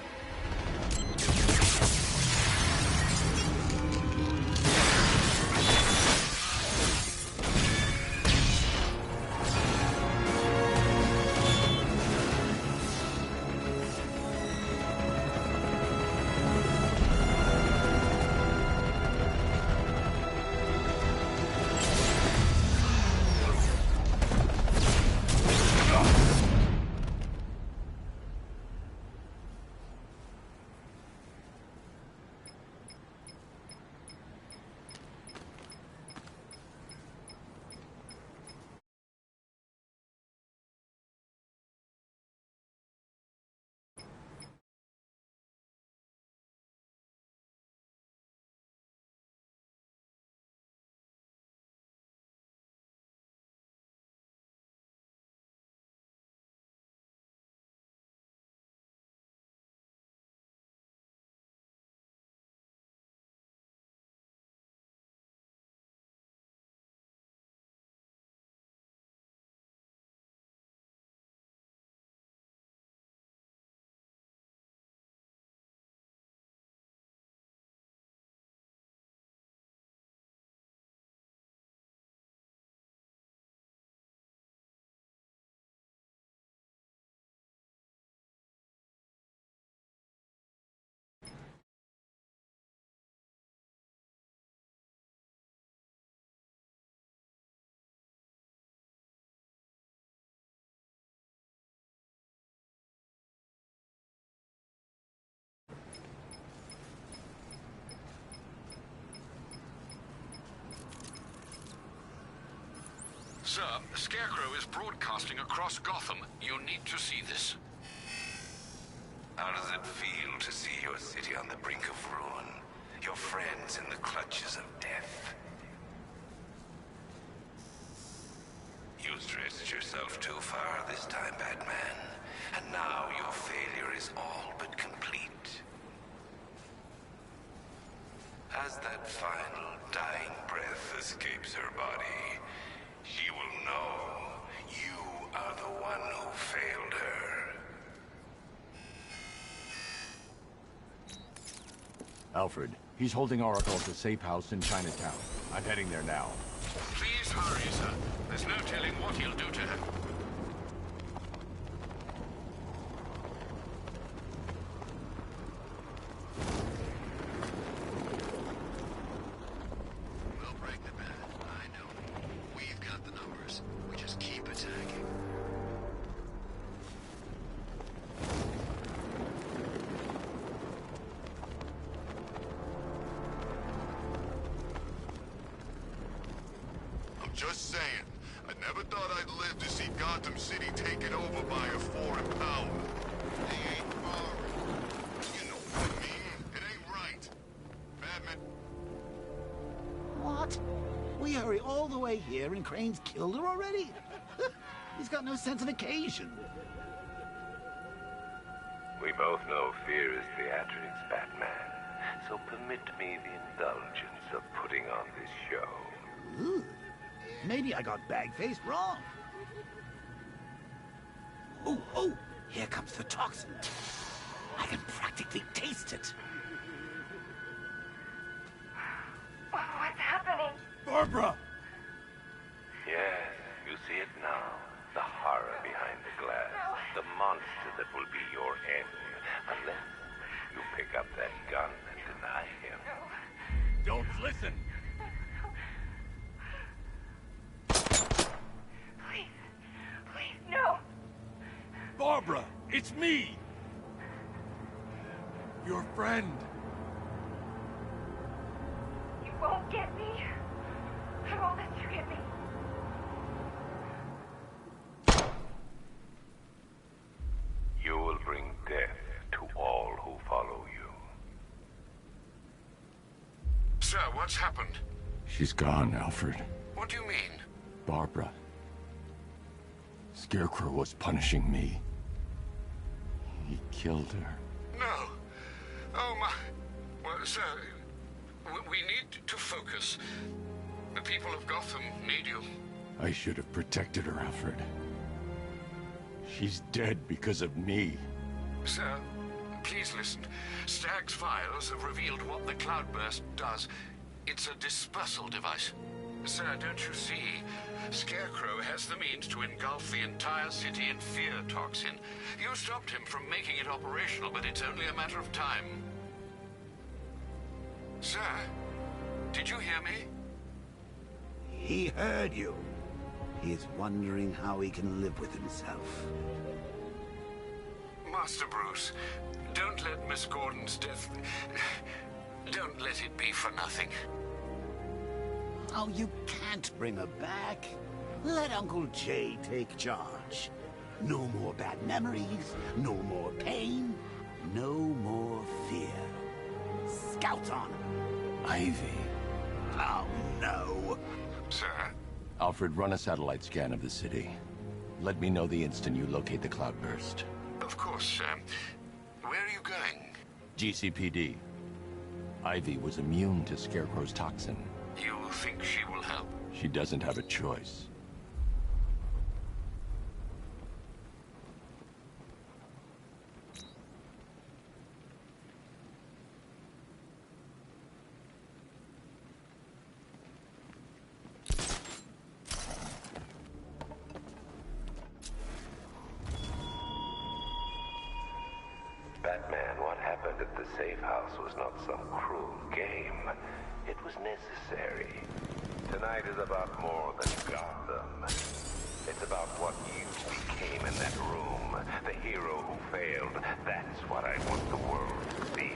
Sir, Scarecrow is broadcasting across Gotham. You need to see this. How does it feel to see your city on the brink of ruin? Your friends in the clutches of death? You stretched yourself too far this time, Batman. And now your failure is all but complete. As that final dying breath escapes her body, she will know you are the one who failed her. Alfred, he's holding Oracle at the safe house in Chinatown. I'm heading there now. Please hurry, sir. There's no telling what he'll do to her. We'll break the bed. I know. We've got the numbers. We just keep attacking. I'm just saying. I never thought I'd live to see Gotham City taken over by a foreign power. They ain't foreign. You know what I mean? It ain't right. Batman. What? We hurry all the way here and Crane's killed her already? He's got no sense of occasion. We both know fear is theatrics, Batman. So permit me the indulgence of putting on this show. Ooh. Maybe I got bag-faced wrong. Oh, here comes the toxin. I can practically taste it. What's happening? Barbara! Yes, you see it now. The horror behind the glass. The monster that will be your end. Unless you pick up that gun and deny him. Don't listen! Please, no! Barbara, it's me! Your friend. You won't get me. I won't let you get me. You will bring death to all who follow you. Sir, what's happened? She's gone, Alfred. What do you mean? Barbara. Scarecrow was punishing me. He killed her. No. Oh, my... Well, sir, we need to focus. The people of Gotham need you. I should have protected her, Alfred. She's dead because of me. Sir, please listen. Stagg's files have revealed what the cloudburst does. It's a dispersal device. Sir, don't you see? Scarecrow has the means to engulf the entire city in fear toxin. You stopped him from making it operational, but it's only a matter of time. Sir, did you hear me? He heard you. He's wondering how he can live with himself. Master Bruce, don't let Miss Gordon's death... Don't let it be for nothing. Oh, you can't bring her back. Let Uncle Jay take charge. No more bad memories, no more pain, no more fear. Scouts on her. Ivy. Oh, no. Sir? Alfred, run a satellite scan of the city. Let me know the instant you locate the cloudburst. Of course, sir. Where are you going? GCPD. Ivy was immune to Scarecrow's toxin. You think she will help? She doesn't have a choice. Batman, what happened at the safe house was not some cruel game. It was necessary. Tonight is about more than Gotham. It's about what you became in that room. The hero who failed. That's what I want the world to see.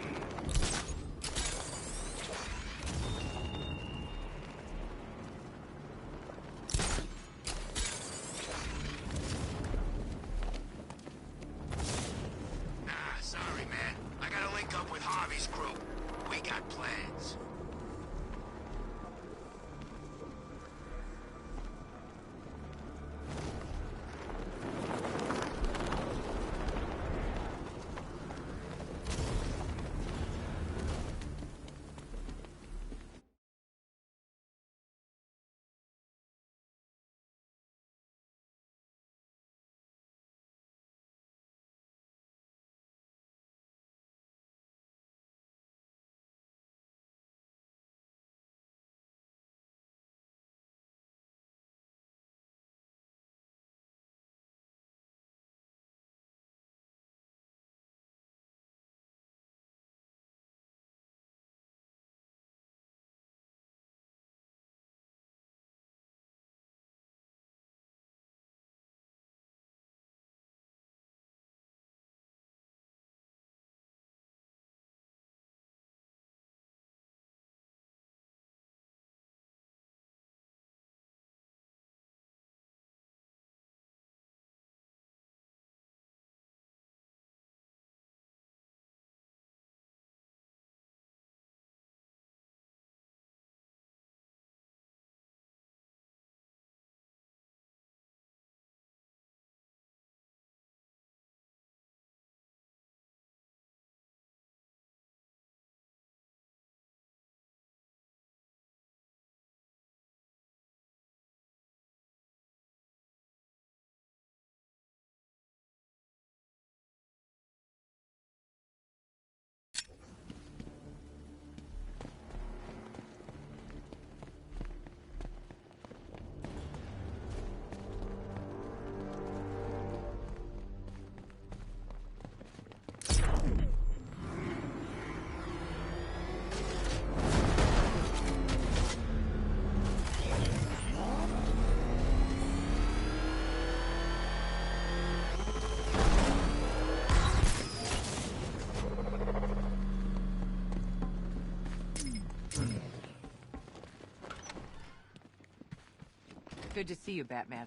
Good to see you, Batman.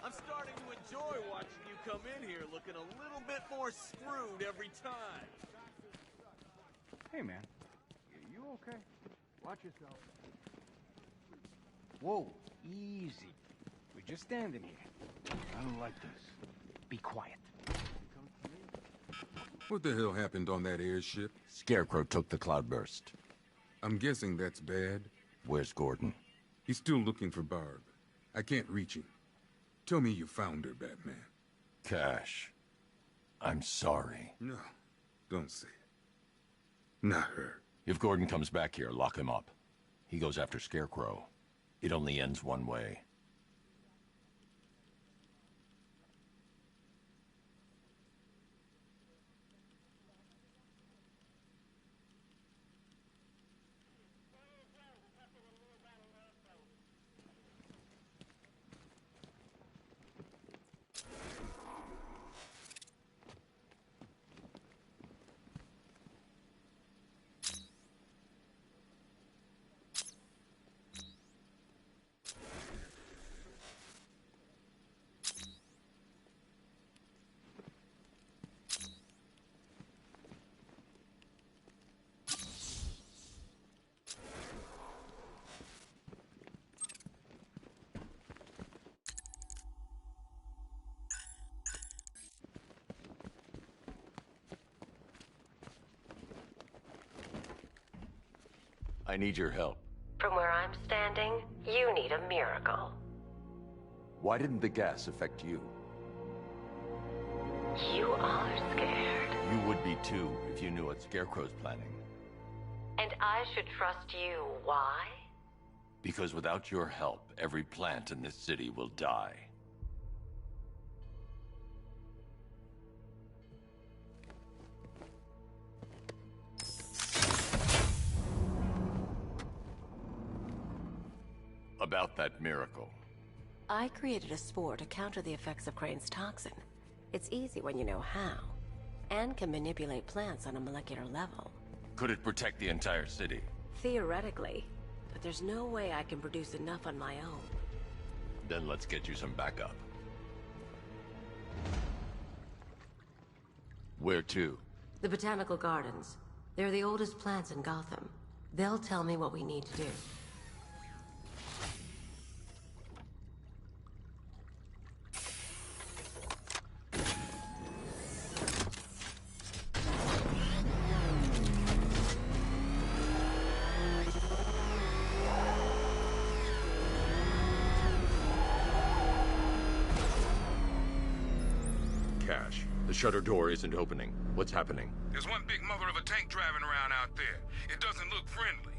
I'm starting to enjoy watching you come in here looking a little bit more screwed every time. Hey, man. You okay? Watch yourself. Whoa, easy. We're just standing here. I don't like this. Be quiet. What the hell happened on that airship? Scarecrow took the cloudburst. I'm guessing that's bad. Where's Gordon? He's still looking for Barb. I can't reach him. Tell me you found her, Batman. Cash. I'm sorry. No, don't say it. Not her. If Gordon comes back here, lock him up. He goes after Scarecrow. It only ends one way. I need your help. From where I'm standing, you need a miracle. Why didn't the gas affect you? You are scared. You would be too, if you knew what Scarecrow's planning. And I should trust you. Why? Because without your help, every plant in this city will die. About that miracle. I created a spore to counter the effects of Crane's toxin. It's easy when you know how, and can manipulate plants on a molecular level. Could it protect the entire city? Theoretically, but there's no way I can produce enough on my own. Then let's get you some backup. Where to? The Botanical Gardens. They're the oldest plants in Gotham. They'll tell me what we need to do. The shutter door isn't opening. What's happening? There's one big mother of a tank driving around out there. It doesn't look friendly.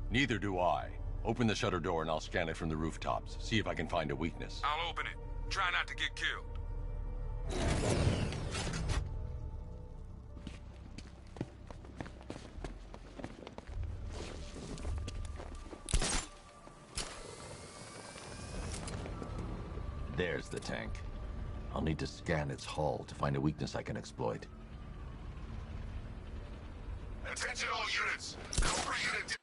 Neither do I. Open the shutter door and I'll scan it from the rooftops. See if I can find a weakness. I'll open it. Try not to get killed. There's the tank. I'll need to scan its hull to find a weakness I can exploit. Attention all units. Cobra Unit